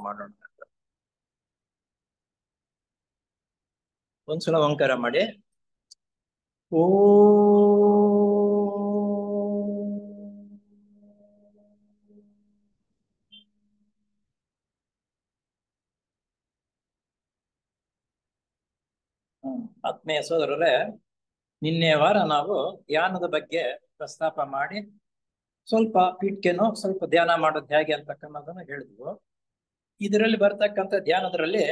ಮಾಡೋಣ. ಒಂದ್ಸಲ ಓಂಕಾರ ಮಾಡಿ. ಓ ಆತ್ಮೀಯ ಸೋದರರೇ, ನಿನ್ನೆ ವಾರ ನಾವು ಧ್ಯಾನದ ಬಗ್ಗೆ ಪ್ರಸ್ತಾಪ ಮಾಡಿ ಸ್ವಲ್ಪ ಪೀಠ್ಕೆನೋ ಸ್ವಲ್ಪ ಧ್ಯಾನ ಮಾಡೋದು ಹೇಗೆ ಅಂತಕ್ಕನ್ನೋದನ್ನ ಹೇಳಿದ್ವು. ಇದರಲ್ಲಿ ಬರ್ತಕ್ಕಂಥ ಧ್ಯಾನದಲ್ಲಿ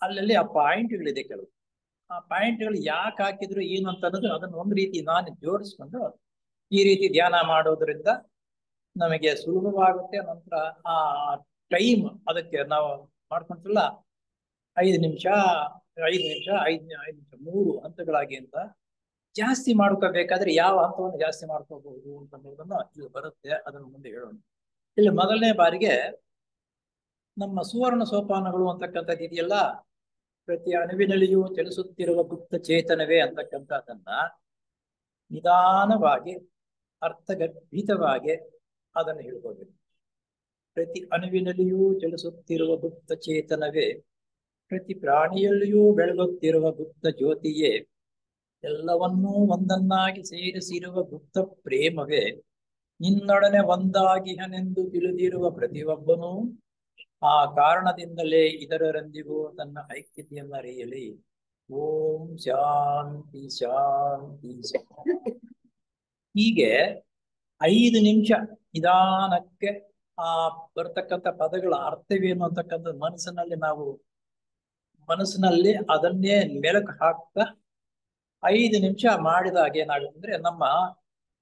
ಅಲ್ಲಲ್ಲಿ ಆ ಪಾಯಿಂಟ್ಗಳಿದೆ ಕೆಲವು. ಆ ಪಾಯಿಂಟ್ಗಳು ಯಾಕೆ ಹಾಕಿದ್ರು ಏನು ಅಂತ ಅನ್ನೋದು ಅದನ್ನ ಒಂದು ರೀತಿ ನಾನು ಜೋಡಿಸ್ಕೊಂಡು ಈ ರೀತಿ ಧ್ಯಾನ ಮಾಡೋದ್ರಿಂದ ನಮಗೆ ಸುಲಭವಾಗುತ್ತೆ. ನಂತರ ಆ ಟೈಮ್ ಅದಕ್ಕೆ ನಾವು ಮಾಡ್ಕೊಂತಿಲ್ಲ 5 ನಿಮಿಷ 5 ನಿಮಿಷ 5 ನಿಮಿಷ 3 ಹಂತಗಳಾಗಿ ಅಂತ ಜಾಸ್ತಿ ಮಾಡ್ಕೋಬೇಕಾದ್ರೆ ಯಾವ ಹಂತವನ್ನು ಜಾಸ್ತಿ ಮಾಡ್ಕೋಬಹುದು ಅಂತನ್ನೋದನ್ನ ಇಲ್ಲಿ ಬರುತ್ತೆ. ಅದನ್ನು ಮುಂದೆ ಹೇಳೋಣ. ಇಲ್ಲಿ ಮೊದಲನೇ ಬಾರಿಗೆ ನಮ್ಮ ಸುವರ್ಣ ಸೋಪಾನಗಳು ಅಂತಕ್ಕಂಥದ್ದು ಇದೆಯಲ್ಲ, ಪ್ರತಿ ಅಣುವಿನಲ್ಲಿಯೂ ಚಲಿಸುತ್ತಿರುವ ಗುಪ್ತ ಚೇತನವೇ ಅಂತಕ್ಕಂಥದ್ದನ್ನ ನಿಧಾನವಾಗಿ ಅರ್ಥಗರ್ಭಿತವಾಗಿ ಅದನ್ನು ಹೇಳ್ಕೋಬೇಕು. ಪ್ರತಿ ಅಣುವಿನಲ್ಲಿಯೂ ಚಲಿಸುತ್ತಿರುವ ಗುಪ್ತ ಚೇತನವೇ, ಪ್ರತಿ ಪ್ರಾಣಿಯಲ್ಲಿಯೂ ಬೆಳಗುತ್ತಿರುವ ಗುಪ್ತ ಜ್ಯೋತಿಯೇ, ಎಲ್ಲವನ್ನೂ ಒಂದನ್ನಾಗಿ ಸೇರಿಸಿರುವ ಗುಪ್ತ ಪ್ರೇಮವೇ, ನಿನ್ನೊಡನೆ ಒಂದಾಗಿಹನೆಂದು ತಿಳಿದಿರುವ ಪ್ರತಿಯೊಬ್ಬನೂ ಆ ಕಾರಣದಿಂದಲೇ ಇದರೊಂದಿಗೂ ತನ್ನ ಐಕ್ಯತೆಯನ್ನರಿಯಲಿ. ಓಂ ಶಾಂತಿ ಶಾಂತಿ ಶಾಂತಿ. ಹೀಗೆ 5 ನಿಮಿಷ ನಿಧಾನಕ್ಕೆ ಆ ಬರ್ತಕ್ಕಂಥ ಪದಗಳ ಅರ್ಥವೇನು ಅಂತಕ್ಕಂಥ ಮನಸ್ಸಿನಲ್ಲಿ ಅದನ್ನೇ ಮೆಲುಕು ಹಾಕ್ತಾ 5 ನಿಮಿಷ ಮಾಡಿದಾಗ ಏನಾಗುತ್ತೆ ಅಂದ್ರೆ, ನಮ್ಮ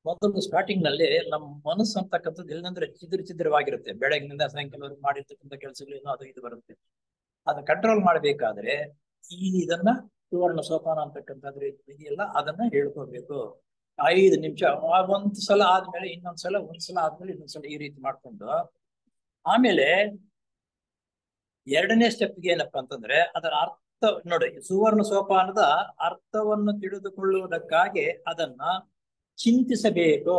ಮೊದಲು ಸ್ಟಾರ್ಟಿಂಗ್ ನಲ್ಲಿ ನಮ್ಮ ಮನಸ್ಸು ಅಂತಕ್ಕಂಥದ್ದು ಇಲ್ಲಂದ್ರೆ ಚಿದ್ರವಾಗಿರುತ್ತೆ. ಬೆಳಗಿನಿಂದ ಸಾಯಂಕಾಲವರೆಗೂ ಮಾಡಿರ್ತಕ್ಕಂಥ ಕೆಲಸಗಳೇನೋ ಅದು ಇದು ಬರುತ್ತೆ. ಅದನ್ನ ಕಂಟ್ರೋಲ್ ಮಾಡ್ಬೇಕಾದ್ರೆ ಇದನ್ನ ಸುವರ್ಣ ಸೋಪಾನ ಅಂತಕ್ಕಂಥದ್ದು ಇದೆಯಲ್ಲ ಅದನ್ನ ಹೇಳ್ಕೋಬೇಕು. 5 ನಿಮಿಷ ಒಂದ್ಸಲ ಆದ್ಮೇಲೆ ಇನ್ನೊಂದ್ಸಲ, ಒಂದ್ಸಲ ಆದ್ಮೇಲೆ ಇನ್ನೊಂದ್ಸಲ, ಈ ರೀತಿ ಮಾಡ್ಕೊಂಡು ಆಮೇಲೆ ಎರಡನೇ ಸ್ಟೆಪ್ಗೆ ಏನಪ್ಪಾ ಅಂತಂದ್ರೆ ಅದರ ಅರ್ಥ ನೋಡಿ. ಸುವರ್ಣ ಸೋಪಾನದ ಅರ್ಥವನ್ನು ತಿಳಿದುಕೊಳ್ಳುವುದಕ್ಕಾಗಿ ಅದನ್ನ ಚಿಂತಿಸಬೇಕು.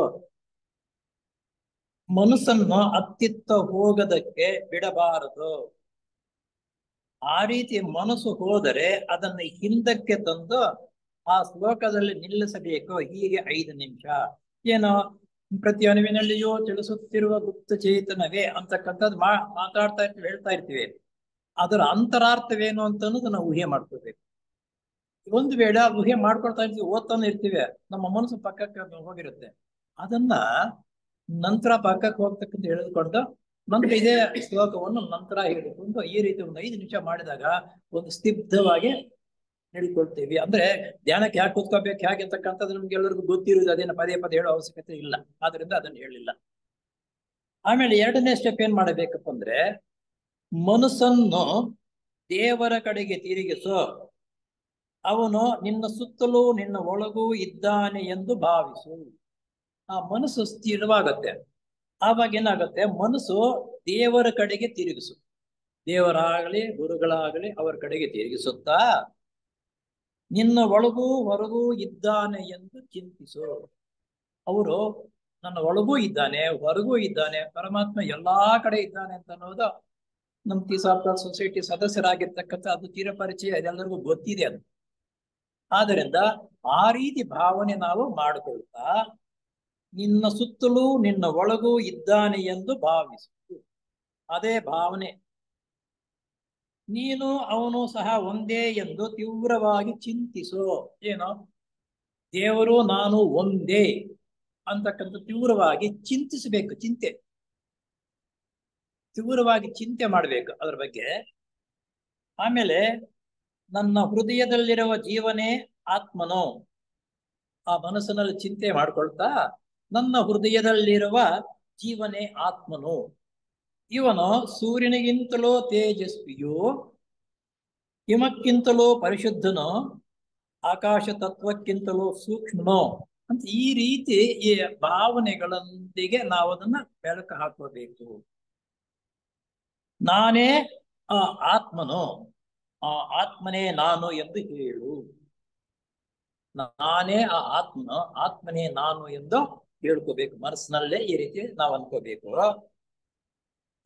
ಮನಸ್ಸನ್ನು ಅತ್ತಿತ್ತ ಹೋಗದಕ್ಕೆ ಬಿಡಬಾರದು. ಆ ರೀತಿ ಮನಸ್ಸು ಹೋದರೆ ಅದನ್ನ ಹಿಂದಕ್ಕೆ ತಂದು ಆ ಶ್ಲೋಕದಲ್ಲಿ ನಿಲ್ಲಿಸಬೇಕು. ಹೀಗೆ 5 ನಿಮಿಷ ಏನೋ ಪ್ರತಿ ಅಣುವಿನಲ್ಲಿಯೂ ಚಲಿಸುತ್ತಿರುವ ಗುಪ್ತ ಚೇತನವೇ ಅಂತಕ್ಕಂಥದ್ದು ಮಾತಾಡ್ತಾ ಇರ್ತೀವಿ, ಹೇಳ್ತಾ ಇರ್ತೀವಿ. ಅದರ ಅಂತರಾರ್ಥವೇನು ಅಂತ ಅನ್ನೋದು ನಾವು ಊಹೆ ಮಾಡ್ಕೋಬೇಕು. ಒಂದು ವೇಳೆ ಊಹೆ ಮಾಡ್ಕೊಳ್ತಾ ಇರ್ತೀವಿ, ಓದ್ತಾನೆ ಇರ್ತೀವಿ, ನಮ್ಮ ಮನಸ್ಸು ಪಕ್ಕಕ್ಕೆ ಹೋಗಿರುತ್ತೆ. ಅದನ್ನ ನಂತರ ಪಕ್ಕಕ್ಕೆ ಹೋಗ್ತಕ್ಕಂಥ ಹೇಳಿದುಕೊಂಡು ನಂತರ ಇದೇ ಶ್ಲೋಕವನ್ನು ನಂತರ ಹೇಳಿಕೊಂಡು ಈ ರೀತಿ ಒಂದು 5 ನಿಮಿಷ ಮಾಡಿದಾಗ ಒಂದು ಸ್ತಬ್ಧವಾಗಿ ಹೇಳಿಕೊಳ್ತೀವಿ. ಅಂದ್ರೆ ಧ್ಯಾನಕ್ಕೆ ಯಾಕೆ ಕೂತ್ಕೋಬೇಕು ಹೇಗೆ ಅಂತಕ್ಕಂಥದ್ದು ನಮ್ಗೆಲ್ಲರಿಗೂ ಗೊತ್ತಿರುವುದು. ಅದೇನು ಪದೇ ಪದೇ ಹೇಳೋ ಅವಶ್ಯಕತೆ ಇಲ್ಲ, ಆದ್ರಿಂದ ಅದನ್ನು ಹೇಳಿಲ್ಲ. ಆಮೇಲೆ ಎರಡನೇ ಸ್ಟೆಪ್ ಏನ್ ಮಾಡಬೇಕಪ್ಪ ಅಂದ್ರೆ, ಮನಸ್ಸನ್ನು ದೇವರ ಕಡೆಗೆ ತಿರುಗಿಸು. ಅವನು ನಿನ್ನ ಸುತ್ತಲೂ ನಿನ್ನ ಒಳಗೂ ಇದ್ದಾನೆ ಎಂದು ಭಾವಿಸು. ಆ ಮನಸ್ಸು ಸ್ಥಿರವಾಗತ್ತೆ. ಆವಾಗ ಏನಾಗುತ್ತೆ, ಮನಸ್ಸು ದೇವರ ಕಡೆಗೆ ತಿರುಗಿಸು. ದೇವರಾಗಲಿ ಗುರುಗಳಾಗಲಿ ಅವರ ಕಡೆಗೆ ತಿರುಗಿಸುತ್ತಾ ನಿನ್ನ ಒಳಗೂ ಹೊರಗೂ ಇದ್ದಾನೆ ಎಂದು ಚಿಂತಿಸು. ಅವರು ನನ್ನ ಒಳಗೂ ಇದ್ದಾನೆ, ಹೊರಗೂ ಇದ್ದಾನೆ, ಪರಮಾತ್ಮ ಎಲ್ಲಾ ಕಡೆ ಇದ್ದಾನೆ ಅಂತ ಅನ್ನೋದು ನಮ್ಮ ತೀಸಾಫ್ಟರ್ ಸೊಸೈಟಿ ಸದಸ್ಯರಾಗಿರ್ತಕ್ಕಂಥ ಅದು ಚಿರಪರಿಚಯ, ಅದೆಲ್ಲರಿಗೂ ಗೊತ್ತಿದೆ. ಅದು ಆದ್ದರಿಂದ ಆ ರೀತಿ ಭಾವನೆ ನಾವು ಮಾಡಿಕೊಳ್ತಾ ನಿನ್ನ ಸುತ್ತಲೂ ನಿನ್ನ ಒಳಗೂ ಇದ್ದಾನೆ ಎಂದು ಭಾವಿಸು. ಅದೇ ಭಾವನೆ. ನೀನು ಅವನು ಸಹ ಒಂದೇ ಎಂದು ತೀವ್ರವಾಗಿ ಚಿಂತಿಸು. ಏನು, ದೇವರು ನಾನು ಒಂದೇ ಅಂತಕ್ಕಂಥ ತೀವ್ರವಾಗಿ ಚಿಂತಿಸಬೇಕು. ತೀವ್ರವಾಗಿ ಚಿಂತೆ ಮಾಡಬೇಕು ಅದರ ಬಗ್ಗೆ. ಆಮೇಲೆ ನನ್ನ ಹೃದಯದಲ್ಲಿರುವ ಜೀವನೇ ಆತ್ಮನು. ಆ ಮನಸ್ಸಿನಲ್ಲಿ ಚಿಂತೆ ಮಾಡ್ಕೊಳ್ತಾ ನನ್ನ ಹೃದಯದಲ್ಲಿರುವ ಜೀವನೇ ಆತ್ಮನು. ಇವನು ಸೂರ್ಯನಿಗಿಂತಲೂ ತೇಜಸ್ವಿಯು, ಹಿಮಕ್ಕಿಂತಲೂ ಪರಿಶುದ್ಧನು, ಆಕಾಶ ತತ್ವಕ್ಕಿಂತಲೂ ಸೂಕ್ಷ್ಮನು ಅಂತ ಈ ರೀತಿ ಈ ಭಾವನೆಗಳೊಂದಿಗೆ ನಾವು ಅದನ್ನ ಬೆಳಕು ಹಾಕೋಬೇಕು. ನಾನೇ ಆ ಆತ್ಮನು, ಆ ಆತ್ಮನೇ ನಾನು ಎಂದು ಹೇಳು. ನಾನೇ ಆ ಆತ್ಮನು, ಆತ್ಮನೇ ನಾನು ಎಂದು ಹೇಳ್ಕೋಬೇಕು. ಮನಸ್ಸಿನಲ್ಲೇ ಈ ರೀತಿ ನಾವು ಅನ್ಕೋಬೇಕು.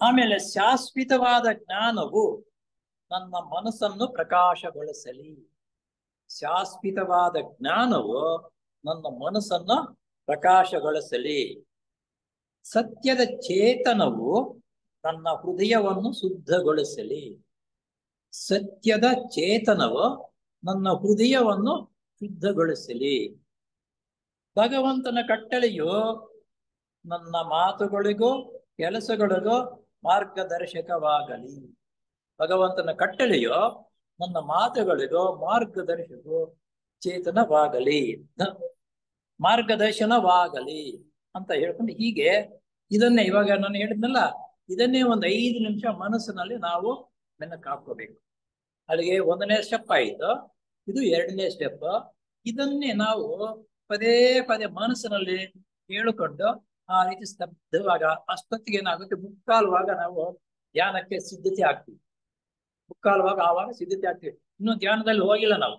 ಆಮೇಲೆ ಶಾಶ್ವತವಾದ ಜ್ಞಾನವು ನನ್ನ ಮನಸ್ಸನ್ನು ಪ್ರಕಾಶಗೊಳಿಸಲಿ. ಶಾಶ್ವತವಾದ ಜ್ಞಾನವು ನನ್ನ ಮನಸ್ಸನ್ನು ಪ್ರಕಾಶಗೊಳಿಸಲಿ. ಸತ್ಯದ ಚೇತನವು ನನ್ನ ಹೃದಯವನ್ನು ಶುದ್ಧಗೊಳಿಸಲಿ. ಸತ್ಯದ ಚೇತನವು ನನ್ನ ಹೃದಯವನ್ನು ಶುದ್ಧಗೊಳಿಸಲಿ. ಭಗವಂತನ ಕಟ್ಟಳೆಯು ನನ್ನ ಮಾತುಗಳಿಗೂ ಕೆಲಸಗಳಿಗೂ ಮಾರ್ಗದರ್ಶಕವಾಗಲಿ. ಭಗವಂತನ ಕಟ್ಟಳೆಯು ನನ್ನ ಮಾತುಗಳಿಗೂ ಚೇತನವಾಗಲಿ, ಮಾರ್ಗದರ್ಶನವಾಗಲಿ ಅಂತ ಹೇಳ್ಕೊಂಡು ಹೀಗೆ ಇದನ್ನೇ ಇವಾಗ ನಾನು ಹೇಳಿದ್ನಲ್ಲ, ಇದನ್ನೇ ಒಂದು 5 ನಿಮಿಷ ಮನಸ್ಸಿನಲ್ಲಿ ನಾವು ಮೆನಕ್ ಹಾಕೋಬೇಕು. ಅಲ್ಲಿಗೆ 1ನೇ ಸ್ಟೆಪ್ ಆಯಿತು, ಇದು 2ನೇ ಸ್ಟೆಪ್. ಇದನ್ನೇ ನಾವು ಪದೇ ಪದೇ ಮನಸ್ಸಿನಲ್ಲಿ ಹೇಳಿಕೊಂಡು ಆ ರೀತಿ ಸ್ತಬ್ಧವಾಗ ಅಷ್ಟೊತ್ತಿಗೆ ಏನಾಗುತ್ತೆ, ಮುಕ್ಕಾಲುವಾಗ ನಾವು ಧ್ಯಾನಕ್ಕೆ ಸಿದ್ಧತೆ ಆಗ್ತೀವಿ. ಮುಕ್ಕಾಲುವಾಗ ಆವಾಗ ಸಿದ್ಧತೆ ಆಗ್ತೀವಿ. ಇನ್ನು ಧ್ಯಾನದಲ್ಲಿ ಹೋಗಿಲ್ಲ ನಾವು,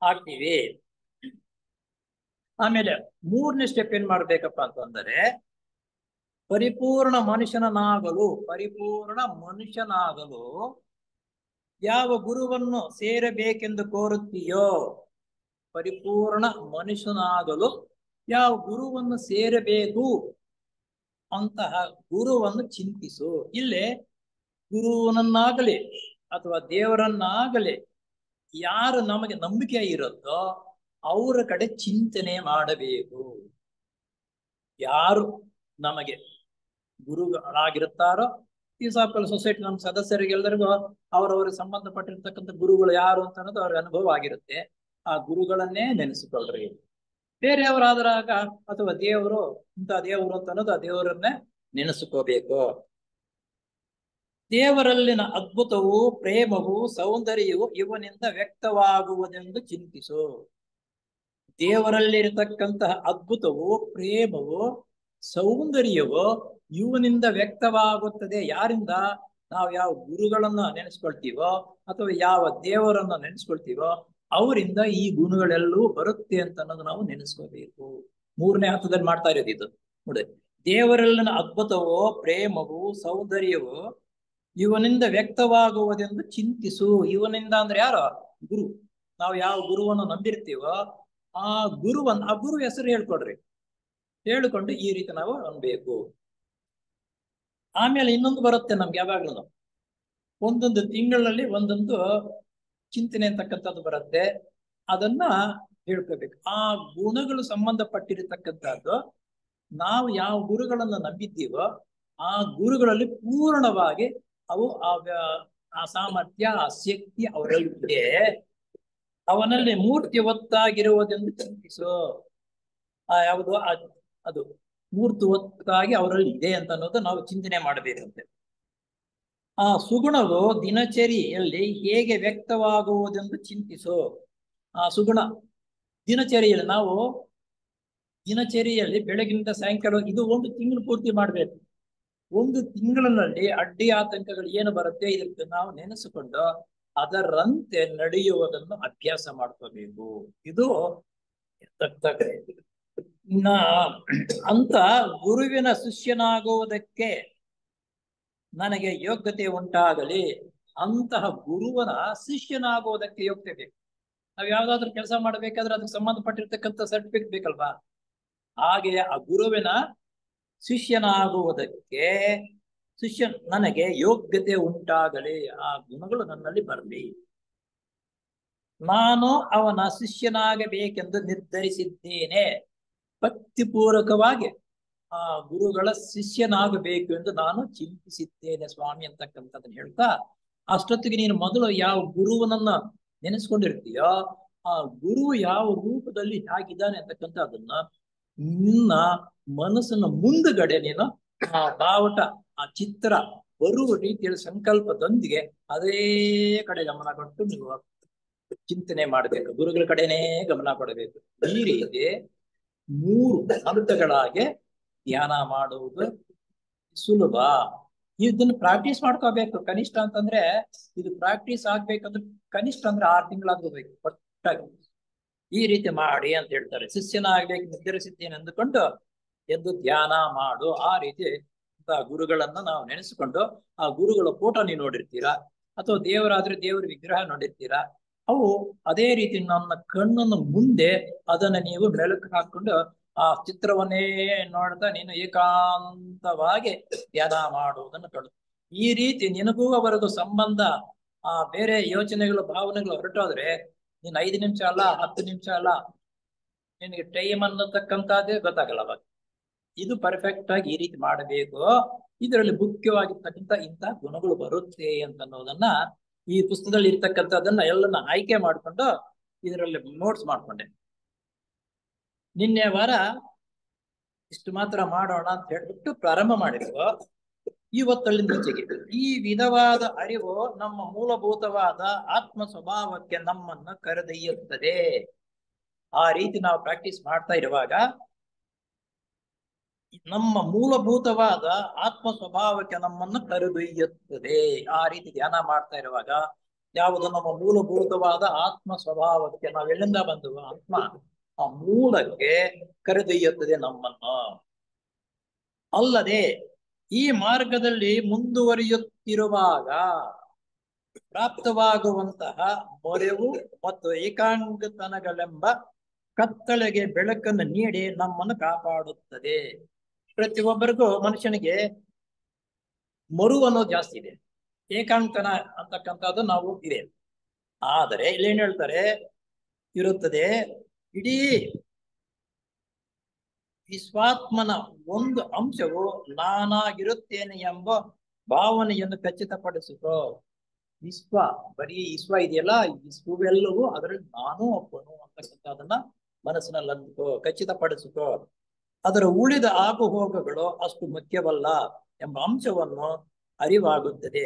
ಆಗ್ತೀವಿ. ಆಮೇಲೆ 3ನೇ ಸ್ಟೆಪ್ ಏನ್ ಮಾಡ್ಬೇಕಪ್ಪ ಅಂತಂದರೆ, ಪರಿಪೂರ್ಣ ಮನುಷ್ಯನಾಗಲು ಯಾವ ಗುರುವನ್ನು ಸೇರಬೇಕೆಂದು ಕೋರುತ್ತೀಯೋ, ಪರಿಪೂರ್ಣ ಮನುಷ್ಯನಾಗಲು ಯಾವ ಗುರುವನ್ನು ಸೇರಬೇಕು ಅಂತಹ ಗುರುವನ್ನು ಚಿಂತಿಸು. ಇಲ್ಲೇ ಗುರುವನನ್ನಾಗಲಿ ಅಥವಾ ದೇವರನ್ನಾಗಲಿ ಯಾರು ನಮಗೆ ನಂಬಿಕೆ ಇರುತ್ತೋ ಅವರ ಕಡೆ ಚಿಂತನೆ ಮಾಡಬೇಕು. ಯಾರು ನಮಗೆ ಗುರುಗಳಾಗಿರುತ್ತಾರೋ, ಈ ಸಾಕಲ್ ಸೊಸೈಟಿ ನಮ್ಮ ಸದಸ್ಯರಿಗೆಲ್ಲರಿಗೂ ಅವರವರಿಗೆ ಸಂಬಂಧಪಟ್ಟಿರ್ತಕ್ಕಂಥ ಗುರುಗಳು ಯಾರು ಅಂತ ಅನ್ನೋದು ಅವ್ರ ಅನುಭವ ಆಗಿರುತ್ತೆ. ಆ ಗುರುಗಳನ್ನೇ ನೆನೆಸಿಕೊಳ್ಳ್ರಿ. ಬೇರೆಯವರಾದಾಗ ಅಥವಾ ದೇವರು ಇಂಥ ದೇವರು ಅಂತ ಅನ್ನೋದು ಆ ದೇವರನ್ನೇ ನೆನೆಸ್ಕೋಬೇಕು. ದೇವರಲ್ಲಿನ ಅದ್ಭುತವು, ಪ್ರೇಮವು, ಸೌಂದರ್ಯವು ಇವನಿಂದ ವ್ಯಕ್ತವಾಗುವುದೆಂದು ಚಿಂತಿಸು. ದೇವರಲ್ಲಿರತಕ್ಕಂತಹ ಅದ್ಭುತವು, ಪ್ರೇಮವು, ಸೌಂದರ್ಯವು ಇವನಿಂದ ವ್ಯಕ್ತವಾಗುತ್ತದೆ. ಯಾರಿಂದ? ನಾವು ಯಾವ ಗುರುಗಳನ್ನ ನೆನೆಸ್ಕೊಳ್ತೀವೋ ಅಥವಾ ಯಾವ ದೇವರನ್ನ ನೆನೆಸ್ಕೊಳ್ತೀವೋ ಅವರಿಂದ ಈ ಗುಣಗಳೆಲ್ಲವೂ ಬರುತ್ತೆ ಅಂತ ಅನ್ನೋದು ನಾವು ನೆನೆಸ್ಕೋಬೇಕು. 3ನೇ ಹಂತದಲ್ಲಿ ಮಾಡ್ತಾ ಇರೋದು ಇದು ನೋಡಿ. ದೇವರಲ್ಲಿನ ಅದ್ಭುತವೋ, ಪ್ರೇಮವು, ಸೌಂದರ್ಯವು ಇವನಿಂದ ವ್ಯಕ್ತವಾಗುವುದೆಂದು ಚಿಂತಿಸು. ಇವನಿಂದ ಅಂದ್ರೆ ಯಾರು? ಗುರು. ನಾವು ಯಾವ ಗುರುವನ್ನು ನಂಬಿರ್ತೀವೋ ಆ ಗುರು ಹೆಸರು ಹೇಳ್ಕೊಡ್ರಿ. ಹೇಳಿಕೊಂಡು ಈ ರೀತಿ ನಾವು ಅನ್ಬೇಕು. ಆಮೇಲೆ ಇನ್ನೊಂದು ಬರುತ್ತೆ ನಮ್ಗೆ ಯಾವಾಗ್ಲೂ, ಒಂದೊಂದು ತಿಂಗಳಲ್ಲಿ ಒಂದೊಂದು ಚಿಂತನೆ ಅಂತಕ್ಕಂಥದ್ದು ಬರುತ್ತೆ. ಅದನ್ನ ಹೇಳ್ಕೋಬೇಕು. ಆ ಗುಣಗಳು ಸಂಬಂಧಪಟ್ಟಿರತಕ್ಕಂಥದ್ದು ನಾವು ಯಾವ ಗುರುಗಳನ್ನ ನಂಬಿದ್ದೀವೋ ಆ ಗುರುಗಳಲ್ಲಿ ಪೂರ್ಣವಾಗಿ ಅವು ಆ ಸಾಮರ್ಥ್ಯ, ಆ ಶಕ್ತಿ ಅವರಲ್ಲಿ ಅವನಲ್ಲಿ ಮೂರ್ತಿವತ್ತಾಗಿರುವುದೆಂದು ಚಿಂತಿಸು. ಯಾವುದು ಅದು ಮೂರ್ತವತ್ತಾಗಿ ಅವರಲ್ಲಿ ಇದೆ ಅಂತ ಅನ್ನೋದು ನಾವು ಚಿಂತನೆ ಮಾಡಬೇಕಂತೆ. ಆ ಸುಗುಣವು ದಿನಚರಿಯಲ್ಲಿ ಹೇಗೆ ವ್ಯಕ್ತವಾಗುವುದೆಂದು ಚಿಂತಿಸು. ಆ ಸುಗುಣ ದಿನಚರಿಯಲ್ಲಿ ನಾವು ಬೆಳಗಿನಿಂದ ಸಾಯಂಕಾಲ ಇದು 1 ತಿಂಗಳು ಪೂರ್ತಿ ಮಾಡಬೇಕು. 1 ತಿಂಗಳಿನಲ್ಲಿ ಅಡ್ಡಿ ಆತಂಕಗಳು ಏನು ಬರುತ್ತೆ ಇದಕ್ಕೆ ನಾವು ನೆನೆಸಿಕೊಂಡು ಅದರಂತೆ ನಡೆಯುವುದನ್ನು ಅಭ್ಯಾಸ ಮಾಡ್ಕೋಬೇಕು. ಇದು ಅಂತ ಗುರುವಿನ ಶಿಷ್ಯನಾಗುವುದಕ್ಕೆ ನನಗೆ ಯೋಗ್ಯತೆ ಉಂಟಾಗಲಿ. ಅಂತಹ ಗುರುವನ ಶಿಷ್ಯನಾಗುವುದಕ್ಕೆ ಯೋಗ್ಯತೆ ಬೇಕು. ನಾವು ಯಾವ್ದಾದ್ರು ಕೆಲಸ ಮಾಡ್ಬೇಕಾದ್ರೆ ಅದಕ್ಕೆ ಸಂಬಂಧಪಟ್ಟಿರ್ತಕ್ಕಂಥ ಸರ್ಟಿಫಿಕೇಟ್ ಬೇಕಲ್ವಾ? ಹಾಗೆ ಆ ಗುರುವಿನ ಶಿಷ್ಯನಾಗುವುದಕ್ಕೆ ನನಗೆ ಯೋಗ್ಯತೆ ಉಂಟಾಗಲಿ, ಆ ಗುಣಗಳು ನನ್ನಲ್ಲಿ ಬರಲಿ. ನಾನು ಅವನ ಶಿಷ್ಯನಾಗಬೇಕೆಂದು ನಿರ್ಧರಿಸಿದ್ದೇನೆ. ಭಕ್ತಿಪೂರ್ವಕವಾಗಿ ಆ ಗುರುಗಳ ಶಿಷ್ಯನಾಗಬೇಕು ಎಂದು ನಾನು ಚಿಂತಿಸಿದ್ದೇನೆ ಸ್ವಾಮಿ ಅಂತಕ್ಕಂಥದ್ದನ್ನ ಹೇಳ್ತಾ, ಅಷ್ಟೊತ್ತಿಗೆ ನೀನು ಮೊದಲು ಯಾವ ಗುರುವನನ್ನ ನೆನೆಸ್ಕೊಂಡಿರ್ತೀಯೋ ಆ ಗುರು ಯಾವ ರೂಪದಲ್ಲಿ ಹೇಗಿದ್ದಾನೆ ಅಂತಕ್ಕಂಥದ್ದನ್ನ ನಿನ್ನ ಮನಸ್ಸಿನ ಮುಂದುಗಡೆ ನೀನು ಆ ಬಾವುಟ, ಆ ಚಿತ್ರ ಬರುವ ರೀತಿಯಲ್ಲಿ ಸಂಕಲ್ಪದೊಂದಿಗೆ ಅದೇ ಕಡೆ ಗಮನ ಕೊಟ್ಟು ನೀವು ಚಿಂತನೆ ಮಾಡಬೇಕು. ಗುರುಗಳ ಕಡೆನೇ ಗಮನ ಕೊಡಬೇಕು. ಈ ರೀತಿ 3 ಹಂತಗಳಾಗಿ ಧ್ಯಾನ ಮಾಡುವುದು ಸುಲಭ. ಇದನ್ನು ಪ್ರಾಕ್ಟೀಸ್ ಮಾಡ್ಕೋಬೇಕು. ಕನಿಷ್ಠ ಅಂತಂದ್ರೆ ಇದು ಪ್ರಾಕ್ಟೀಸ್ ಆಗ್ಬೇಕಂದ್ರೆ ಕನಿಷ್ಠ ಅಂದ್ರೆ 6 ತಿಂಗಳಾಗಬೇಕು ಒಟ್ಟಾಗಿ. ಈ ರೀತಿ ಮಾಡಿ ಅಂತ ಹೇಳ್ತಾರೆ. ಶಿಷ್ಯನಾಗ್ಬೇಕು ನಿರ್ಧರಿಸಿದ್ದೇನೆ ಅಂದುಕೊಂಡು ಎದ್ದು ಧ್ಯಾನ ಮಾಡು. ಆ ರೀತಿ ಗುರುಗಳನ್ನ ನಾವು ನೆನೆಸಿಕೊಂಡು ಆ ಗುರುಗಳ ಫೋಟೋ ನೀವು ನೋಡಿರ್ತೀರಾ, ಅಥವಾ ದೇವರಾದ್ರೆ ದೇವರ ವಿಗ್ರಹ ನೋಡಿರ್ತೀರಾ. ಅವು ಅದೇ ರೀತಿ ನನ್ನ ಕಣ್ಣನ್ನು ಮುಂದೆ ಅದನ್ನ ನೀವು ಬೆಳಕು ಹಾಕೊಂಡು ಆ ಚಿತ್ರವನ್ನೇ ನೋಡ್ತಾ ನೀನು ಏಕಾಂತವಾಗಿ ಧ್ಯಾನ ಮಾಡುವುದನ್ನು ಕಳು. ಈ ರೀತಿ ನಿನಗೂ ಅವರದು ಸಂಬಂಧ ಬೇರೆ ಯೋಚನೆಗಳು ಭಾವನೆಗಳು ಹೊರಟೋದ್ರೆ ನೀನ್ 5 ನಿಮಿಷ ಅಲ್ಲ 10 ನಿಮಿಷ ಅಲ್ಲ ನಿನಗೆ ಟೈಮ್ ಅನ್ನತಕ್ಕಂಥದ್ದೇ ಗೊತ್ತಾಗಲ್ಲ ಅವಾಗ. ಇದು ಪರ್ಫೆಕ್ಟ್ ಆಗಿ ಈ ರೀತಿ ಮಾಡಬೇಕು. ಇದರಲ್ಲಿ ಮುಖ್ಯವಾಗಿರ್ತಕ್ಕಂಥ ಇಂತಹ ಗುಣಗಳು ಬರುತ್ತೆ ಅಂತ ಅನ್ನೋದನ್ನ ಈ ಪುಸ್ತಕದಲ್ಲಿ ಇರ್ತಕ್ಕಂಥದ್ದನ್ನ ಎಲ್ಲನ ಆಯ್ಕೆ ಮಾಡಿಕೊಂಡು ಇದರಲ್ಲಿ ನೋಟ್ಸ್ ಮಾಡ್ಕೊಂಡೆ. ನಿನ್ನೆ ವಾರ ಇಷ್ಟು ಮಾತ್ರ ಮಾಡೋಣ ಅಂತ ಹೇಳ್ಬಿಟ್ಟು ಪ್ರಾರಂಭ ಮಾಡಿರುವ ಇವತ್ತಲ್ಲಿಂದೀಚೆಗೆ ಈ ವಿಧವಾದ ಅರಿವು ನಮ್ಮ ಮೂಲಭೂತವಾದ ಆತ್ಮ ಸ್ವಭಾವಕ್ಕೆ ನಮ್ಮನ್ನು ಕರೆದೊಯ್ಯುತ್ತದೆ. ಆ ರೀತಿ ನಾವು ಪ್ರಾಕ್ಟೀಸ್ ಮಾಡ್ತಾ ಇರುವಾಗ ನಮ್ಮ ಮೂಲಭೂತವಾದ ಆತ್ಮ ಸ್ವಭಾವಕ್ಕೆ ನಮ್ಮನ್ನು ಕರೆದೊಯ್ಯುತ್ತದೆ. ಆ ರೀತಿ ಧ್ಯಾನ ಮಾಡ್ತಾ ಇರುವಾಗ ಯಾವುದು ನಮ್ಮ ಮೂಲಭೂತವಾದ ಆತ್ಮ ಸ್ವಭಾವಕ್ಕೆ ನಾವೆಲ್ಲಿಂದ ಬಂದು ಆತ್ಮ ಆ ಮೂಲಕ್ಕೆ ಕರೆದೊಯ್ಯುತ್ತದೆ ನಮ್ಮನ್ನು. ಅಲ್ಲದೆ ಈ ಮಾರ್ಗದಲ್ಲಿ ಮುಂದುವರಿಯುತ್ತಿರುವಾಗ ಪ್ರಾಪ್ತವಾಗುವಂತಹ ಮೊರೆವು ಮತ್ತು ಏಕಾಂಗತನಗಳೆಂಬ ಕತ್ತಳೆಗೆ ಬೆಳಕನ್ನು ನೀಡಿ ನಮ್ಮನ್ನು ಕಾಪಾಡುತ್ತದೆ. ಪ್ರತಿಯೊಬ್ಬರಿಗೂ ಮನುಷ್ಯನಿಗೆ ಮರು ಅನ್ನೋದು ಜಾಸ್ತಿ ಇದೆ, ಏಕಾಂತನ ಅಂತಕ್ಕಂಥದ್ದು ನಾವು ಇದೆ. ಆದರೆ ಇಲ್ಲೇನ್ ಹೇಳ್ತಾರೆ ಇರುತ್ತದೆ, ಇಡೀ ವಿಶ್ವಾತ್ಮನ ಒಂದು ಅಂಶವು ನಾನಾಗಿರುತ್ತೇನೆ ಎಂಬ ಭಾವನೆಯನ್ನು ಖಚಿತಪಡಿಸಿಕೋ. ವಿಶ್ವ ಬರೀ ವಿಶ್ವ ಇದೆಯಲ್ಲ, ಈ ವಿಶ್ವವೆಲ್ಲವೂ ಅದರಲ್ಲಿ ನಾನು ಒಬ್ಬನು ಅಂತಕ್ಕಂಥದನ್ನ ಮನಸ್ಸಿನಲ್ಲಿ ಅಂದುಕೋ, ಖಚಿತಪಡಿಸಿಕೋ. ಅದರ ಉಳಿದ ಆಗು ಹೋಗುಗಳು ಅಷ್ಟು ಮುಖ್ಯವಲ್ಲ ಎಂಬ ಅಂಶವನ್ನು ಅರಿವಾಗುತ್ತದೆ.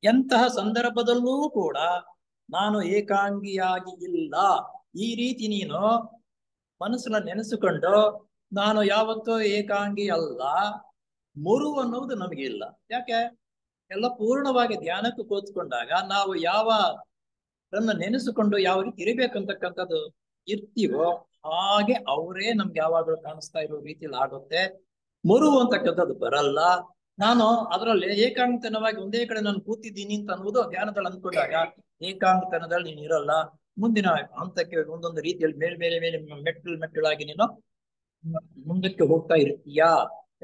ಎಂತಹ ಸಂದರ್ಭದಲ್ಲೂ ಕೂಡ ನಾನು ಏಕಾಂಗಿಯಾಗಿ ಇಲ್ಲ. ಈ ರೀತಿ ನೀನು ಮನಸ್ಸನ್ನ ನೆನೆಸಿಕೊಂಡು ನಾನು ಯಾವತ್ತೂ ಏಕಾಂಗಿ ಅಲ್ಲ, ಮರು ಅನ್ನೋದು ನಮಗೆ ಇಲ್ಲ. ಯಾಕೆ? ಎಲ್ಲ ಪೂರ್ಣವಾಗಿ ಧ್ಯಾನಕ್ಕೆ ಕೂತ್ಕೊಂಡಾಗ ನಾವು ಯಾವ ನೆನೆಸಿಕೊಂಡು ಯಾವ ರೀತಿ ಇರಬೇಕಂತಕ್ಕಂಥದ್ದು ಇರ್ತೀವೋ ಹಾಗೆ ಅವರೇ ನಮ್ಗೆ ಯಾವಾಗಲೂ ಕಾಣಿಸ್ತಾ ಇರೋ ರೀತಿಯಲ್ಲಿ ಆಗುತ್ತೆ. ಮರು ಅಂತಕ್ಕಂಥದ್ದು ಬರಲ್ಲ. ನಾನು ಅದರಲ್ಲಿ ಏಕಾಂತನವಾಗಿ ಒಂದೇ ಕಡೆ ನಾನು ಕೂತಿದ್ದೀನಿ ಅಂತ ಅನ್ನೋದು ಧ್ಯಾನದಲ್ಲಿ ಅಂದ್ಕೊಂಡಾಗ ಏಕಾಂತನದಲ್ಲಿ ನೀನು ಇರಲ್ಲ. ಮುಂದಿನ ಹಂತಕ್ಕೆ ಒಂದೊಂದು ರೀತಿಯಲ್ಲಿ ಮೇಲೆ ಮೇಲೆ ಮೆಟ್ಟಲಾಗಿ ನೀನು ಮುಂದಕ್ಕೆ ಹೋಗ್ತಾ ಇರ್ತೀಯಾ,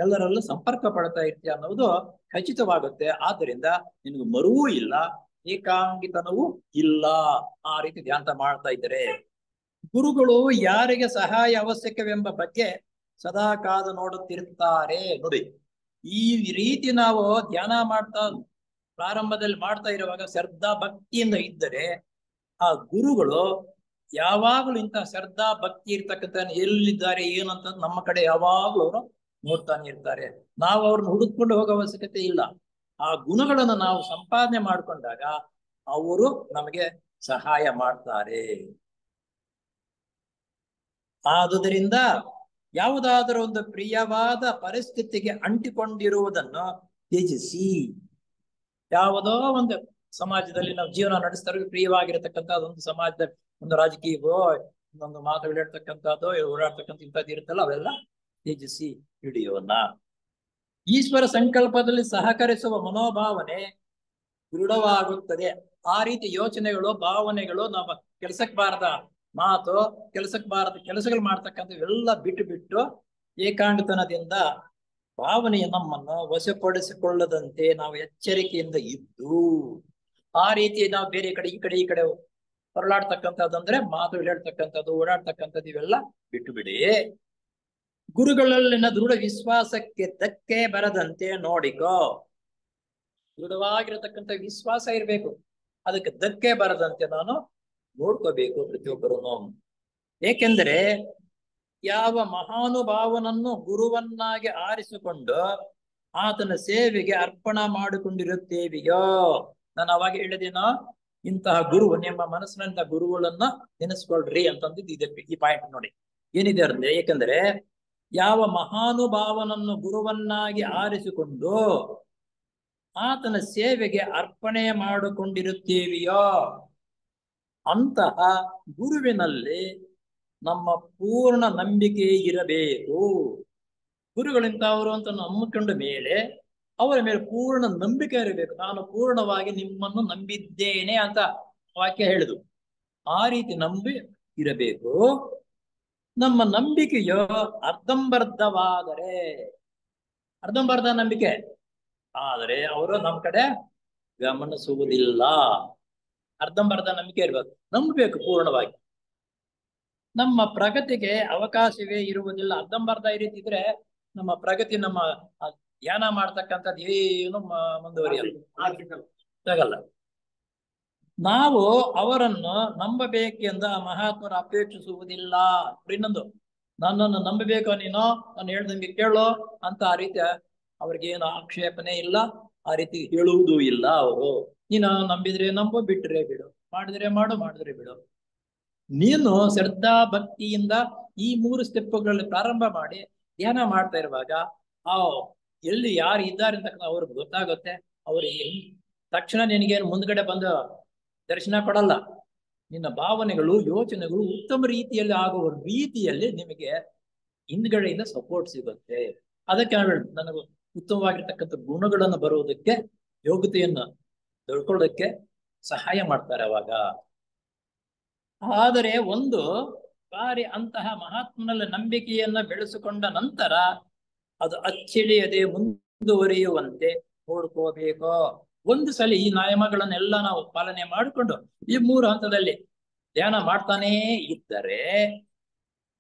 ಎಲ್ಲರಲ್ಲೂ ಸಂಪರ್ಕ ಪಡ್ತಾ ಇರ್ತೀಯ ಅನ್ನೋದು ಖಚಿತವಾಗುತ್ತೆ. ಆದ್ದರಿಂದ ನಿನಗೆ ಮರುವೂ ಇಲ್ಲ, ಏಕಾಂಗಿತನವೂ ಇಲ್ಲ. ಆ ರೀತಿ ಧ್ಯಾನ ಮಾಡ್ತಾ ಇದ್ದಾರೆ. ಗುರುಗಳು ಯಾರಿಗೆ ಸಹಾಯ ಅವಶ್ಯಕವೆಂಬ ಬಗ್ಗೆ ಸದಾ ಕಾದು ನೋಡುತ್ತಿರ್ತಾರೆ. ನೋಡಿ, ಈ ರೀತಿ ನಾವು ಧ್ಯಾನ ಮಾಡ್ತಾ ಪ್ರಾರಂಭದಲ್ಲಿ ಮಾಡ್ತಾ ಇರುವಾಗ ಶ್ರದ್ಧಾ ಭಕ್ತಿಯಿಂದ ಇದ್ದರೆ ಆ ಗುರುಗಳು ಯಾವಾಗಲೂ ಇಂತಹ ಶ್ರದ್ಧಾ ಭಕ್ತಿ ಇರ್ತಕ್ಕಂಥ ಎಲ್ಲಿದ್ದಾರೆ ಏನಂತ ನಮ್ಮ ಕಡೆ ಯಾವಾಗಲೂ ಅವರು ನೋಡ್ತಾನೆ ಇರ್ತಾರೆ. ನಾವು ಅವ್ರನ್ನ ಹುಡುಕೊಂಡು ಹೋಗೋ ಅವಶ್ಯಕತೆ ಇಲ್ಲ. ಆ ಗುಣಗಳನ್ನು ನಾವು ಸಂಪಾದನೆ ಮಾಡಿಕೊಂಡಾಗ ಅವರು ನಮಗೆ ಸಹಾಯ ಮಾಡ್ತಾರೆ. ಆದುದರಿಂದ ಯಾವುದಾದರೂ ಒಂದು ಪ್ರಿಯವಾದ ಪರಿಸ್ಥಿತಿಗೆ ಅಂಟಿಕೊಂಡಿರುವುದನ್ನು ತ್ಯಜಿಸಿ. ಯಾವುದೋ ಒಂದು ಸಮಾಜದಲ್ಲಿ ನಾವು ಜೀವನ ನಡೆಸ್ತಾರೆ, ಪ್ರಿಯವಾಗಿರತಕ್ಕಂಥ ಒಂದು ಸಮಾಜದ ಒಂದು ರಾಜಕೀಯವೋ ಇನ್ನೊಂದು ಮಾತುಗಳು ಹೇಳ್ತಕ್ಕಂಥದ್ದು ಓಡಾಡ್ತಕ್ಕಂಥ ಇಂಥದ್ದು ಇರುತ್ತಲ್ಲ, ಅವೆಲ್ಲ ತ್ಯಜಿಸಿ ಹಿಡಿಯೋಣ. ಈಶ್ವರ ಸಂಕಲ್ಪದಲ್ಲಿ ಸಹಕರಿಸುವ ಮನೋಭಾವನೆ ದೃಢವಾಗುತ್ತದೆ. ಆ ರೀತಿ ಯೋಚನೆಗಳು ಭಾವನೆಗಳು ನಮ್ಮ ಕೆಲಸಕ್ಕೆ ಬಾರದ ಮಾತು, ಕೆಲಸಕ್ಕೆ ಬಾರದ ಕೆಲಸಗಳು ಮಾಡ್ತಕ್ಕಂಥ ಎಲ್ಲ ಬಿಟ್ಟು ಏಕಾಂಗತನದಿಂದ ಭಾವನೆಯ ನಮ್ಮನ್ನು ವಶಪಡಿಸಿಕೊಳ್ಳದಂತೆ ನಾವು ಎಚ್ಚರಿಕೆಯಿಂದ ಇದ್ದು, ಆ ರೀತಿ ನಾವು ಬೇರೆ ಈ ಕಡೆ ಹೊರಳಾಡ್ತಕ್ಕಂಥದ್ದು ಮಾತು ಹೇಳ್ತಕ್ಕಂಥದ್ದು ಓಡಾಡ್ತಕ್ಕಂಥದ್ದು ಇವೆಲ್ಲ ಬಿಟ್ಟು ಬಿಡಿ. ಗುರುಗಳಲ್ಲಿನ ದೃಢ ವಿಶ್ವಾಸಕ್ಕೆ ಧಕ್ಕೆ ಬರದಂತೆ ನೋಡಿಕೋ. ದೃಢವಾಗಿರತಕ್ಕಂಥ ವಿಶ್ವಾಸ ಇರಬೇಕು, ಅದಕ್ಕೆ ಧಕ್ಕೆ ಬರದಂತೆ ನಾನು ನೋಡ್ಕೋಬೇಕು ಪ್ರತಿಯೊಬ್ಬರೂ. ಏಕೆಂದರೆ ಯಾವ ಮಹಾನುಭಾವನನ್ನು ಗುರುವನ್ನಾಗಿ ಆರಿಸಿಕೊಂಡು ಆತನ ಸೇವೆಗೆ ಅರ್ಪಣೆ ಮಾಡಿಕೊಂಡಿರುತ್ತೇವೆಯೋ, ನಾನು ಅವಾಗ ಹೇಳಿದೇನೋ ಇಂತಹ ಗುರು ನಿಮ್ಮ ಮನಸ್ಸಿನಂತ ಗುರುಗಳನ್ನ ನೆನೆಸ್ಕೊಳ್ರಿ ಅಂತಂದಿದ್ದು ಇದೆ. ಈ ಪಾಯಿಂಟ್ ನೋಡಿ ಏನಿದೆ ಅಂದ್ರೆ, ಏಕೆಂದರೆ ಯಾವ ಮಹಾನುಭಾವನನ್ನು ಗುರುವನ್ನಾಗಿ ಆರಿಸಿಕೊಂಡು ಆತನ ಸೇವೆಗೆ ಅರ್ಪಣೆ ಮಾಡಿಕೊಂಡಿರುತ್ತೇವೆಯೋ ಅಂತಹ ಗುರುವಿನಲ್ಲಿ ನಮ್ಮ ಪೂರ್ಣ ನಂಬಿಕೆ ಇರಬೇಕು. ಗುರುಗಳಿಂತವರು ಅಂತ ನಂಬಿಕೊಂಡ ಮೇಲೆ ಅವರ ಮೇಲೆ ಪೂರ್ಣ ನಂಬಿಕೆ ಇರಬೇಕು. ನಾನು ಪೂರ್ಣವಾಗಿ ನಿಮ್ಮನ್ನು ನಂಬಿದ್ದೇನೆ ಅಂತ ವಾಕ್ಯ ಹೇಳುದು. ಆ ರೀತಿ ನಂಬಿ ಇರಬೇಕು. ನಮ್ಮ ನಂಬಿಕೆಯು ಅರ್ಧಂಬರ್ಧವಾದರೆ, ಅರ್ಧಂಬರ್ಧ ನಂಬಿಕೆ ಆದರೆ ಅವರು ನಮ್ಮ ಕಡೆ ಗಮನಿಸುವುದಿಲ್ಲ. ಅರ್ಧಂಬರ್ಧ ನಂಬಿಕೆ ಇರ್ಬೇಕು, ನಂಬಬೇಕು ಪೂರ್ಣವಾಗಿ. ನಮ್ಮ ಪ್ರಗತಿಗೆ ಅವಕಾಶವೇ ಇರುವುದಿಲ್ಲ. ಅರ್ಧಂಬರ್ಧ ಈ ರೀತಿ ಇದ್ರೆ ನಮ್ಮ ಪ್ರಗತಿ, ನಮ್ಮ ಧ್ಯಾನ ಮಾಡ್ತಕ್ಕಂಥದ್ದು ಏನು ಮುಂದುವರಿಯಲ್ಲ. ನಾವು ಅವರನ್ನು ನಂಬಬೇಕೆಂದ ಮಹಾತ್ಮರು ಅಪೇಕ್ಷಿಸುವುದಿಲ್ಲ. ಇನ್ನೊಂದು, ನನ್ನನ್ನು ನಂಬಬೇಕು ನೀನು, ನಾನು ಹೇಳ್ದಂಗೆ ಕೇಳೋ ಅಂತ ಆ ರೀತಿ ಅವ್ರಿಗೇನು ಆಕ್ಷೇಪಣೆ ಇಲ್ಲ, ಆ ರೀತಿ ಹೇಳುವುದೂ ಇಲ್ಲ. ಅವರು ನೀನು ನಂಬಿದ್ರೆ ನಂಬು, ಬಿಟ್ಟರೆ ಬಿಡು, ಮಾಡಿದ್ರೆ ಮಾಡು, ಮಾಡಿದ್ರೆ ಬಿಡು. ನೀನು ಶ್ರದ್ಧಾ ಭಕ್ತಿಯಿಂದ ಈ 3 ಸ್ಟೆಪ್ಗಳಲ್ಲಿ ಪ್ರಾರಂಭ ಮಾಡಿ ಧ್ಯಾನ ಮಾಡ್ತಾ ಇರುವಾಗ ಎಲ್ಲಿ ಯಾರು ಇದ್ದಾರೆ ಅಂತ ಅವ್ರಿಗೆ ಗೊತ್ತಾಗುತ್ತೆ. ಅವ್ರಿಗೆ ತಕ್ಷಣ ನಿನಗೇನು ಮುಂದ್ಗಡೆ ಬಂದು ದರ್ಶನ ಕೊಡಲ್ಲ. ನಿನ್ನ ಭಾವನೆಗಳು, ಯೋಚನೆಗಳು ಉತ್ತಮ ರೀತಿಯಲ್ಲಿ ಆಗುವ ರೀತಿಯಲ್ಲಿ ನಿಮಗೆ ಹಿಂದ್ಗಡೆಯಿಂದ ಸಪೋರ್ಟ್ ಸಿಗುತ್ತೆ. ಅದಕ್ಕೆ ನನಗೆ ಉತ್ತಮವಾಗಿರ್ತಕ್ಕಂಥ ಗುಣಗಳನ್ನು ಬರುವುದಕ್ಕೆ, ಯೋಗ್ಯತೆಯನ್ನು ತಿಳ್ಕೊಳ್ಳೋದಕ್ಕೆ ಸಹಾಯ ಮಾಡ್ತಾರೆ ಅವಾಗ. ಆದರೆ ಒಂದು ಬಾರಿ ಅಂತಹ ಮಹಾತ್ಮನಲ್ಲಿ ನಂಬಿಕೆಯನ್ನ ಬೆಳೆಸಿಕೊಂಡ ನಂತರ ಅದು ಅಚ್ಚಳಿಯದೆ ಮುಂದುವರಿಯುವಂತೆ ನೋಡ್ಕೋಬೇಕು. ಒಂದು ಸಲ ಈ ನಿಯಮಗಳನ್ನೆಲ್ಲ ನಾವು ಪಾಲನೆ ಮಾಡಿಕೊಂಡು ಈ 3 ಹಂತದಲ್ಲಿ ಧ್ಯಾನ ಮಾಡ್ತಾನೇ ಇದ್ದರೆ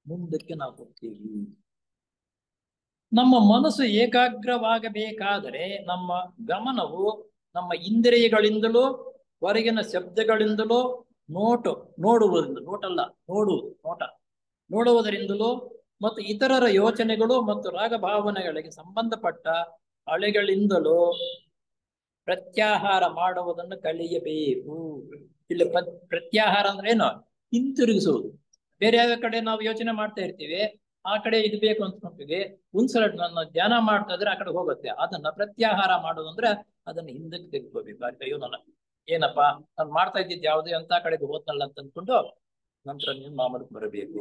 ಮುಂದಕ್ಕೆ ನಾವು ಹೋಗ್ತೀವಿ. ನಮ್ಮ ಮನಸ್ಸು ಏಕಾಗ್ರವಾಗಬೇಕಾದರೆ ನಮ್ಮ ಗಮನವು ನಮ್ಮ ಇಂದ್ರಿಯಗಳಿಂದಲೂ ಹೊರಗಿನ ಶಬ್ದಗಳಿಂದಲೂ ನೋಡುವುದರಿಂದಲೂ ಮತ್ತು ಇತರರ ಯೋಚನೆಗಳು ಮತ್ತು ರಾಗಭಾವನೆಗಳಿಗೆ ಸಂಬಂಧಪಟ್ಟ ಅಲೆಗಳಿಂದಲೂ ಪ್ರತ್ಯಾಹಾರ ಮಾಡುವುದನ್ನು ಕಲಿಯಬೇಕು. ಇಲ್ಲಿ ಪ್ರತ್ಯಾಹಾರ ಅಂದ್ರೆ ಏನು? ಹಿಂತಿರುಗಿಸುವುದು. ಬೇರೆ ಯಾವ ಕಡೆ ನಾವು ಯೋಚನೆ ಮಾಡ್ತಾ ಇರ್ತೀವಿ, ಆ ಕಡೆ ಇದು ಬೇಕು ಅನ್ಸ್ಕೊಂತೀವಿ, ಒಂದ್ಸಲ ನನ್ನ ಧ್ಯಾನ ಮಾಡ್ತಾ ಇದ್ರೆ ಆ ಕಡೆ ಹೋಗುತ್ತೆ. ಅದನ್ನ ಪ್ರತ್ಯಾಹಾರ ಮಾಡೋದು ಅಂದ್ರೆ ಅದನ್ನ ಹಿಂದಕ್ಕೆ ತೆಗೆದುಕೋಬೇಕು. ಅಯ್ಯೋ ನನ್ನ ಏನಪ್ಪಾ ನಾನು ಮಾಡ್ತಾ ಇದ್ದಿದ್ದು ಯಾವುದೇ ಅಂತ ಕಡೆಗೆ ಹೋದ್ನಲ್ಲ ಅಂತ ಅಂದ್ಕೊಂಡು ನಂತರ ನೀವು ಮಾಮೂಲಿಗೆ ಬರಬೇಕು.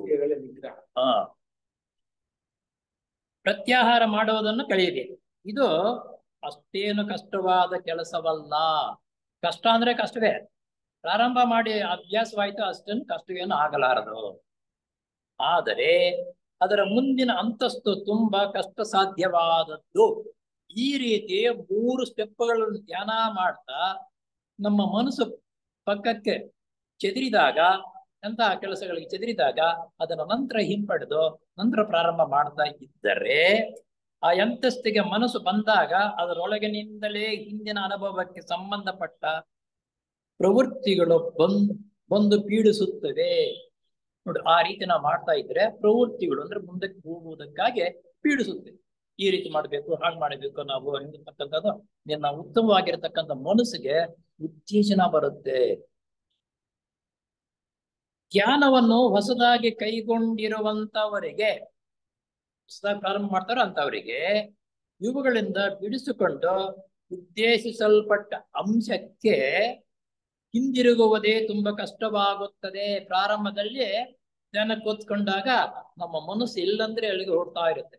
ಪ್ರತ್ಯಾಹಾರ ಮಾಡುವುದನ್ನು ಕಲಿಯಬೇಕು. ಇದು ಅಷ್ಟೇನು ಕಷ್ಟವಾದ ಕೆಲಸವಲ್ಲ. ಕಷ್ಟ ಅಂದ್ರೆ ಕಷ್ಟವೇ, ಪ್ರಾರಂಭ ಮಾಡಿ ಅಭ್ಯಾಸವಾಯ್ತು ಅಷ್ಟೇನು ಕಷ್ಟವೇನು ಆಗಲಾರದು. ಆದರೆ ಅದರ ಮುಂದಿನ ಅಂತಸ್ತು ತುಂಬಾ ಕಷ್ಟ ಸಾಧ್ಯವಾದದ್ದು. ಈ ರೀತಿ 3 ಸ್ಟೆಪ್ಗಳನ್ನು ಧ್ಯಾನ ಮಾಡ್ತಾ ನಮ್ಮ ಮನಸ್ಸು ಪಕ್ಕಕ್ಕೆ ಚೆದರಿದಾಗ, ಅಂತಹ ಕೆಲಸಗಳಿಗೆ ಚೆದರಿದಾಗ ಅದನ್ನು ನಂತರ ಹಿಂಪಡೆದು ನಂತರ ಪ್ರಾರಂಭ ಮಾಡ್ತಾ ಇದ್ದರೆ ಆ ಅಂತಸ್ತಿಗೆ ಮನಸ್ಸು ಬಂದಾಗ ಅದರೊಳಗಿನಿಂದಲೇ ಹಿಂದಿನ ಅನುಭವಕ್ಕೆ ಸಂಬಂಧಪಟ್ಟ ಪ್ರವೃತ್ತಿಗಳು ಬಂದು ಪೀಡಿಸುತ್ತವೆ. ನೋಡಿ, ಆ ರೀತಿ ನಾವು ಮಾಡ್ತಾ ಇದ್ರೆ ಪ್ರವೃತ್ತಿಗಳು ಅಂದ್ರೆ ಮುಂದಕ್ಕೆ ಹೋಗುವುದಕ್ಕಾಗಿ ಪೀಡಿಸುತ್ತೆ. ಈ ರೀತಿ ಮಾಡ್ಬೇಕು, ಹಾಗೆ ಮಾಡಬೇಕು ನಾವು ಎಂದಿರ್ತಕ್ಕಂಥದ್ದು ನಿನ್ನ ಉತ್ತಮವಾಗಿರ್ತಕ್ಕಂಥ ಮನಸ್ಸಿಗೆ ಉತ್ತೇಜನ ಬರುತ್ತೆ. ಧ್ಯಾನವನ್ನು ಹೊಸದಾಗಿ ಕೈಗೊಂಡಿರುವಂತವರಿಗೆ, ಹೊಸದಾಗಿ ಪ್ರಾರಂಭ ಮಾಡ್ತಾರೋ ಅಂತವರಿಗೆ ಇವುಗಳಿಂದ ಬಿಡಿಸಿಕೊಂಡು ಉದ್ದೇಶಿಸಲ್ಪಟ್ಟ ಅಂಶಕ್ಕೆ ಹಿಂದಿರುಗುವುದೇ ತುಂಬಾ ಕಷ್ಟವಾಗುತ್ತದೆ. ಪ್ರಾರಂಭದಲ್ಲಿ ಧ್ಯಾನ ಕೂತ್ಕೊಂಡಾಗ ನಮ್ಮ ಮನಸ್ಸು ಇಲ್ಲಂದ್ರೆ ಅಲ್ಲಿಗೆ ಓಡ್ತಾ ಇರುತ್ತೆ.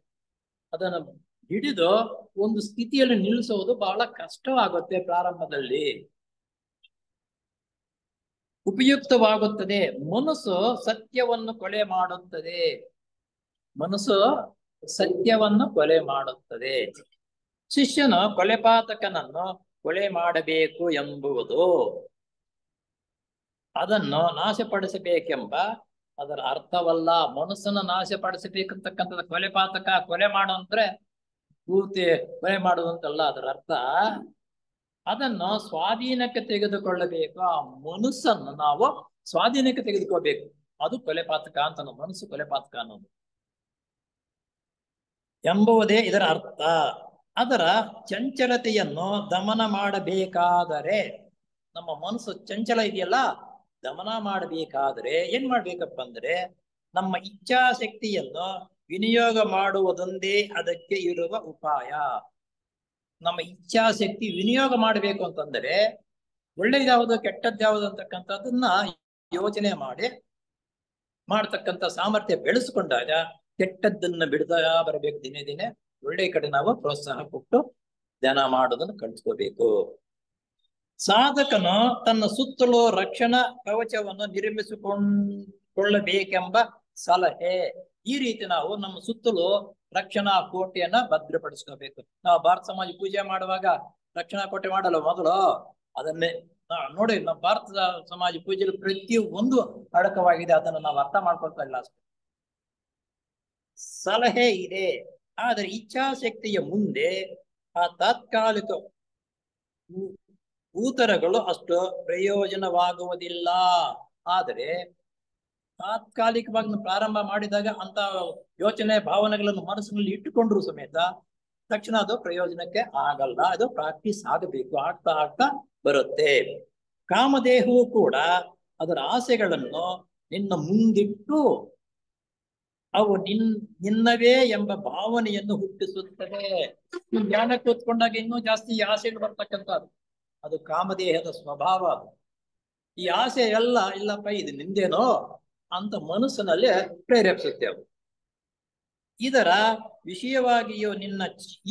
ಅದನ್ನು ಹಿಡಿದು ಒಂದು ಸ್ಥಿತಿಯಲ್ಲಿ ನಿಲ್ಲಿಸುವುದು ಬಹಳ ಕಷ್ಟವಾಗುತ್ತೆ. ಪ್ರಾರಂಭದಲ್ಲಿ ಉಪಯುಕ್ತವಾಗುತ್ತದೆ. ಮನಸ್ಸು ಸತ್ಯವನ್ನು ಕೊಲೆ ಮಾಡುತ್ತದೆ. ಮನಸ್ಸು ಸತ್ಯವನ್ನು ಕೊಲೆ ಮಾಡುತ್ತದೆ. ಶಿಷ್ಯನು ಕೊಲೆಪಾತಕನನ್ನು ಕೊಲೆ ಮಾಡಬೇಕು ಎಂಬುದು ಅದನ್ನು ನಾಶಪಡಿಸಬೇಕೆಂಬ ಅದರ ಅರ್ಥವಲ್ಲ. ಮನಸ್ಸನ್ನು ನಾಶಪಡಿಸಬೇಕಂತಕ್ಕಂಥದ್ದು ಕೊಲೆಪಾತಕ ಕೊಲೆ ಮಾಡು ಅಂದ್ರೆ ಪೂರ್ತಿ ಕೊಲೆ ಮಾಡುವಂತಲ್ಲ ಅದರ ಅರ್ಥ. ಅದನ್ನು ಸ್ವಾಧೀನಕ್ಕೆ ತೆಗೆದುಕೊಳ್ಳಬೇಕು. ಆ ಮನಸ್ಸನ್ನು ನಾವು ಸ್ವಾಧೀನಕ್ಕೆ ತೆಗೆದುಕೋಬೇಕು. ಅದು ಕೊಲೆಪಾತಕ ಅಂತ, ಮನಸ್ಸು ಕೊಲೆಪಾತಕ ಅನ್ನೋದು ಎಂಬುದೇ ಇದರ ಅರ್ಥ. ಅದರ ಚಂಚಲತೆಯನ್ನು ದಮನ ಮಾಡಬೇಕಾದರೆ, ನಮ್ಮ ಮನಸ್ಸು ಚಂಚಲ ಇದೆಯಲ್ಲ, ದಮನ ಮಾಡಬೇಕಾದ್ರೆ ಏನ್ ಮಾಡ್ಬೇಕಪ್ಪ ಅಂದ್ರೆ ನಮ್ಮ ಇಚ್ಛಾಶಕ್ತಿಯನ್ನು ವಿನಿಯೋಗ ಮಾಡುವುದೊಂದೇ ಅದಕ್ಕೆ ಇರುವ ಉಪಾಯ. ನಮ್ಮ ಇಚ್ಛಾಶಕ್ತಿ ವಿನಿಯೋಗ ಮಾಡಬೇಕು ಅಂತಂದ್ರೆ ಒಳ್ಳೆಯದ್ಯಾವುದು ಕೆಟ್ಟದ್ಯಾವುದು ಅಂತಕ್ಕಂಥದ್ದನ್ನ ಯೋಚನೆ ಮಾಡಿ ಮಾಡ್ತಕ್ಕಂಥ ಸಾಮರ್ಥ್ಯ ಬೆಳೆಸ್ಕೊಂಡಾಗ ಕೆಟ್ಟದ್ದನ್ನ ಬಿಡ್ತಾ ಬರಬೇಕು ದಿನೇ ದಿನೇ. ಒಳ್ಳೆ ಕಡೆ ನಾವು ಪ್ರೋತ್ಸಾಹ ಕೊಟ್ಟು ಧ್ಯಾನ ಮಾಡೋದನ್ನು ಕಲಿತ್ಕೋಬೇಕು. ಸಾಧಕನು ತನ್ನ ಸುತ್ತಲೂ ರಕ್ಷಣಾ ಕವಚವನ್ನು ನಿರ್ಮಿಸಿಕೊಳ್ಳಬೇಕೆಂಬ ಸಲಹೆ. ಈ ರೀತಿ ನಾವು ನಮ್ಮ ಸುತ್ತಲೂ ರಕ್ಷಣಾ ಕೋಟೆಯನ್ನ ಭದ್ರಪಡಿಸ್ಕೋಬೇಕು. ನಾವು ಭಾರತ ಸಮಾಜ ಪೂಜೆ ಮಾಡುವಾಗ ರಕ್ಷಣಾ ಕೋಟೆ ಮಾಡಲ್ಲ ಮೊದಲು, ಅದನ್ನೇ ನೋಡಿ ನಮ್ಮ ಭಾರತ ಸಮಾಜ ಪೂಜೆಯಲ್ಲಿ ಪ್ರತಿಯೊಂದು ಅಡಕವಾಗಿದೆ. ಅದನ್ನು ನಾವು ಅರ್ಥ ಮಾಡ್ಕೊಳ್ತಾ ಇಲ್ಲ ಅಷ್ಟೇ. ಸಲಹೆ ಇದೆ, ಆದರೆ ಇಚ್ಛಾಶಕ್ತಿಯ ಮುಂದೆ ಆ ತಾತ್ಕಾಲಿಕ ಉತ್ತರಗಳು ಅಷ್ಟು ಪ್ರಯೋಜನವಾಗುವುದಿಲ್ಲ. ಆದರೆ ತಾತ್ಕಾಲಿಕವಾಗಿ ಪ್ರಾರಂಭ ಮಾಡಿದಾಗ ಅಂತ ಯೋಚನೆ ಭಾವನೆಗಳನ್ನು ಮನಸ್ಸಿನಲ್ಲಿ ಇಟ್ಟುಕೊಂಡ್ರು ಸಮೇತ ತಕ್ಷಣ ಅದು ಪ್ರಯೋಜನಕ್ಕೆ ಆಗಲ್ಲ. ಅದು ಪ್ರಾಕ್ಟೀಸ್ ಆಗಬೇಕು, ಆಗ್ತಾ ಆಗ್ತಾ ಬರುತ್ತೆ. ಕಾಮದೇಹವು ಕೂಡ ಅದರ ಆಸೆಗಳನ್ನು ನಿನ್ನ ಮುಂದಿಟ್ಟು ಅವು ನಿನ್ನವೇ ಎಂಬ ಭಾವನೆಯನ್ನು ಹುಟ್ಟಿಸುತ್ತದೆ. ಜ್ಞಾನ ಕೂತ್ಕೊಂಡಾಗ ಇನ್ನೂ ಜಾಸ್ತಿ ಆಸೆಗಳು ಬರ್ತಕ್ಕಂಥದ್ದು. ಅದು ಕಾಮದೇಹದ ಸ್ವಭಾವ. ಈ ಆಸೆ ಎಲ್ಲ ಇಲ್ಲಪ್ಪ ಇದು ನಿಂದೇನೋ ಅಂತ ಮನಸ್ಸಿನಲ್ಲಿ ಪ್ರೇರೇಪಿಸುತ್ತೇವೆ. ಇದರ ವಿಷಯವಾಗಿಯೂ ನಿನ್ನ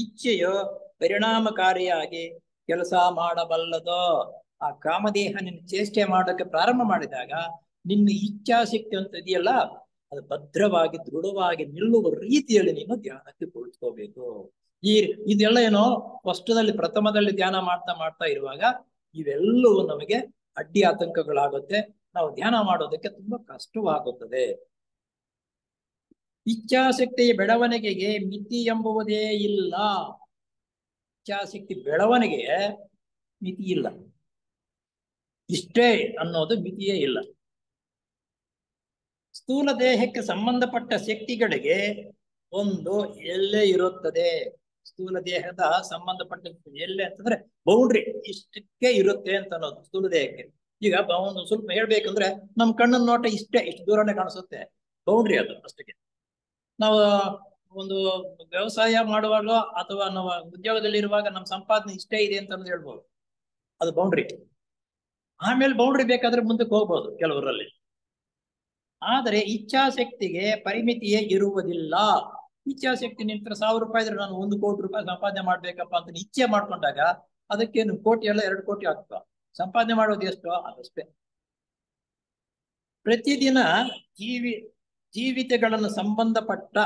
ಇಚ್ಛೆಯು ಪರಿಣಾಮಕಾರಿಯಾಗಿ ಕೆಲಸ ಮಾಡಬಲ್ಲದೋ. ಆ ಕಾಮದೇಹ ನಿನ್ನ ಚೇಷ್ಟೆ ಮಾಡೋಕ್ಕೆ ಪ್ರಾರಂಭ ಮಾಡಿದಾಗ ನಿನ್ನ ಇಚ್ಛಾಶಕ್ತಿ ಅಂತ ಇದೆಯಲ್ಲ, ಅದು ಭದ್ರವಾಗಿ ದೃಢವಾಗಿ ನಿಲ್ಲುವ ರೀತಿಯಲ್ಲಿ ನೀನು ಧ್ಯಾನಕ್ಕೆ ಕುಳಿತುಕೋಬೇಕು. ಇದೆಲ್ಲ ಏನೋ ಫಸ್ಟದಲ್ಲಿ ಪ್ರಥಮದಲ್ಲಿ ಧ್ಯಾನ ಮಾಡ್ತಾ ಮಾಡ್ತಾ ಇರುವಾಗ ಇವೆಲ್ಲವೂ ನಮಗೆ ಅಡ್ಡಿ ಆತಂಕಗಳಾಗುತ್ತೆ. ನಾವು ಧ್ಯಾನ ಮಾಡೋದಕ್ಕೆ ತುಂಬಾ ಕಷ್ಟವಾಗುತ್ತದೆ. ಇಚ್ಛಾಶಕ್ತಿಯ ಬೆಳವಣಿಗೆಗೆ ಮಿತಿ ಎಂಬುವುದೇ ಇಲ್ಲ. ಇಚ್ಛಾಶಕ್ತಿ ಬೆಳವಣಿಗೆಗೆ ಮಿತಿ ಇಲ್ಲ, ಇಷ್ಟೇ ಅನ್ನೋದು ಮಿತಿಯೇ ಇಲ್ಲ. ಸ್ಥೂಲ ದೇಹಕ್ಕೆ ಸಂಬಂಧಪಟ್ಟ ಶಕ್ತಿಗಳಿಗೆ ಒಂದು ಎಲ್ಲೆ ಇರುತ್ತದೆ. ಸ್ಥೂಲ ದೇಹದ ಸಂಬಂಧಪಟ್ಟ ಎಲ್ಲೆ ಅಂತಂದ್ರೆ ಬೌಂಡ್ರಿ ಇಷ್ಟಕ್ಕೆ ಇರುತ್ತೆ ಅಂತ ಅನ್ನೋದು ಸ್ಥೂಲ ದೇಹಕ್ಕೆ. ಈಗ ಒಂದು ಸ್ವಲ್ಪ ಹೇಳ್ಬೇಕಂದ್ರೆ ನಮ್ ಕಣ್ಣನ ನೋಟ ಇಷ್ಟೇ, ಇಷ್ಟು ದೂರನೇ ಕಾಣಿಸುತ್ತೆ, ಬೌಂಡ್ರಿ ಅದು ಅಷ್ಟಕ್ಕೆ. ನಾವು ಒಂದು ವ್ಯವಸಾಯ ಮಾಡುವಾಗ ಅಥವಾ ನಾವು ಉದ್ಯೋಗದಲ್ಲಿ ಇರುವಾಗ ನಮ್ಮ ಸಂಪಾದನೆ ಇಷ್ಟೇ ಇದೆ ಅಂತ ಹೇಳ್ಬೋದು, ಅದು ಬೌಂಡ್ರಿ. ಆಮೇಲೆ ಬೌಂಡ್ರಿ ಬೇಕಾದ್ರೆ ಮುಂದಕ್ಕೆ ಹೋಗ್ಬೋದು ಕೆಲವರಲ್ಲಿ. ಆದರೆ ಇಚ್ಛಾಶಕ್ತಿಗೆ ಪರಿಮಿತಿಯೇ ಇರುವುದಿಲ್ಲ. ಇಚ್ಛಾಶಕ್ತಿ ನಿಂತರ 1000 ರೂಪಾಯಿ ಇದ್ರೆ ನಾನು 1 ಕೋಟಿ ರೂಪಾಯಿ ಸಂಪಾದನೆ ಮಾಡ್ಬೇಕಪ್ಪ ಅಂತ ಇಚ್ಛೆ ಮಾಡ್ಕೊಂಡಾಗ ಅದಕ್ಕೇನು ಕೋಟಿ ಎಲ್ಲ 2 ಕೋಟಿ ಆಗ್ತವ. ಸಂಪಾದನೆ ಮಾಡೋದು ಎಷ್ಟೋ ಅದಷ್ಟೇ. ಪ್ರತಿದಿನ ಜೀವಿತಗಳನ್ನು ಸಂಬಂಧಪಟ್ಟ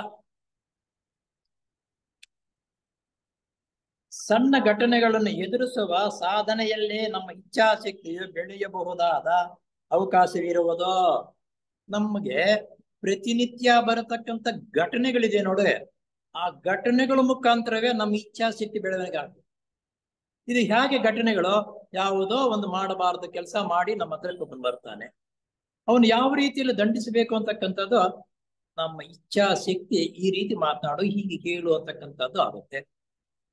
ಸಣ್ಣ ಘಟನೆಗಳನ್ನು ಎದುರಿಸುವ ಸಾಧನೆಯಲ್ಲೇ ನಮ್ಮ ಇಚ್ಛಾಶಕ್ತಿಯು ಬೆಳೆಯಬಹುದಾದ ಅವಕಾಶವಿರುವುದು. ನಮಗೆ ಪ್ರತಿನಿತ್ಯ ಬರತಕ್ಕಂಥ ಘಟನೆಗಳಿದೆ ನೋಡಿ, ಆ ಘಟನೆಗಳ ಮುಖಾಂತರವೇ ನಮ್ಮ ಇಚ್ಛಾಶಕ್ತಿ ಬೆಳವಣಿಗೆ ಆಗ್ತದೆ. ಇದು ಹೇಗೆ ಘಟನೆಗಳು? ಯಾವುದೋ ಒಂದು ಮಾಡಬಾರದು ಕೆಲಸ ಮಾಡಿ ನಮ್ಮ ಹತ್ರಕ್ಕೆ ಒಬ್ಬನು ಬರ್ತಾನೆ, ಅವನು ಯಾವ ರೀತಿಯಲ್ಲಿ ದಂಡಿಸಬೇಕು ಅಂತಕ್ಕಂಥದ್ದು ನಮ್ಮ ಇಚ್ಛಾಶಕ್ತಿ ಈ ರೀತಿ ಮಾತನಾಡು, ಹೀಗೆ ಕೇಳು ಅಂತಕ್ಕಂಥದ್ದು ಆಗುತ್ತೆ.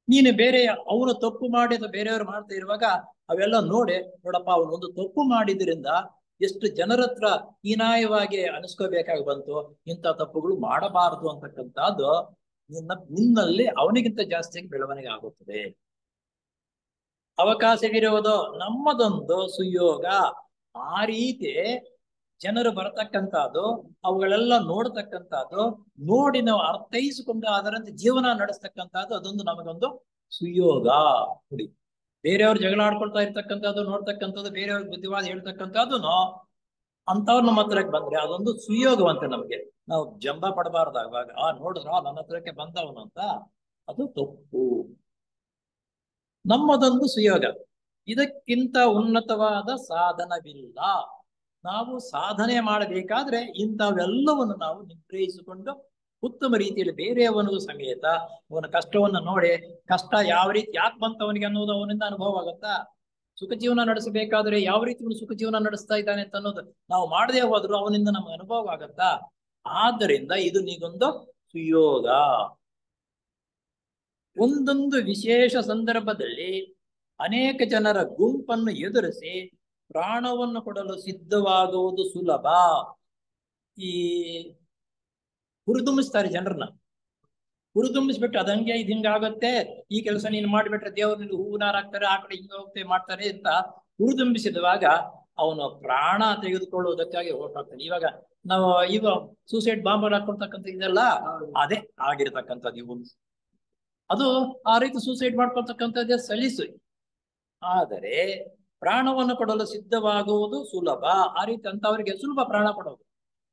ನೀನು ಬೇರೆ ಅವನು ತಪ್ಪು ಮಾಡಿದ ಬೇರೆಯವರು ಮಾಡ್ತಾ ಇರುವಾಗ ಅವೆಲ್ಲ ನೋಡಿ, ನೋಡಪ್ಪ ಅವನು ಒಂದು ತಪ್ಪು ಮಾಡಿದ್ರಿಂದ ಎಷ್ಟು ಜನರ ಹತ್ರ ಹೀನಾಯವಾಗಿ ಅನಿಸ್ಕೋಬೇಕಾಗಿ ಬಂತು, ಇಂಥ ತಪ್ಪುಗಳು ಮಾಡಬಾರದು ಅಂತಕ್ಕಂಥದ್ದು ನಿನ್ನಲ್ಲಿ ಅವನಿಗಿಂತ ಜಾಸ್ತಿಯಾಗಿ ಬೆಳವಣಿಗೆ ಆಗುತ್ತದೆ. ಅವಕಾಶವಿರುವುದು ನಮ್ಮದೊಂದು ಸುಯೋಗ. ಆ ರೀತಿ ಜನರು ಬರತಕ್ಕಂಥದ್ದು, ಅವುಗಳೆಲ್ಲ ನೋಡ್ತಕ್ಕಂಥದ್ದು, ನೋಡಿ ನಾವು ಅರ್ಥೈಸಿಕೊಂಡು ಅದರಂತೆ ಜೀವನ ನಡೆಸ್ತಕ್ಕಂಥದ್ದು, ಅದೊಂದು ನಮಗೊಂದು ಸುಯೋಗ. ನೋಡಿ, ಬೇರೆಯವ್ರು ಜಗಳ ಆಡ್ಕೊಳ್ತಾ ಇರ್ತಕ್ಕಂಥದ್ದು ನೋಡ್ತಕ್ಕಂಥದ್ದು, ಬೇರೆಯವ್ರ ಬುದ್ಧಿವಾದ ಹೇಳ್ತಕ್ಕಂಥದ್ದು ಅಂತವ್ರು ನಮ್ಮ ಹತ್ರಕ್ಕೆ ಬಂದ್ರೆ ಅದೊಂದು ಸುಯೋಗವಂತೆ ನಮಗೆ. ನಾವು ಜಂಬ ಪಡಬಾರ್ದಾಗುವಾಗ ನೋಡಿದ್ರ ನನ್ನ ಹತ್ರಕ್ಕೆ ಬಂದವನು ಅಂತ, ಅದು ತಪ್ಪು. ನಮ್ಮದೊಂದು ಸುಯೋಗ. ಇದಕ್ಕಿಂತ ಉನ್ನತವಾದ ಸಾಧನವಿಲ್ಲ. ನಾವು ಸಾಧನೆ ಮಾಡಬೇಕಾದ್ರೆ ಇಂಥವೆಲ್ಲವನ್ನು ನಾವು ನಿಗ್ರಹಿಸಿಕೊಂಡು ಉತ್ತಮ ರೀತಿಯಲ್ಲಿ ಬೇರೆಯವನಿಗೂ ಸಮೇತ ಅವನ ಕಷ್ಟವನ್ನು ನೋಡಿ, ಕಷ್ಟ ಯಾವ ರೀತಿ ಯಾಕೆ ಬಂತ ಅವನಿಗೆ ಅನ್ನೋದು ಅವನಿಂದ ಅನುಭವ ಆಗುತ್ತಾ. ಸುಖ ಜೀವನ ನಡೆಸಬೇಕಾದ್ರೆ ಯಾವ ರೀತಿ ಸುಖ ಜೀವನ ನಡೆಸ್ತಾ ಇದ್ದಾನೆ ಅಂತ ಅನ್ನೋದು ನಾವು ಮಾಡದೇ ಹೋದ್ರು ಅವನಿಂದ ನಮ್ಗೆ ಅನುಭವ ಆಗತ್ತಾ. ಆದ್ದರಿಂದ ಇದು ನೀಗೊಂದು ಸುಯೋಗ. ಒಂದೊಂದು ವಿಶೇಷ ಸಂದರ್ಭದಲ್ಲಿ ಅನೇಕ ಜನರ ಗುಂಪನ್ನು ಎದುರಿಸಿ ಪ್ರಾಣವನ್ನು ಕೊಡಲು ಸಿದ್ಧವಾಗುವುದು ಸುಲಭ. ಈ ಹುರಿದುಂಬಿಸ್ತಾರೆ ಜನರನ್ನ, ಹುರಿದುಂಬಿಸ್ಬಿಟ್ಟು ಅದಂಗೆ ಇದು ಹಿಂಗಾಗತ್ತೆ, ಈ ಕೆಲಸ ನೀನು ಮಾಡಿಬಿಟ್ರೆ ದೇವರು ನಿನ್ನ ಹೂವಿನಾರ ಹಾಕ್ತಾರೆ, ಆ ಕಡೆ ಹಿಂಗೆ ಹೋಗ್ತೇವೆ ಮಾಡ್ತಾರೆ ಅಂತ ಹುರಿದುಂಬಿಸಿದವಾಗ ಅವನು ಪ್ರಾಣ ತೆಗೆದುಕೊಳ್ಳುವುದಕ್ಕಾಗಿ ಹೊರಟಾಗ್ತಾನೆ. ಇವಾಗ ನಾವು ಸೂಸೈಡ್ ಬಾಂಬರ್ ಹಾಕೊಳ್ತಕ್ಕಂಥ ಇದೆಲ್ಲ ಅದೇ ಆಗಿರ್ತಕ್ಕಂಥದ್ದು. ಇವು ಅದು ಆ ರೀತಿ ಸೂಸೈಡ್ ಮಾಡ್ಕೊಳ್ತಕ್ಕಂಥದ್ದೇ ಸಲೀಸು. ಆದರೆ ಪ್ರಾಣವನ್ನು ಕೊಡಲು ಸಿದ್ಧವಾಗುವುದು ಸುಲಭ. ಆ ರೀತಿ ಅಂತವರಿಗೆ ಸುಲಭ ಪ್ರಾಣ ಕೊಡೋದು.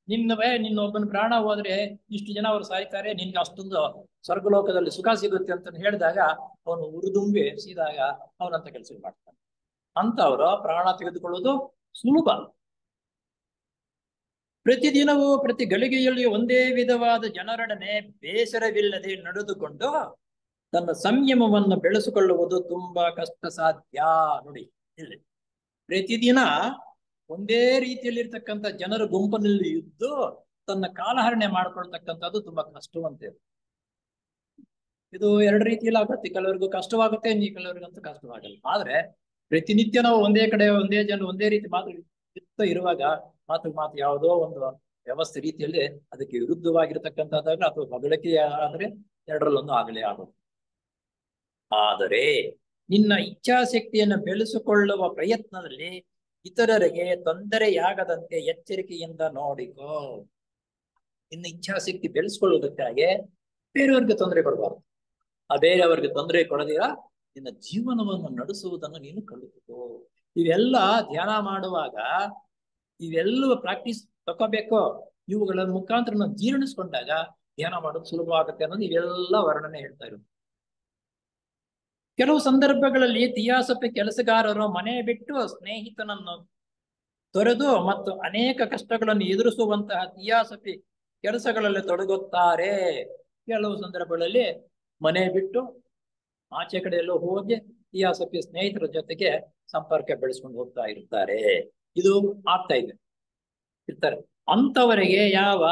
ನಿನ್ನೊಬ್ಬನ ಪ್ರಾಣ ಹೋದ್ರೆ ಇಷ್ಟು ಜನ ಅವರು ಸಾಯ್ತಾರೆ, ನಿನ್ಗೆ ಅಷ್ಟೊಂದು ಸ್ವರ್ಗಲೋಕದಲ್ಲಿ ಸುಖ ಸಿಗುತ್ತೆ ಅಂತ ಹೇಳಿದಾಗ ಅವನು ಉರಿದುಂಬಿ ಸೀದಾಗ ಅವನಂತ ಕೆಲಸ ಮಾಡ್ತಾನೆ. ಅಂತವರು ಪ್ರಾಣ ತೆಗೆದುಕೊಳ್ಳೋದು ಸುಲಭ. ಪ್ರತಿದಿನವೂ ಪ್ರತಿ ಗಳಿಗೆಯಲ್ಲಿ ಒಂದೇ ವಿಧವಾದ ಜನರೊಡನೆ ಬೇಸರವಿಲ್ಲದೆ ನಡೆದುಕೊಂಡು ತನ್ನ ಸಂಯಮವನ್ನು ಬೆಳೆಸಿಕೊಳ್ಳುವುದು ತುಂಬಾ ಕಷ್ಟ ಸಾಧ್ಯ. ನೋಡಿ ಇಲ್ಲಿ ಪ್ರತಿದಿನ ಒಂದೇ ರೀತಿಯಲ್ಲಿರ್ತಕ್ಕಂಥ ಜನರ ಗುಂಪಿನಲ್ಲಿ ಇದ್ದು ತನ್ನ ಕಾಲಹರಣೆ ಮಾಡ್ಕೊಳ್ತಕ್ಕಂಥದ್ದು ತುಂಬಾ ಕಷ್ಟವಂತೆ. ಇದು ಎರಡು ರೀತಿಯಲ್ಲಿ ಆಗುತ್ತೆ. ಕೆಲವರಿಗೂ ಕಷ್ಟವಾಗುತ್ತೆ, ಕೆಲವರಿಗಂತೂ ಕಷ್ಟವಾಗಲ್ಲ. ಆದ್ರೆ ಪ್ರತಿನಿತ್ಯ ನಾವು ಒಂದೇ ಕಡೆ ಒಂದೇ ಜನ ಒಂದೇ ರೀತಿ ಇರುವಾಗ ಮಾತು ಯಾವುದೋ ಒಂದು ವ್ಯವಸ್ಥೆ ರೀತಿಯಲ್ಲಿ ಅದಕ್ಕೆ ವಿರುದ್ಧವಾಗಿರ್ತಕ್ಕಂಥದ್ದಾಗಲಿ ಅಥವಾ ಹೊಗಳಿಕೆ ಆದ್ರೆ ಎರಡರಲ್ಲೊಂದು ಆಗಲೇ ಆಗೋದು. ಆದರೆ ನಿನ್ನ ಇಚ್ಛಾಶಕ್ತಿಯನ್ನು ಬೆಳೆಸಿಕೊಳ್ಳುವ ಪ್ರಯತ್ನದಲ್ಲಿ ಇತರರಿಗೆ ತೊಂದರೆಯಾಗದಂತೆ ಎಚ್ಚರಿಕೆಯಿಂದ ನೋಡಿಕೋ. ನಿನ್ನ ಇಚ್ಛಾಶಕ್ತಿ ಬೆಳೆಸ್ಕೊಳ್ಳುವುದಕ್ಕಾಗಿ ಬೇರೆಯವ್ರಿಗೆ ತೊಂದರೆ ಕೊಡಬಾರ್ದು. ಆ ಬೇರೆಯವರಿಗೆ ತೊಂದರೆ ಕೊಡದಿರ ನಿನ್ನ ಜೀವನವನ್ನು ನಡೆಸುವುದನ್ನು ನೀನು ಕಲಿತುಕೋ. ಇವೆಲ್ಲ ಧ್ಯಾನ ಮಾಡುವಾಗ ಇವೆಲ್ಲ ಪ್ರಾಕ್ಟೀಸ್ ತಗೋಬೇಕು. ಇವುಗಳ ಮುಖಾಂತರ ನಾವು ಜೀರ್ಣಿಸ್ಕೊಂಡಾಗ ಧ್ಯಾನ ಮಾಡೋದು ಸುಲಭ ಆಗುತ್ತೆ ಅನ್ನೋದು ಇವೆಲ್ಲ ವರ್ಣನೆ ಹೇಳ್ತಾ ಇರೋದು. ಕೆಲವು ಸಂದರ್ಭಗಳಲ್ಲಿ ಥಿಯಾಸಫಿ ಕೆಲಸಗಾರರು ಮನೆ ಬಿಟ್ಟು ಸ್ನೇಹಿತನನ್ನು ತೊರೆದು ಮತ್ತು ಅನೇಕ ಕಷ್ಟಗಳನ್ನು ಎದುರಿಸುವಂತಹ ಥಿಯಾಸಫಿ ಕೆಲಸಗಳಲ್ಲಿ ತೊಡಗುತ್ತಾರೆ. ಕೆಲವು ಸಂದರ್ಭಗಳಲ್ಲಿ ಮನೆ ಬಿಟ್ಟು ಆಚೆ ಕಡೆ ಎಲ್ಲೋ ಹೋಗಿ ಥಿಯಾಸಫಿ ಸ್ನೇಹಿತರ ಜೊತೆಗೆ ಸಂಪರ್ಕ ಬೆಳೆಸ್ಕೊಂಡು ಹೋಗ್ತಾ ಇರ್ತಾರೆ. ಇದು ಆಗ್ತಾ ಇರ್ತಾರೆ. ಅಂತವರಿಗೆ ಯಾವ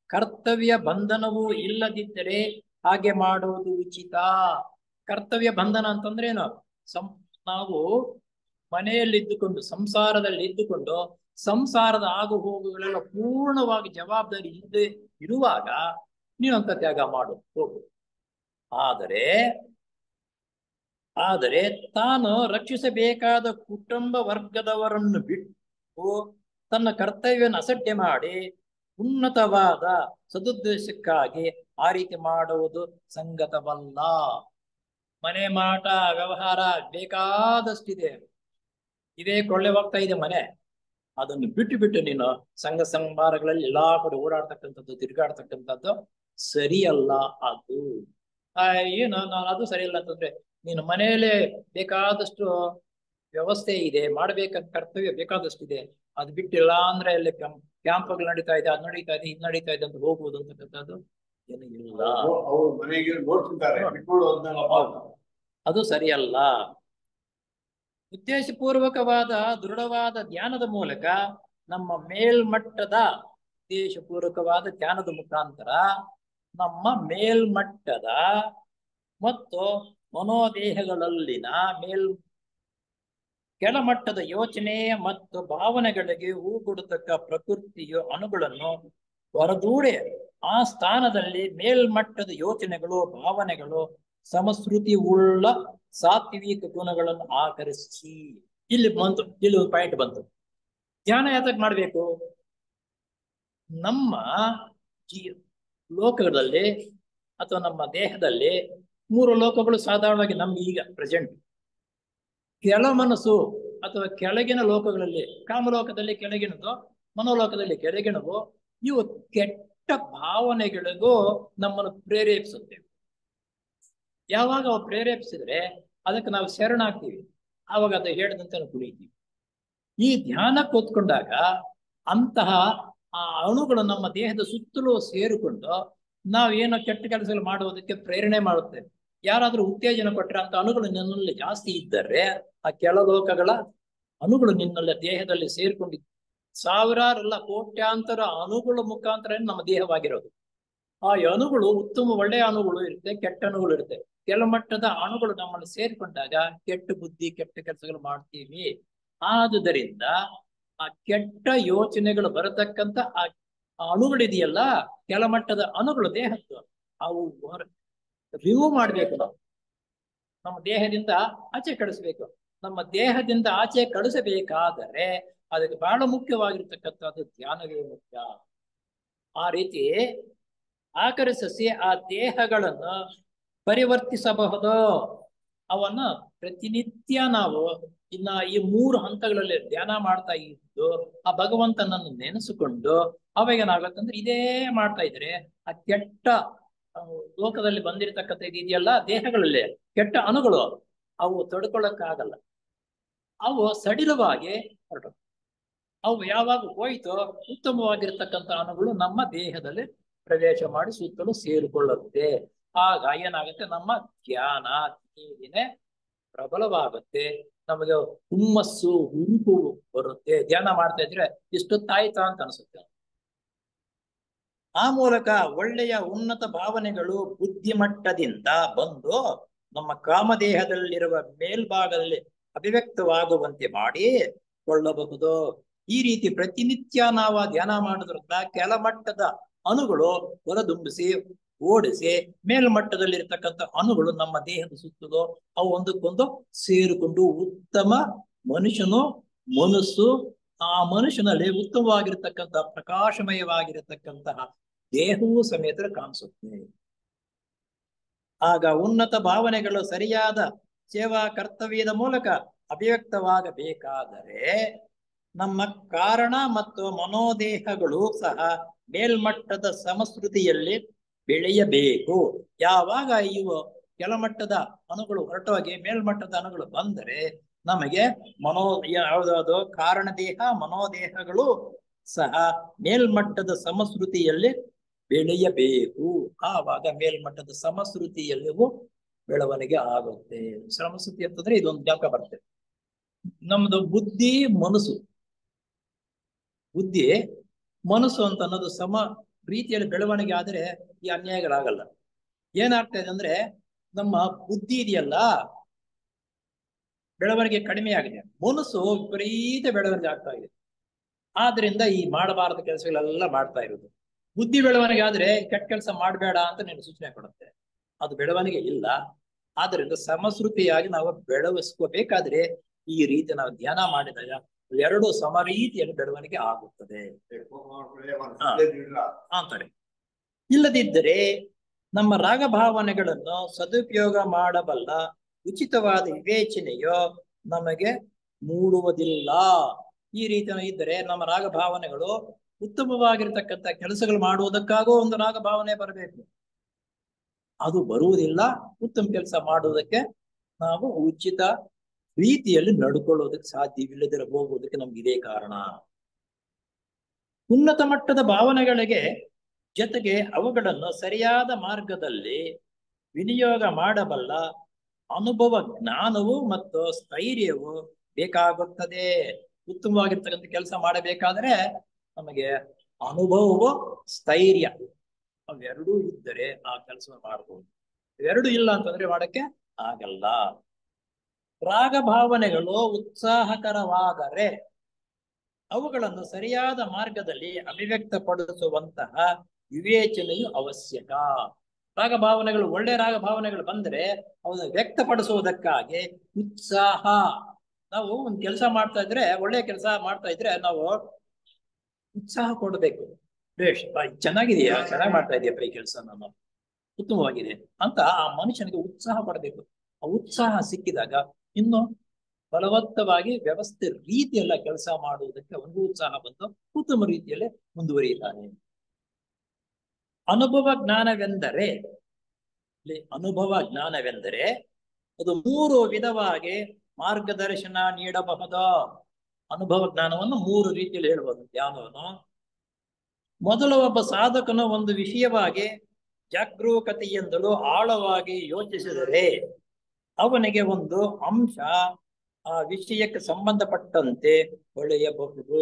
ಕರ್ತವ್ಯ ಬಂಧನವೂ ಇಲ್ಲದಿದ್ದರೆ ಹಾಗೆ ಮಾಡುವುದು ಉಚಿತ. ಕರ್ತವ್ಯ ಬಂಧನ ಅಂತಂದ್ರೆ ಏನು? ನಾವು ಮನೆಯಲ್ಲಿ ಇದ್ದುಕೊಂಡು ಸಂಸಾರದಲ್ಲಿ ಇದ್ದುಕೊಂಡು ಸಂಸಾರದ ಆಗು ಹೋಗುಗಳೆಲ್ಲ ಪೂರ್ಣವಾಗಿ ಜವಾಬ್ದಾರಿ ಇಲ್ಲದೆ ಇರುವಾಗ ನೀನಂತ ತ್ಯಾಗ ಮಾಡು, ಹೋಗು. ಆದರೆ ತಾನು ರಕ್ಷಿಸಬೇಕಾದ ಕುಟುಂಬ ವರ್ಗದವರನ್ನು ಬಿಟ್ಟು ತನ್ನ ಕರ್ತವ್ಯವನ್ನು ಅಸಡ್ಡೆ ಮಾಡಿ ಉನ್ನತವಾದ ಸದುದ್ದೇಶಕ್ಕಾಗಿ ಆ ರೀತಿ ಮಾಡುವುದು ಸಂಗತವಲ್ಲ. ಮನೆ ಮಾಟ ವ್ಯವಹಾರ ಬೇಕಾದಷ್ಟಿದೆ, ಇದೇ ಕೊಳ್ಳೆ ಹೋಗ್ತಾ ಇದೆ ಮನೆ. ಅದನ್ನು ಬಿಟ್ಟು ನೀನು ಸಂಘ ಸಂಭಾರಗಳಲ್ಲಿ ಎಲ್ಲಾ ಕಡೆ ಓಡಾಡ್ತಕ್ಕಂಥದ್ದು ತಿರುಗಾಡ್ತಕ್ಕಂಥದ್ದು ಸರಿಯಲ್ಲ. ಅದು ನಾನು ಅದು ಸರಿಯಲ್ಲ ಅಂತಂದ್ರೆ ನೀನು ಮನೆಯಲ್ಲೇ ಬೇಕಾದಷ್ಟು ವ್ಯವಸ್ಥೆ ಇದೆ, ಮಾಡ್ಬೇಕಂತ ಕರ್ತವ್ಯ ಬೇಕಾದಷ್ಟಿದೆ, ಅದು ಬಿಟ್ಟಿಲ್ಲ ಅಂದ್ರೆ ಅಲ್ಲಿ ಕ್ಯಾಂಪ್ಗಳು ನಡೀತಾ ಇದೆ, ಅದು ನಡೀತಾ ಇದೆ, ಇದು ನಡೀತಾ ಇದೆ ಅಂತ ಹೋಗುವುದು ಅಂತಕ್ಕಂಥದ್ದು ಏನು ಇಲ್ಲ. ಅದು ಸರಿಯಲ್ಲ. ಉದ್ದೇಶಪೂರ್ವಕವಾದ ದೃಢವಾದ ಧ್ಯಾನದ ಮೂಲಕ ನಮ್ಮ ಮೇಲ್ಮಟ್ಟದ ಉದ್ದೇಶಪೂರ್ವಕವಾದ ಧ್ಯಾನದ ಮುಖಾಂತರ ನಮ್ಮ ಮೇಲ್ಮಟ್ಟದ ಮತ್ತು ಮನೋದೇಹಗಳಲ್ಲಿನ ಕೆಳಮಟ್ಟದ ಯೋಚನೆ ಮತ್ತು ಭಾವನೆಗಳಿಗೆ ಹೂಗೊಡತಕ್ಕ ಪ್ರಕೃತಿಯ ಅಣುಗಳನ್ನು ಹೊರದೂಡೆ ಆ ಸ್ಥಾನದಲ್ಲಿ ಮೇಲ್ಮಟ್ಟದ ಯೋಚನೆಗಳು ಭಾವನೆಗಳು ಸಮಶ್ರುತಿ ಉಳ್ಳ ಸಾತ್ವಿಕ ಗುಣಗಳನ್ನು ಆಕರಿಸಿ. ಇಲ್ಲಿ ಒಂದು ಪಾಯಿಂಟ್ ಬಂತು. ಧ್ಯಾನ ಯಾತಕ್ಕೆ ಮಾಡ್ಬೇಕು? ನಮ್ಮ ಲೋಕಗಳಲ್ಲಿ ಅಥವಾ ನಮ್ಮ ದೇಹದಲ್ಲಿ 3 ಲೋಕಗಳು ಸಾಧಾರಣವಾಗಿ ನಮ್ಗೆ ಈಗ ಪ್ರೆಸೆಂಟ್. ಕೆಳ ಮನಸ್ಸು ಅಥವಾ ಕೆಳಗಿನ ಲೋಕಗಳಲ್ಲಿ, ಕಾಮಲೋಕದಲ್ಲಿ ಕೆಳಗಿನದು, ಮನೋಲೋಕದಲ್ಲಿ ಕೆಳಗಿನವು, ಇವು ಕೆಟ್ಟ ಭಾವನೆಗಳಿಗೂ ನಮ್ಮನ್ನು ಪ್ರೇರೇಪಿಸುತ್ತೇವೆ. ಯಾವಾಗ ಅವು ಪ್ರೇರೇಪಿಸಿದ್ರೆ ಅದಕ್ಕೆ ನಾವು ಶರಣಾಗ್ತೀವಿ, ಆವಾಗ ಅದು ಹೇಳಿದಂತೆ ನಾವು ಕುಳಿತೀವಿ. ಈ ಧ್ಯಾನ ಕೂತ್ಕೊಂಡಾಗ ಅಂತಹ ಆ ಅಣುಗಳು ನಮ್ಮ ದೇಹದ ಸುತ್ತಲೂ ಸೇರಿಕೊಂಡು ನಾವೇನೋ ಕೆಟ್ಟ ಕೆಲಸಗಳು ಮಾಡುವುದಕ್ಕೆ ಪ್ರೇರಣೆ ಮಾಡುತ್ತೆ. ಯಾರಾದ್ರೂ ಉತ್ತೇಜನ ಕೊಟ್ಟರೆ ಅಂತ ಅಣುಗಳು ನಿನ್ನಲ್ಲಿ ಜಾಸ್ತಿ ಇದ್ದರೆ ಆ ಕೆಳಲೋಕಗಳ ಅಣುಗಳು ನಿನ್ನಲ್ಲಿ ದೇಹದಲ್ಲಿ ಸೇರ್ಕೊಂಡು ಸಾವಿರಾರಲ್ಲ ಕೋಟ್ಯಾಂತರ ಅಣುಗಳ ಮುಖಾಂತರ ನಮ್ಮ ದೇಹವಾಗಿರೋದು. ಆ ಅಣುಗಳು ಒಳ್ಳೆಯ ಅಣುಗಳು ಇರುತ್ತೆ, ಕೆಟ್ಟ ಅಣುಗಳು ಇರುತ್ತೆ. ಕೆಳಮಟ್ಟದ ಅಣುಗಳು ನಮ್ಮನ್ನು ಸೇರಿಕೊಂಡಾಗ ಕೆಟ್ಟ ಬುದ್ಧಿ ಕೆಟ್ಟ ಕೆಲಸಗಳು ಮಾಡ್ತೀವಿ. ಆದುದರಿಂದ ಆ ಕೆಟ್ಟ ಯೋಚನೆಗಳು ಬರತಕ್ಕಂತ ಆ ಅಣುಗಳಿದೆಯಲ್ಲ, ಕೆಳಮಟ್ಟದ ಅಣುಗಳು ದೇಹದ್ದು, ಅವು ರಿಮೂವ್ ಮಾಡ್ಬೇಕು. ನಾವು ನಮ್ಮ ದೇಹದಿಂದ ಆಚೆ ಕಳಿಸ್ಬೇಕು. ನಮ್ಮ ದೇಹದಿಂದ ಆಚೆ ಕಳಿಸಬೇಕಾದರೆ ಅದಕ್ಕೆ ಬಹಳ ಮುಖ್ಯವಾಗಿರ್ತಕ್ಕಂಥದ್ದು ಧ್ಯಾನವೇ ಮುಖ್ಯ. ಆ ರೀತಿ ಆಕರಿಸಿ ಆ ದೇಹಗಳನ್ನು ಪರಿವರ್ತಿಸಬಹುದು. ಅವನ್ನ ಪ್ರತಿನಿತ್ಯ ನಾವು ಇನ್ನ ಈ 3 ಹಂತಗಳಲ್ಲಿ ಧ್ಯಾನ ಮಾಡ್ತಾ ಇದ್ದು ಆ ಭಗವಂತನನ್ನು ನೆನೆಸಿಕೊಂಡು ಅವಾಗ ಏನಾಗತ್ತಂದ್ರೆ ಇದೇ ಮಾಡ್ತಾ ಇದ್ರೆ ಆ ಕೆಟ್ಟ ಲೋಕದಲ್ಲಿ ಬಂದಿರತಕ್ಕಂಥ ಇದೆಯಲ್ಲ ದೇಹಗಳಲ್ಲಿ ಕೆಟ್ಟ ಅಣುಗಳು ಅವು ತಡ್ಕೊಳ್ಳಕ್ಕಾಗಲ್ಲ. ಅವು ಸಡಿಲವಾಗಿ ಹೊರಟು ಅವು ಯಾವಾಗ ಹೋಯ್ತೋ ಉತ್ತಮವಾಗಿರ್ತಕ್ಕಂಥ ಅಣುಗಳು ನಮ್ಮ ದೇಹದಲ್ಲಿ ಪ್ರವೇಶ ಮಾಡಿ ಸುತ್ತಲೂ ಸೇರಿಕೊಳ್ಳುತ್ತೆ. ಆಗ ಏನಾಗುತ್ತೆ, ನಮ್ಮ ಧ್ಯಾನ ದಿನೇ ಪ್ರಬಲವಾಗುತ್ತೆ. ನಮಗೆ ಹುಮ್ಮಸ್ಸು ಹುರುಪು ಬರುತ್ತೆ. ಧ್ಯಾನ ಮಾಡ್ತಾ ಇದ್ರೆ ಇಷ್ಟೊತ್ತಾಯ್ತಾ ಅಂತ ಅನ್ಸುತ್ತೆ. ಆ ಮೂಲಕ ಒಳ್ಳೆಯ ಉನ್ನತ ಭಾವನೆಗಳು ಬುದ್ಧಿಮಟ್ಟದಿಂದ ಬಂದು ನಮ್ಮ ಕಾಮದೇಹದಲ್ಲಿರುವ ಮೇಲ್ಭಾಗದಲ್ಲಿ ಅಭಿವ್ಯಕ್ತವಾಗುವಂತೆ ಮಾಡಿ ಕೊಳ್ಳಬಹುದು. ಈ ರೀತಿ ಪ್ರತಿನಿತ್ಯ ನಾವು ಧ್ಯಾನ ಮಾಡೋದ್ರಿಂದ ಕೆಳಮಟ್ಟದ ಅಣುಗಳು ಹೊರದುಂಬಿಸಿ ಓಡಿಸಿ ಮೇಲ್ಮಟ್ಟದಲ್ಲಿರ್ತಕ್ಕಂಥ ಅಣುಗಳು ನಮ್ಮ ದೇಹದ ಸುತ್ತಲೂ ಅವು ಒಂದಕ್ಕೊಂದು ಸೇರಿಕೊಂಡು ಉತ್ತಮ ಮನಸ್ಸು ಆ ಮನುಷ್ಯನಲ್ಲಿ ಉತ್ತಮವಾಗಿರ್ತಕ್ಕಂಥ ಪ್ರಕಾಶಮಯವಾಗಿರತಕ್ಕಂತಹ ದೇಹವೂ ಸಮೇತ ಕಾಣಿಸುತ್ತೆ. ಆಗ ಉನ್ನತ ಭಾವನೆಗಳು ಸರಿಯಾದ ಸೇವಾ ಕರ್ತವ್ಯದ ಮೂಲಕ ಅಭಿವ್ಯಕ್ತವಾಗಬೇಕಾದರೆ ನಮ್ಮ ಕಾರಣ ಮತ್ತು ಮನೋದೇಹಗಳು ಸಹ ಮೇಲ್ಮಟ್ಟದ ಸಮಶ್ರುತಿಯಲ್ಲಿ ಬೆಳೆಯಬೇಕು. ಯಾವಾಗ ಇವು ಕೆಳಮಟ್ಟದ ಅಣುಗಳು ಹೊರಟೋಗಿ ಮೇಲ್ಮಟ್ಟದ ಅಣುಗಳು ಬಂದರೆ ನಮಗೆ ಯಾವುದಾದ್ರು ಕಾರಣ ದೇಹ ಮನೋದೇಹಗಳು ಸಹ ಮೇಲ್ಮಟ್ಟದ ಸಮಶ್ರುತಿಯಲ್ಲಿ ಬೆಳೆಯಬೇಕು. ಆವಾಗ ಮೇಲ್ಮಟ್ಟದ ಸಮಶ್ರುತಿಯಲ್ಲಿಯೂ ಬೆಳವಣಿಗೆ ಆಗುತ್ತೆ. ಸಮಶ್ರುತಿ ಅಂತಂದ್ರೆ ಇದೊಂದು ಜ್ಞಾಪಕ ಬರ್ತದೆ. ನಮ್ದು ಬುದ್ಧಿ ಮನಸ್ಸು ಅಂತ ಅನ್ನೋದು ಸಮ ರೀತಿಯಲ್ಲಿ ಬೆಳವಣಿಗೆ ಆದ್ರೆ ಈ ಅನ್ಯಾಯಗಳಾಗಲ್ಲ. ಏನಾಗ್ತಾ ಇದೆ ಅಂದ್ರೆ ನಮ್ಮ ಬುದ್ಧಿ ಇದೆಯಲ್ಲ ಬೆಳವಣಿಗೆ ಕಡಿಮೆ ಆಗಿದೆ, ಮನಸ್ಸು ವಿಪರೀತ ಬೆಳವಣಿಗೆ ಆಗ್ತಾ ಇದೆ. ಆದ್ರಿಂದ ಈ ಮಾಡಬಾರದ ಕೆಲಸಗಳೆಲ್ಲ ಮಾಡ್ತಾ ಇರೋದು. ಬುದ್ಧಿ ಬೆಳವಣಿಗೆ ಆದ್ರೆ ಕೆಟ್ಟ ಕೆಲಸ ಮಾಡಬೇಡ ಅಂತ ನೀನು ಸೂಚನೆ ಕೊಡುತ್ತೆ. ಅದು ಬೆಳವಣಿಗೆ ಇಲ್ಲ. ಆದ್ರಿಂದ ಸಮಶ್ರುತಿಯಾಗಿ ನಾವು ಬೆಳವಿಸ್ಕೋಬೇಕಾದ್ರೆ ಈ ರೀತಿ ನಾವು ಧ್ಯಾನ ಮಾಡಿದಾಗ ಎರಡು ಸಮ ರೀತಿಯಲ್ಲಿ ಬೆಳವಣಿಗೆ ಆಗುತ್ತದೆ ಅಂತಾರೆ. ಇಲ್ಲದಿದ್ದರೆ ನಮ್ಮ ರಾಗಭಾವನೆಗಳನ್ನು ಸದುಪಯೋಗ ಮಾಡಬಲ್ಲ ಉಚಿತವಾದ ವಿವೇಚನೆಯೋ ನಮಗೆ ಮೂಡುವುದಿಲ್ಲ. ಈ ರೀತಿ ಇದ್ದರೆ ನಮ್ಮ ರಾಗಭಾವನೆಗಳು ಉತ್ತಮವಾಗಿರ್ತಕ್ಕಂಥ ಕೆಲಸಗಳು ಮಾಡುವುದಕ್ಕಾಗೂ ಒಂದು ರಾಗಭಾವನೆ ಬರಬೇಕು. ಅದು ಬರುವುದಿಲ್ಲ. ಉತ್ತಮ ಕೆಲಸ ಮಾಡುವುದಕ್ಕೆ ನಾವು ಉಚಿತ ರೀತಿಯಲ್ಲಿ ನಡ್ಕೊಳ್ಳೋದಕ್ಕೆ ಸಾಧ್ಯವಿಲ್ಲದಿರ ಹೋಗುವುದಕ್ಕೆ ನಮ್ಗೆ ಇದೇ ಕಾರಣ. ಉನ್ನತ ಮಟ್ಟದ ಭಾವನೆಗಳಿಗೆ ಜೊತೆಗೆ ಅವುಗಳನ್ನು ಸರಿಯಾದ ಮಾರ್ಗದಲ್ಲಿ ವಿನಿಯೋಗ ಮಾಡಬಲ್ಲ ಅನುಭವ ಜ್ಞಾನವು ಮತ್ತು ಸ್ಥೈರ್ಯವು ಬೇಕಾಗುತ್ತದೆ. ಉತ್ತಮವಾಗಿರ್ತಕ್ಕಂಥ ಕೆಲಸ ಮಾಡಬೇಕಾದ್ರೆ ನಮಗೆ ಅನುಭವವು ಸ್ಥೈರ್ಯ ಅವೆರಡೂ ಇದ್ದರೆ ಆ ಕೆಲಸ ಮಾಡಬಹುದು. ಇವೆರಡು ಇಲ್ಲ ಅಂತಂದ್ರೆ ಮಾಡಕ್ಕೆ ಆಗಲ್ಲ. ರಾಗ ಭಾವನೆಗಳು ಉತ್ಸಾಹಕರವಾದರೆ ಅವುಗಳನ್ನು ಸರಿಯಾದ ಮಾರ್ಗದಲ್ಲಿ ಅಭಿವ್ಯಕ್ತಪಡಿಸುವಂತಹ ವಿವೇಚನೆಯು ಅವಶ್ಯಕ. ರಾಗಭಾವನೆಗಳು ಒಳ್ಳೆ ರಾಗಭಾವನೆಗಳು ಬಂದರೆ ಅವನ್ನು ವ್ಯಕ್ತಪಡಿಸುವುದಕ್ಕಾಗಿ ಉತ್ಸಾಹ. ನಾವು ಒಂದು ಕೆಲಸ ಮಾಡ್ತಾ ಇದ್ರೆ ಒಳ್ಳೆ ಕೆಲಸ ಮಾಡ್ತಾ ಇದ್ರೆ ನಾವು ಉತ್ಸಾಹ ಕೊಡಬೇಕು. ಚೆನ್ನಾಗಿದೆಯಾ, ಚೆನ್ನಾಗಿ ಮಾಡ್ತಾ ಇದೆಯಪ್ಪ ಈ ಕೆಲಸ, ನಾನು ಉತ್ತಮವಾಗಿದೆ ಅಂತ ಆ ಮನುಷ್ಯನಿಗೆ ಉತ್ಸಾಹ ಪಡಬೇಕು. ಆ ಉತ್ಸಾಹ ಸಿಕ್ಕಿದಾಗ ಇನ್ನು ಫಲವತ್ತವಾಗಿ ವ್ಯವಸ್ಥೆ ರೀತಿಯಲ್ಲ ಕೆಲಸ ಮಾಡುವುದಕ್ಕೆ ಒಂದು ಉತ್ಸಾಹ ಬಂದು ಉತ್ತಮ ರೀತಿಯಲ್ಲಿ ಮುಂದುವರಿಯುತ್ತಾನೆ. ಅನುಭವ ಜ್ಞಾನವೆಂದರೆ ಅದು 3 ವಿಧವಾಗಿ ಮಾರ್ಗದರ್ಶನ ನೀಡಬಹುದು. ಅನುಭವ ಜ್ಞಾನವನ್ನು 3 ರೀತಿಯಲ್ಲಿ ಹೇಳ್ಬೋದು ಜ್ಞಾನವನ್ನು. ಮೊದಲು ಒಬ್ಬ ಸಾಧಕನು ಒಂದು ವಿಷಯವಾಗಿ ಜಾಗರೂಕತೆಯಿಂದಲೂ ಆಳವಾಗಿ ಯೋಚಿಸಿದರೆ ಅವನಿಗೆ ಒಂದು ಅಂಶ ಆ ವಿಷಯಕ್ಕೆ ಸಂಬಂಧಪಟ್ಟಂತೆ ಹೊಳೆಯಬಹುದು.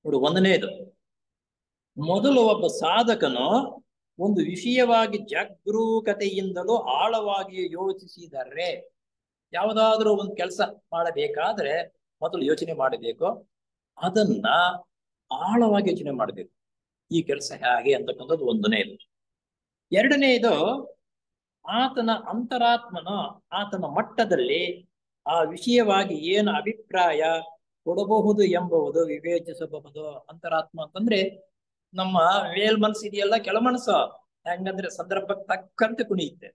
ನೋಡಿ, ಒಂದನೇದು, ಮೊದಲು ಒಬ್ಬ ಸಾಧಕನು ಒಂದು ವಿಷಯವಾಗಿ ಜಾಗರೂಕತೆಯಿಂದಲೂ ಆಳವಾಗಿ ಯೋಚಿಸಿದರೆ, ಯಾವುದಾದ್ರೂ ಒಂದು ಕೆಲಸ ಮಾಡಬೇಕಾದ್ರೆ ಮೊದಲು ಯೋಚನೆ ಮಾಡಬೇಕು. ಅದನ್ನ ಆಳವಾಗಿ ಯೋಚನೆ ಮಾಡಬೇಕು. ಈ ಕೆಲಸ ಹೇಗೆ ಅಂತಕ್ಕಂಥದ್ದು ಒಂದನೇದು. ಎರಡನೆಯದು, ಆತನ ಅಂತರಾತ್ಮನು ಆತನ ಮಟ್ಟದಲ್ಲಿ ಆ ವಿಷಯವಾಗಿ ಏನು ಅಭಿಪ್ರಾಯ ಕೊಡಬಹುದು ಎಂಬುದು ವಿವೇಚಿಸಬಹುದು. ಅಂತರಾತ್ಮ ಅಂತಂದ್ರೆ ನಮ್ಮ ಮೇಲ್ಮನಸ್ಸು ಇದೆಯಲ್ಲ, ಕೆಳಮನಸ್ಸು ಹೆಂಗಂದ್ರೆ ಸಂದರ್ಭಕ್ಕೆ ತಕ್ಕಂತೆ ಕುಣಿಯುತ್ತೆ.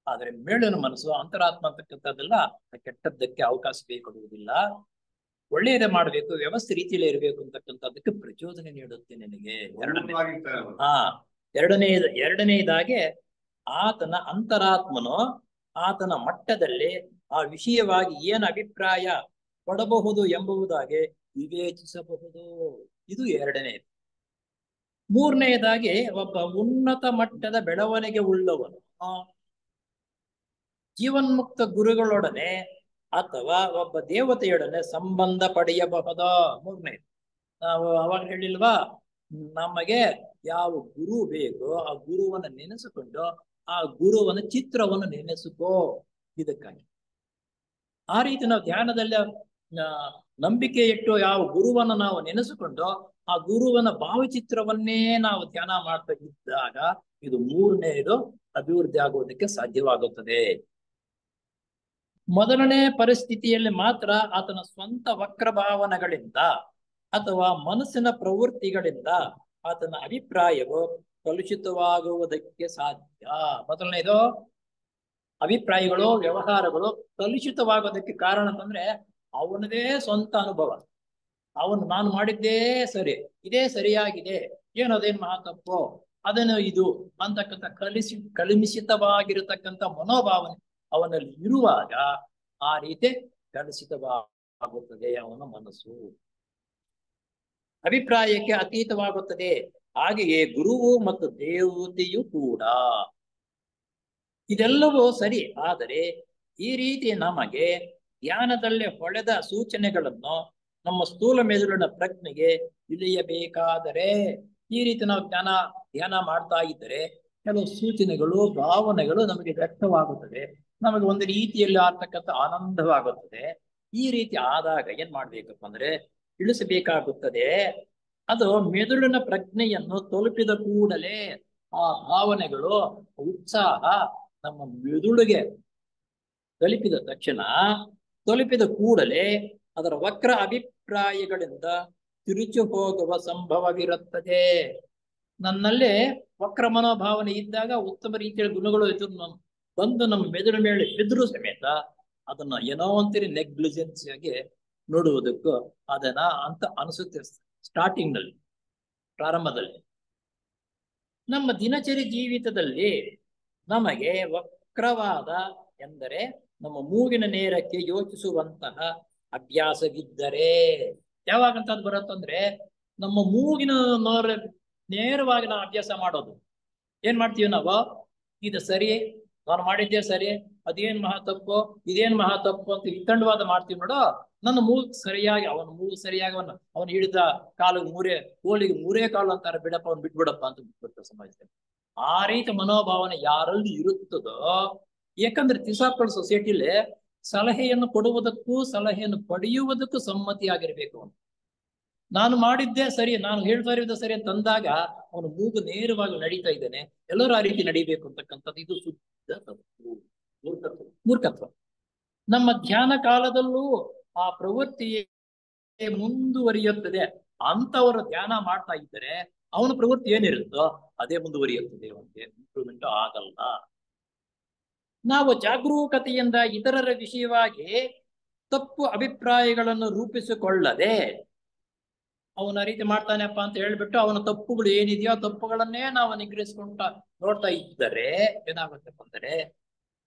ಆದ್ರೆ ಮೇಲಿನ ಮನಸ್ಸು ಅಂತರಾತ್ಮ ಅಂತಕ್ಕಂಥದ್ದೆಲ್ಲ ಕೆಟ್ಟದ್ದಕ್ಕೆ ಅವಕಾಶ ಕೊಡುವುದಿಲ್ಲ. ಒಳ್ಳೆಯದೇ ಮಾಡಬೇಕು, ವ್ಯವಸ್ಥೆ ರೀತಿಯಲ್ಲಿ ಇರಬೇಕು ಅಂತಕ್ಕಂಥದ್ದಕ್ಕೆ ಪ್ರಚೋದನೆ ನೀಡುತ್ತೆ ನಿನಗೆ. ಹಾ ಎರಡನೆಯದಾಗಿ ಆತನ ಅಂತರಾತ್ಮನು ಆತನ ಮಟ್ಟದಲ್ಲಿ ಆ ವಿಷಯವಾಗಿ ಏನು ಅಭಿಪ್ರಾಯ ಪಡಬಹುದು ಎಂಬುದಾಗಿ ವಿವೇಚಿಸಬಹುದು. ಇದು ಎರಡನೆಯದು. ಮೂರನೆಯದಾಗಿ ಒಬ್ಬ ಉನ್ನತ ಮಟ್ಟದ ಬೆಳವಣಿಗೆ ಉಳ್ಳವನು ಜೀವನ್ಮುಕ್ತ ಗುರುಗಳೊಡನೆ ಅಥವಾ ಒಬ್ಬ ದೇವತೆಯೊಡನೆ ಸಂಬಂಧ ಪಡೆಯಬಹುದಾ. ಮೂರನೇದು, ನಾವು ಅವಾಗ ಹೇಳಿಲ್ವಾ, ನಮಗೆ ಯಾವ ಗುರು ಬೇಕೋ ಆ ಗುರುವನ್ನ ನೆನೆಸಿಕೊಂಡು ಆ ಗುರುವನ ಚಿತ್ರವನ್ನು ನೆನೆಸಿಕೋ. ಇದಕ್ಕಾಗಿ ಆ ರೀತಿ ನಾವು ಧ್ಯಾನದಲ್ಲಿ ನಂಬಿಕೆ ಇಟ್ಟು ಯಾವ ಗುರುವನ್ನ ನಾವು ನೆನೆಸಿಕೊಂಡು ಆ ಗುರುವನ ಭಾವಚಿತ್ರವನ್ನೇ ನಾವು ಧ್ಯಾನ ಮಾಡ್ತಾ ಇದ್ದಾಗ ಇದು ಮೂರನೆಯದು ಅಭಿವೃದ್ಧಿ ಆಗುವುದಕ್ಕೆ ಸಾಧ್ಯವಾಗುತ್ತದೆ. ಮೊದಲನೇ ಪರಿಸ್ಥಿತಿಯಲ್ಲಿ ಮಾತ್ರ ಆತನ ಸ್ವಂತ ವಕ್ರ ಭಾವನೆಗಳಿಂದ ಅಥವಾ ಮನಸ್ಸಿನ ಪ್ರವೃತ್ತಿಗಳಿಂದ ಆತನ ಅಭಿಪ್ರಾಯವು ಕಲುಷಿತವಾಗುವುದಕ್ಕೆ ಸಾಧ್ಯ. ಮೊದಲನೇದು, ಅಭಿಪ್ರಾಯಗಳು ವ್ಯವಹಾರಗಳು ಕಲುಷಿತವಾಗೋದಕ್ಕೆ ಕಾರಣ ಅಂತಂದ್ರೆ ಅವನದೇ ಸ್ವಂತ ಅನುಭವ. ಅವನು ನಾನು ಮಾಡಿದ್ದೇ ಸರಿ, ಇದೇ ಸರಿಯಾಗಿದೆ, ಏನದೇನ್ ಮಹಾ ತಪ್ಪು, ಅದನ್ನು ಇದು ಅಂತಕ್ಕಂಥ ಕಲುಷಿತವಾಗಿರತಕ್ಕಂಥ ಮನೋಭಾವನೆ ಅವನಲ್ಲಿ ಇರುವಾಗ ಆ ರೀತಿ ಕಲುಷಿತವಾಗುತ್ತದೆ ಅವನ ಮನಸ್ಸು, ಅಭಿಪ್ರಾಯಕ್ಕೆ ಅತೀತವಾಗುತ್ತದೆ. ಹಾಗೆಯೇ ಗುರುವು ಮತ್ತು ದೇವತೆಯು ಕೂಡ. ಇದೆಲ್ಲವೂ ಸರಿ, ಆದರೆ ಈ ರೀತಿ ನಮಗೆ ಧ್ಯಾನದಲ್ಲಿ ಹೊಳೆದ ಸೂಚನೆಗಳನ್ನು ನಮ್ಮ ಸ್ಥೂಲ ಮೆದುಳಿನ ಪ್ರಜ್ಞೆಗೆ ಇಳಿಯಬೇಕಾದರೆ, ಈ ರೀತಿ ನಾವು ಧ್ಯಾನ ಮಾಡ್ತಾ ಇದ್ದರೆ ಕೆಲವು ಸೂಚನೆಗಳು ಭಾವನೆಗಳು ನಮಗೆ ವ್ಯಕ್ತವಾಗುತ್ತದೆ, ನಮಗೆ ಒಂದು ರೀತಿಯಲ್ಲಿ ಆಗ್ತಕ್ಕಂಥ ಆನಂದವಾಗುತ್ತದೆ. ಈ ರೀತಿ ಆದಾಗ ಏನ್ ಮಾಡ್ಬೇಕಪ್ಪ ಅಂದ್ರೆ ಇಳಿಸಬೇಕಾಗುತ್ತದೆ. ಅದು ಮೆದುಳಿನ ಪ್ರಜ್ಞೆಯನ್ನು ತಲುಪಿದ ಕೂಡಲೇ ಆ ಭಾವನೆಗಳು ಉತ್ಸಾಹ ನಮ್ಮ ಮೆದುಳಿಗೆ ತಲುಪಿದ ಕೂಡಲೇ ಅದರ ವಕ್ರ ಅಭಿಪ್ರಾಯಗಳಿಂದ ತಿರುಚಿ ಹೋಗುವ ಸಂಭವವಿರುತ್ತದೆ. ನನ್ನಲ್ಲಿ ವಕ್ರ ಮನೋಭಾವನೆ ಇದ್ದಾಗ ಉತ್ತಮ ರೀತಿಯ ಗುಣಗಳು ಬಂದು ನಮ್ಮ ಮೆದುಳ ಮೇಲೆ ಬಿದ್ದರೂ ಸಮೇತ ಅದನ್ನ ಏನೋ ಒಂತೀರಿ ನೆಗ್ಲಿಜೆನ್ಸಿ ಆಗಿ ನೋಡುವುದಕ್ಕೂ ಅದನ್ನ ಅಂತ ಅನಿಸುತ್ತೆ ಸ್ಟಾರ್ಟಿಂಗ್ ನಲ್ಲಿ, ಪ್ರಾರಂಭದಲ್ಲಿ. ನಮ್ಮ ದಿನಚರಿ ಜೀವಿತದಲ್ಲಿ ನಮಗೆ ವಕ್ರವಾದ ಎಂದರೆ ನಮ್ಮ ಮೂಗಿನ ನೇರಕ್ಕೆ ಯೋಚಿಸುವಂತಹ ಅಭ್ಯಾಸವಿದ್ದರೆ, ಯಾವಾಗಂತ ಅದು ಬರುತ್ತಂದ್ರೆ ನಮ್ಮ ಮೂಗಿನ ನೇರವಾಗಿ ನಾವು ಅಭ್ಯಾಸ ಮಾಡೋದು. ಏನ್ ಮಾಡ್ತೀವಿ ನಾವು, ಇದು ಸರಿ, ನಾನು ಮಾಡಿದ್ದೆ ಸರಿ, ಅದೇನ್ ಮಹಾ ತಪ್ಪು, ಇದೇನ್ ಮಹಾ ತಪ್ಪು ಅಂತ ವಿತಂಡವಾದ ಮಾಡ್ತೀವಿ ನೋಡೋ. ನನ್ನ ಮೂಗು ಸರಿಯಾಗಿ ಅವನು ಹಿಡಿದ ಕಾಲಿಗೆ ಕೋಳಿಗೆ ಮೂರೇ ಕಾಲು ಅಂತಾರೆ, ಬಿಡಪ್ಪ ಅವ್ನು ಬಿಟ್ಬಿಡಪ್ಪ ಅಂತ ಬಿಟ್ಬಿಡ್ತಾರೆ ಸಮಾಜದಲ್ಲಿ. ಆ ರೀತಿ ಮನೋಭಾವನೆ ಯಾರಲ್ಲಿ ಇರುತ್ತದೋ, ಯಾಕಂದ್ರೆ ತಿಸಾಪಲ್ ಸೊಸೈಟಿಲಿ ಸಲಹೆಯನ್ನು ಕೊಡುವುದಕ್ಕೂ ಸಲಹೆಯನ್ನು ಪಡೆಯುವುದಕ್ಕೂ ಸಮ್ಮತಿಯಾಗಿರ್ಬೇಕು. ನಾನು ಮಾಡಿದ್ದೇ ಸರಿ, ನಾನು ಹೇಳ್ತಾ ಇರೋದು ಸರಿ ಅಂತ ಅಂದಾಗ ಅವನು ಮೂಗು ನೇರವಾಗಿ ನಡೀತಾ ಇದ್ದಾನೆ, ಎಲ್ಲರೂ ಆ ರೀತಿ ನಡೀಬೇಕು ಅಂತಕ್ಕಂಥದ್ದು ಇದು ಶುದ್ಧ ತಪ್ಪು, ಮೂರ್ಖತ್ವ. ನಮ್ಮ ಧ್ಯಾನ ಕಾಲದಲ್ಲೂ ಆ ಪ್ರವೃತ್ತಿ ಮುಂದುವರಿಯುತ್ತದೆ. ಅಂತವರು ಧ್ಯಾನ ಮಾಡ್ತಾ ಇದ್ದರೆ ಅವನ ಪ್ರವೃತ್ತಿ ಏನಿರುತ್ತೋ ಅದೇ ಮುಂದುವರಿಯುತ್ತದೆ, ಅವನಿಗೆ ಇಂಪ್ರೂವ್ಮೆಂಟ್ ಆಗಲ್ಲ. ನಾವು ಜಾಗರೂಕತೆಯಿಂದ ಇತರರ ವಿಷಯವಾಗಿ ತಪ್ಪು ಅಭಿಪ್ರಾಯಗಳನ್ನು ರೂಪಿಸಿಕೊಳ್ಳದೆ ಅವನ ರೀತಿ ಮಾಡ್ತಾನೆಪ್ಪ ಅಂತ ಹೇಳ್ಬಿಟ್ಟು ಅವನ ತಪ್ಪುಗಳು ಏನಿದೆಯೋ ಆ ತಪ್ಪುಗಳನ್ನೇ ನಾವು ನಿಗ್ರಹಿಸ್ಕೊಂಡ ನೋಡ್ತಾ ಇದ್ದರೆ ಏನಾಗುತ್ತಪ್ಪ ಅಂದರೆ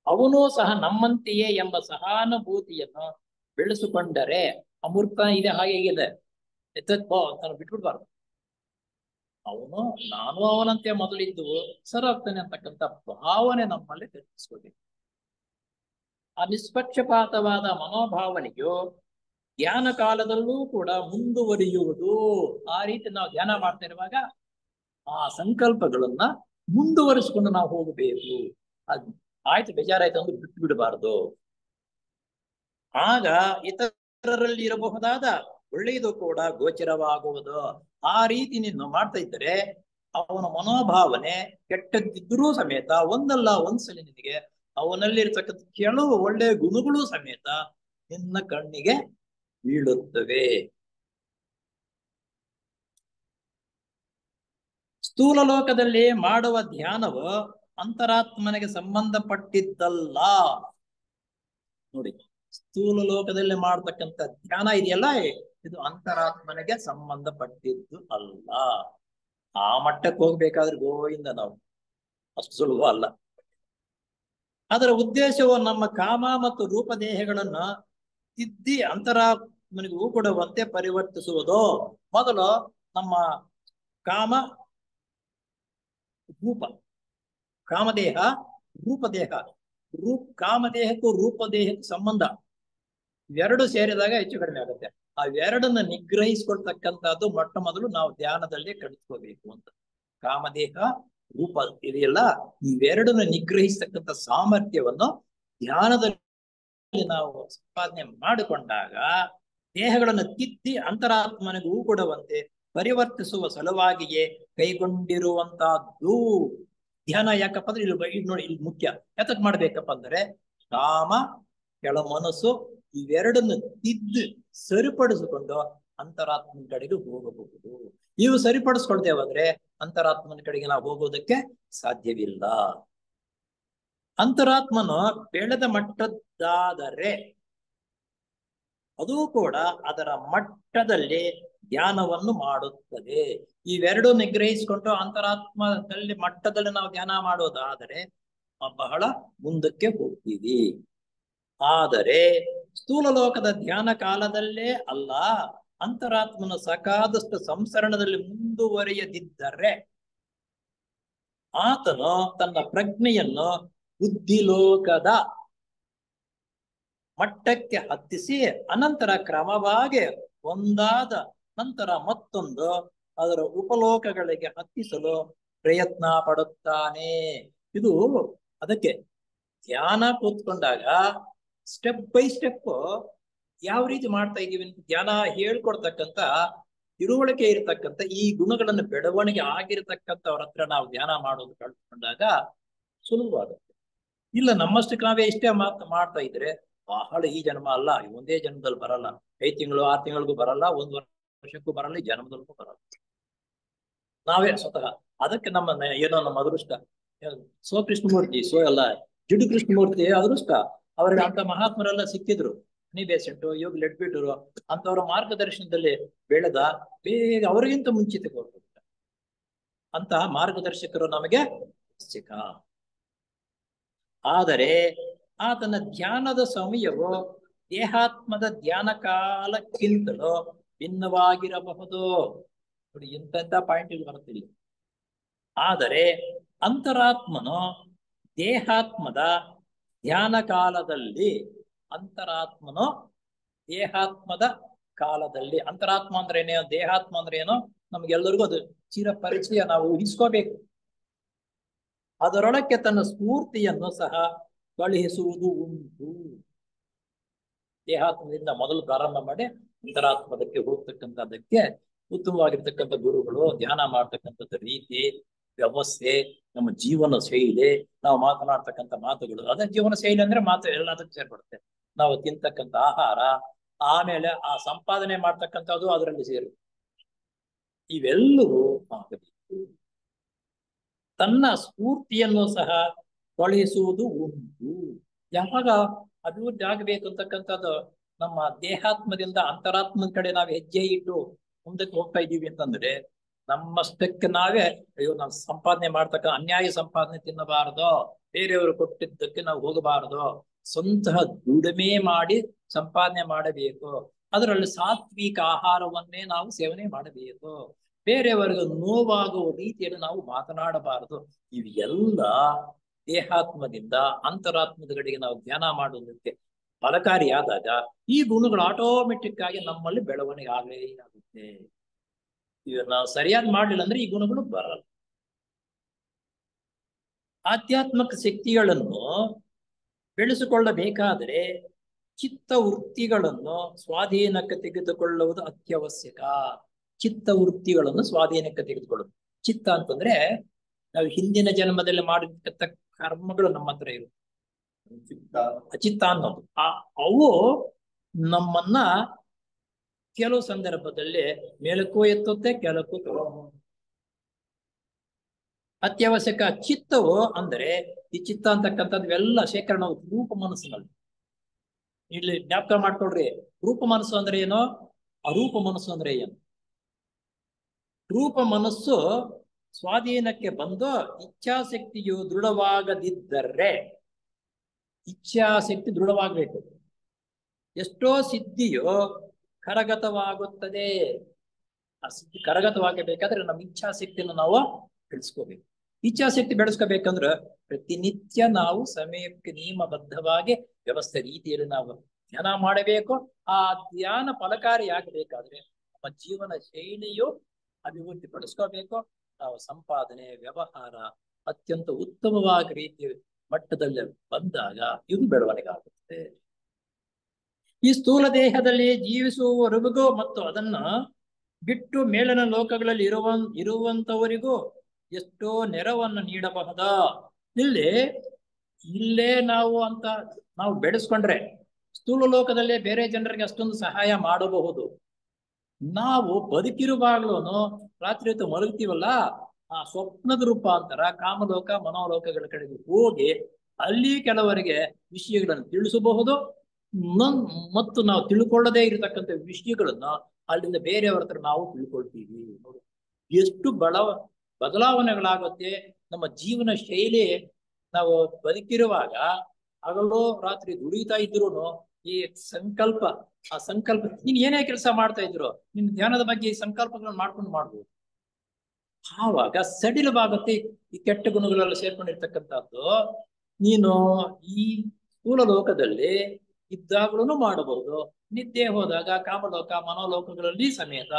ಅವನು ಸಹ ನಮ್ಮಂತೆಯೇ ಎಂಬ ಸಹಾನುಭೂತಿಯನ್ನು ಬೆಳೆಸಿಕೊಂಡರೆ, ಅಮೂರ್ತ ಇದೆ ಹಾಗೆ ಇದೆ ಎತ್ತೋ ಅಂತ ಬಿಟ್ಬಿಡ್ಬಾರ್ದು. ನಾನು ಅವನಂತೆ ಮೊದಲಿದ್ದು ಸರಾಗ್ತಾನೆ ಅಂತಕ್ಕಂಥ ಭಾವನೆ ನಮ್ಮಲ್ಲಿ ತಿಳಿಸ್ಕೋಬೇಕು. ಆ ನಿಷ್ಪಕ್ಷಪಾತವಾದ ಮನೋಭಾವನೆಯು ಧ್ಯಾನ ಕಾಲದಲ್ಲೂ ಕೂಡ ಮುಂದುವರಿಯುವುದು. ಆ ರೀತಿ ನಾವು ಧ್ಯಾನ ಮಾಡ್ತಾ ಇರುವಾಗ ಆ ಸಂಕಲ್ಪಗಳನ್ನ ಮುಂದುವರಿಸಿಕೊಂಡು ನಾವು ಹೋಗಬೇಕು. ಆಯ್ತು ಬೇಜಾರಾಯ್ತು ಅಂದ್ರೆ ಬಿಟ್ಟು ಬಿಡಬಾರ್ದು. ಆಗ ಇತರರಲ್ಲಿ ಇರಬಹುದಾದ ಒಳ್ಳೆಯದು ಕೂಡ ಗೋಚರವಾಗುವುದು. ಆ ರೀತಿ ನೀನು ಮಾಡ್ತಾ ಇದ್ದರೆ ಅವನ ಮನೋಭಾವನೆ ಕೆಟ್ಟದ್ದಿದ್ರೂ ಸಮೇತ ಒಂದಲ್ಲ ಒಂದ್ಸಲಿ ನಿನಗೆ ಅವನಲ್ಲಿರ್ತಕ್ಕಂಥ ಕೆಲವು ಒಳ್ಳೆಯ ಗುಣಗಳು ಸಮೇತ ನಿನ್ನ ಕಣ್ಣಿಗೆ ಬೀಳುತ್ತವೆ. ಸ್ಥೂಲ ಲೋಕದಲ್ಲಿ ಮಾಡುವ ಧ್ಯಾನವು ಅಂತರಾತ್ಮನಿಗೆ ಸಂಬಂಧಪಟ್ಟಿದ್ದಲ್ಲ. ನೋಡಿ, ಸ್ಥೂಲ ಲೋಕದಲ್ಲಿ ಮಾಡ್ತಕ್ಕಂಥ ಧ್ಯಾನ ಇದೆಯಲ್ಲ, ಇದು ಅಂತರಾತ್ಮನಿಗೆ ಸಂಬಂಧಪಟ್ಟಿದ್ದು ಅಲ್ಲ. ಆ ಮಟ್ಟಕ್ಕೆ ಹೋಗ್ಬೇಕಾದ್ರೆ ಗೋವಿಂದ ನಾವು ಅಷ್ಟು ಸುಲಭ ಅಲ್ಲ. ಅದರ ಉದ್ದೇಶವು ನಮ್ಮ ಕಾಮ ಮತ್ತು ರೂಪದೇಹಗಳನ್ನ ತಿದ್ದಿ ಅಂತರಾತ್ಮನಿಗೂ ಕೊಡುವಂತೆ ಪರಿವರ್ತಿಸುವುದು. ಮೊದಲು ನಮ್ಮ ಕಾಮ ರೂಪ, ಕಾಮದೇಹ, ರೂಪದೇಹ, ಕಾಮದೇಹಕ್ಕೂ ರೂಪದೇಹಕ್ಕೂ ಸಂಬಂಧ ಇವೆರಡು ಸೇರಿದಾಗ ಹೆಚ್ಚು ಕಡಿಮೆ ಆಗುತ್ತೆ. ಅವೆರಡನ್ನ ನಿಗ್ರಹಿಸ್ಕೊಳ್ತಕ್ಕಂಥದ್ದು ಮೊಟ್ಟ ಮೊದಲು ನಾವು ಧ್ಯಾನದಲ್ಲಿ ಕಲಿತ್ಕೋಬೇಕು ಅಂತ. ಕಾಮದೇಹ ರೂಪ ಇದೆಯಲ್ಲ, ಇವೆರಡನ್ನ ನಿಗ್ರಹಿಸ್ತಕ್ಕಂಥ ಸಾಮರ್ಥ್ಯವನ್ನು ಧ್ಯಾನದಲ್ಲಿ ನಾವು ಸಂಪಾದನೆ ಮಾಡಿಕೊಂಡಾಗ ದೇಹಗಳನ್ನು ತಿದ್ದಿ ಅಂತರಾತ್ಮನಿಗೂ ಕೊಡುವಂತೆ ಪರಿವರ್ತಿಸುವ ಸಲುವಾಗಿಯೇ ಕೈಗೊಂಡಿರುವಂತಹದ್ದು ಧ್ಯಾನ. ಯಾಕಪ್ಪ ಅಂದ್ರೆ ಇಲ್ಲಿ ನೋಡಿ, ಇಲ್ಲಿ ಮುಖ್ಯ ಯಾತಕ್ ಮಾಡ್ಬೇಕಪ್ಪ ಅಂದ್ರೆ ಕಾಮ, ಕೆಳ ಮನಸ್ಸು ಇವೆರಡನ್ನು ತಿದ್ದು ಸರಿಪಡಿಸಿಕೊಂಡು ಅಂತರಾತ್ಮನ ಕಡೆಗೆ ಹೋಗಬಹುದು. ಇವು ಸರಿಪಡಿಸ್ಕೊಳ್ತೇ ಹೋದ್ರೆ ಅಂತರಾತ್ಮನ ಕಡೆಗೆ ನಾವು ಹೋಗೋದಕ್ಕೆ ಸಾಧ್ಯವಿಲ್ಲ. ಅಂತರಾತ್ಮನು ಬೆಳೆದ ಮಟ್ಟದ್ದಾದರೆ ಅದು ಕೂಡ ಅದರ ಮಟ್ಟದಲ್ಲಿ ಧ್ಯಾನವನ್ನು ಮಾಡುತ್ತದೆ. ಇವೆರಡು ನಿಗ್ರಹಿಸಿಕೊಂಡು ಅಂತರಾತ್ಮದಲ್ಲಿ ಮಟ್ಟದಲ್ಲಿ ನಾವು ಧ್ಯಾನ ಮಾಡೋದಾದರೆ ಬಹಳ ಮುಂದಕ್ಕೆ ಹೋಗ್ತೀವಿ. ಆದರೆ ಸ್ಥೂಲ ಲೋಕದ ಧ್ಯಾನ ಕಾಲದಲ್ಲೇ ಅಲ್ಲ, ಅಂತರಾತ್ಮನ ಸಾಕಾದಷ್ಟು ಸಂಸರಣದಲ್ಲಿ ಮುಂದುವರಿಯದಿದ್ದರೆ ಆತನು ತನ್ನ ಪ್ರಜ್ಞೆಯನ್ನು ಬುದ್ಧಿಲೋಕದ ಮಟ್ಟಕ್ಕೆ ಹತ್ತಿಸಿ ಅನಂತರ ಕ್ರಮವಾಗಿ ಒಂದಾದ ನಂತರ ಮತ್ತೊಂದು ಅದರ ಉಪಲೋಕಗಳಿಗೆ ಹತ್ತಿಸಲು ಪ್ರಯತ್ನ ಪಡುತ್ತಾನೆ. ಇದು ಅದಕ್ಕೆ ಧ್ಯಾನ ಕೂತ್ಕೊಂಡಾಗ ಸ್ಟೆಪ್ ಬೈ ಸ್ಟೆಪ್ ಯಾವ ರೀತಿ ಮಾಡ್ತಾ ಇದೀವಿ ಅಂತ ಧ್ಯಾನ ಹೇಳ್ಕೊಡ್ತಕ್ಕಂಥ ತಿಳುವಳಿಕೆ ಇರತಕ್ಕಂಥ ಈ ಗುಣಗಳನ್ನು ಬೆಳವಣಿಗೆ ಆಗಿರತಕ್ಕಂಥವ್ರ ಹತ್ರ ನಾವು ಧ್ಯಾನ ಮಾಡೋದು ಕಳ್ಕೊಂಡಾಗ ಸುಲಭವಾಗುತ್ತೆ. ಇಲ್ಲ ನಮ್ಮಷ್ಟಕ್ಕೆ ನಾವೇ ಇಷ್ಟೇ ಮಾಡ್ತಾ ಇದ್ರೆ ಬಹಳ ಈ ಜನ್ಮ ಅಲ್ಲ, ಒಂದೇ ಜನ್ಮದಲ್ಲಿ ಬರಲ್ಲ, 5 ತಿಂಗಳು 6 ತಿಂಗಳಿಗೂ ಬರಲ್ಲ, 1 ವರ್ಷಕ್ಕೂ ಬರಲ್ಲ, ಈ ಜನ್ಮದಲ್ಲೂ ಬರಲ್ಲ. ನಾವೇ ಸ್ವತಃ ಅದಕ್ಕೆ ಏನೋ ನಮ್ಮ ಅದೃಷ್ಟ. ಸೋ ಕೃಷ್ಣಮೂರ್ತಿ ಅಲ್ಲ, ಜಿಡು ಕೃಷ್ಣಮೂರ್ತಿ ಅದೃಷ್ಟ. ಅವರಿಗೆ ಅಂತ ಮಹಾತ್ಮರೆಲ್ಲ ಸಿಕ್ಕಿದ್ರು, ಬೇಸೆಂಟು ಯೋಗ ಲೆಡ್ಬಿಟ್ಟರು ಅಂತವರ ಮಾರ್ಗದರ್ಶನದಲ್ಲಿ ಬೆಳೆದ ಬೇಗ ಅವರಿಗಿಂತ ಮುಂಚಿತ ಅಂತಹ ಮಾರ್ಗದರ್ಶಕರು ನಮಗೆ ಸಿಕ್ಕ. ಆದರೆ ಆತನ ಧ್ಯಾನದ ಸಮಯವು ದೇಹಾತ್ಮದ ಧ್ಯಾನ ಕಾಲಕ್ಕಿಂತಲೂ ಭಿನ್ನವಾಗಿರಬಹುದು. ನೋಡಿ, ಇಂಥ ಪಾಯಿಂಟ್ ಇಲ್ಲಿ ಬರುತ್ತಿಲ್ಲ. ಆದರೆ ಅಂತರಾತ್ಮನು ದೇಹಾತ್ಮದ ಧ್ಯಾನ ಕಾಲದಲ್ಲಿ ಅಂತರಾತ್ಮ ಅಂದ್ರೆ ಏನೇ, ದೇಹಾತ್ಮ ಅಂದ್ರೆ ಏನೋ ನಮ್ಗೆಲ್ಲರಿಗೂ ಅದು ಚಿರ ಪರಿಚಯ, ನಾವು ಊಹಿಸ್ಕೋಬೇಕು. ಅದರೊಳಕ್ಕೆ ತನ್ನ ಸ್ಫೂರ್ತಿಯನ್ನು ಸಹ ಕಳುಹಿಸುವುದು ಉಂಟು. ದೇಹಾತ್ಮದಿಂದ ಮೊದಲು ಪ್ರಾರಂಭ ಮಾಡಿ ಅಂತರಾತ್ಮದಕ್ಕೆ ಹೋಗ್ತಕ್ಕಂಥದ್ದಕ್ಕೆ ಉತ್ತಮವಾಗಿರ್ತಕ್ಕಂಥ ಗುರುಗಳು, ಧ್ಯಾನ ಮಾಡ್ತಕ್ಕಂಥದ್ದು ರೀತಿ, ವ್ಯವಸ್ಥೆ, ನಮ್ಮ ಜೀವನ ಶೈಲಿ, ನಾವು ಮಾತನಾಡ್ತಕ್ಕಂಥ ಮಾತುಗಳು, ಅದೇ ಜೀವನ ಶೈಲಿ ಅಂದ್ರೆ ಮಾತು ಎಲ್ಲದಕ್ಕೂ ಸೇರ್ಪಡುತ್ತೆ. ನಾವು ತಿಂತಕ್ಕಂಥ ಆಹಾರ, ಆಮೇಲೆ ಆ ಸಂಪಾದನೆ ಮಾಡ್ತಕ್ಕಂಥದ್ದು ಅದರಲ್ಲಿ ಸೇರು. ಇವೆಲ್ಲವೂ ಆಗಬೇಕು. ತನ್ನ ಸ್ಫೂರ್ತಿಯನ್ನು ಸಹ ಕಳುಹಿಸುವುದು ಉಂಟು. ಯಾವಾಗ ಅಭಿವೃದ್ಧಿ ಆಗಬೇಕು ಅಂತಕ್ಕಂಥದ್ದು ನಮ್ಮ ದೇಹಾತ್ಮದಿಂದ ಅಂತರಾತ್ಮದ ಕಡೆ ನಾವು ಹೆಜ್ಜೆ ಇಟ್ಟು ಮುಂದಕ್ಕೆ ಹೋಗ್ತಾ ಇದ್ದೀವಿ ಅಂತಂದ್ರೆ ನಮ್ಮಷ್ಟಕ್ಕೆ ನಾವೇ ಅಯ್ಯೋ ನಾವು ಸಂಪಾದನೆ ಮಾಡ್ತಕ್ಕ ಅನ್ಯಾಯ ಸಂಪಾದನೆ ತಿನ್ನಬಾರದು, ಬೇರೆಯವರು ಕೊಟ್ಟಿದ್ದಕ್ಕೆ ನಾವು ಹೋಗಬಾರದು, ಸ್ವಂತ ದುಡಿಮೆ ಮಾಡಿ ಸಂಪಾದನೆ ಮಾಡಬೇಕು, ಅದರಲ್ಲಿ ಸಾತ್ವಿಕ ಆಹಾರವನ್ನೇ ನಾವು ಸೇವನೆ ಮಾಡಬೇಕು, ಬೇರೆಯವರಿಗೆ ನೋವಾಗುವ ರೀತಿಯಲ್ಲಿ ನಾವು ಮಾತನಾಡಬಾರದು. ಇವೆಲ್ಲ ದೇಹಾತ್ಮದಿಂದ ಅಂತರಾತ್ಮದ ಕಡೆಗೆ ನಾವು ಧ್ಯಾನ ಮಾಡುವುದಕ್ಕೆ ಫಲಕಾರಿಯಾದಾಗ ಈ ಗುಣಗಳು ಆಟೋಮೆಟಿಕ್ ಆಗಿ ನಮ್ಮಲ್ಲಿ ಬೆಳವಣಿಗೆ ಆಗಲೇ ಆಗುತ್ತೆ. ಇವನ್ನ ನಾವು ಸರಿಯಾಗಿ ಮಾಡಲಿಲ್ಲ ಅಂದ್ರೆ ಈ ಗುಣಗಳು ಬರಲ್ಲ. ಆಧ್ಯಾತ್ಮಿಕ ಶಕ್ತಿಗಳನ್ನು ಬೆಳೆಸಿಕೊಳ್ಳಬೇಕಾದರೆ ಚಿತ್ತ ವೃತ್ತಿಗಳನ್ನು ಸ್ವಾಧೀನಕ್ಕೆ ತೆಗೆದುಕೊಳ್ಳುವುದು ಅತ್ಯವಶ್ಯಕ. ಚಿತ್ತ ವೃತ್ತಿಗಳನ್ನು ಸ್ವಾಧೀನಕ್ಕೆ ತೆಗೆದುಕೊಳ್ಳುವುದು. ಚಿತ್ತ ಅಂತಂದ್ರೆ ನಾವು ಹಿಂದಿನ ಜನ್ಮದಲ್ಲಿ ಮಾಡಿರ್ತಕ್ಕ ಕರ್ಮಗಳು ನಮ್ಮ ಹತ್ರ ಇರುತ್ತೆ. ಅಚಿತ್ತ ಅನ್ನೋದು ಅವು ನಮ್ಮನ್ನ ಕೆಲವು ಸಂದರ್ಭದಲ್ಲಿ ಮೇಲಕ್ಕೂ ಎತ್ತುತ್ತೆ, ಕೆಳಕ್ಕೂ ಅತ್ಯವಶ್ಯಕ ಚಿತ್ತವು ಅಂದರೆ ಈ ಚಿತ್ತ ಅಂತಕ್ಕಂಥದ್ದು ಇವೆಲ್ಲ ಶೇಖರಣೆ ರೂಪ ಮನಸ್ಸಿನಲ್ಲಿ. ಇಲ್ಲಿ ಜ್ಞಾಪಕ ಮಾಡ್ಕೊಳ್ರಿ, ರೂಪ ಮನಸ್ಸು ಅಂದ್ರೆ ಏನು, ಅರೂಪ ಮನಸ್ಸು ಅಂದ್ರೆ ಏನು. ರೂಪ ಮನಸ್ಸು ಸ್ವಾಧೀನಕ್ಕೆ ಬಂದು ಇಚ್ಛಾಶಕ್ತಿಯು ದೃಢವಾಗದಿದ್ದರೆ, ಇಚ್ಛಾಶಕ್ತಿ ದೃಢವಾಗಬೇಕು. ಎಷ್ಟೋ ಸಿದ್ಧಿಯು ಕರಗತವಾಗುತ್ತದೆ. ಆ ಸಿದ್ಧಿ ಕರಗತವಾಗಬೇಕಾದ್ರೆ ನಮ್ಮ ಇಚ್ಛಾಶಕ್ತಿಯನ್ನು ನಾವು ಬೆಳೆಸ್ಕೋಬೇಕು. ಇಚ್ಛಾಶಕ್ತಿ ಬೆಳೆಸ್ಕೋಬೇಕಂದ್ರೆ ಪ್ರತಿನಿತ್ಯ ನಾವು ಸಮಯಕ್ಕೆ ನಿಯಮಬದ್ಧವಾಗಿ ವ್ಯವಸ್ಥೆ ರೀತಿಯಲ್ಲಿ ನಾವು ಧ್ಯಾನ ಮಾಡಬೇಕು. ಆ ಧ್ಯಾನ ಫಲಕಾರಿಯಾಗಬೇಕಾದ್ರೆ ನಮ್ಮ ಜೀವನ ಶೈಲಿಯು ಅಭಿವೃದ್ಧಿ ಪಡಿಸ್ಕೋಬೇಕು. ನಾವು ಸಂಪಾದನೆ ವ್ಯವಹಾರ ಅತ್ಯಂತ ಉತ್ತಮವಾಗಿ ರೀತಿಯ ಮಟ್ಟದಲ್ಲಿ ಬಂದಾಗ ಇದು ಬೆಳವಣಿಗೆ ಆಗುತ್ತೆ. ಈ ಸ್ಥೂಲ ದೇಹದಲ್ಲಿ ಜೀವಿಸುವವರೆಗೂ ಮತ್ತು ಅದನ್ನ ಬಿಟ್ಟು ಮೇಲಿನ ಲೋಕಗಳಲ್ಲಿ ಇರುವಂತವರಿಗೂ ಎಷ್ಟೋ ನೆರವನ್ನು ನೀಡಬಹುದಾ. ಇಲ್ಲೇ ನಾವು ಬೆಳೆಸ್ಕೊಂಡ್ರೆ ಸ್ಥೂಲ ಲೋಕದಲ್ಲೇ ಬೇರೆ ಜನರಿಗೆ ಅಷ್ಟೊಂದು ಸಹಾಯ ಮಾಡಬಹುದು. ನಾವು ಬದುಕಿರುವಾಗ್ಲೂ ರಾತ್ರಿ ಹೊತ್ತು ಮಲಗ್ತೀವಲ್ಲ, ಆ ಸ್ವಪ್ನದ ರೂಪಾಂತರ ಕಾಮಲೋಕ ಮನೋಲೋಕಗಳ ಕಡೆಗೆ ಹೋಗಿ ಅಲ್ಲಿ ಕೆಲವರಿಗೆ ವಿಷಯಗಳನ್ನು ತಿಳಿಸಬಹುದು. ಮತ್ತು ನಾವು ತಿಳ್ಕೊಳ್ಳದೇ ಇರತಕ್ಕಂಥ ವಿಷಯಗಳನ್ನ ಅಲ್ಲಿಂದ ಬೇರೆಯವರ ಹತ್ರ ನಾವು ತಿಳ್ಕೊಳ್ತೀವಿ. ಎಷ್ಟು ಬದಲಾವಣೆಗಳಾಗುತ್ತೆ ನಮ್ಮ ಜೀವನ ಶೈಲಿ. ನಾವು ಬದುಕಿರುವಾಗ ಹಗಲು ರಾತ್ರಿ ದುಡಿತಾ ಇದ್ರು ಈ ಸಂಕಲ್ಪ, ಆ ಸಂಕಲ್ಪ ನೀನ್ ಏನೇ ಕೆಲಸ ಮಾಡ್ತಾ ಇದ್ರು ನಿನ್ ಧ್ಯಾನದ ಬಗ್ಗೆ ಈ ಸಂಕಲ್ಪಗಳನ್ನ ಮಾಡ್ಬೋದು. ಆವಾಗ ಸಡಿಲವಾಗುತ್ತೆ ಈ ಕೆಟ್ಟ ಗುಣಗಳೆಲ್ಲ ಸೇರ್ಕೊಂಡಿರ್ತಕ್ಕಂಥದ್ದು. ನೀನು ಈ ಸ್ಥೂಲ ಲೋಕದಲ್ಲಿ ಇದ್ದಾಗಲೂ ಮಾಡಬಹುದು, ನಿದ್ದೆ ಹೋದಾಗ ಕಾಮಲೋಕ ಮನೋಲೋಕಗಳಲ್ಲಿ ಸಮೇತ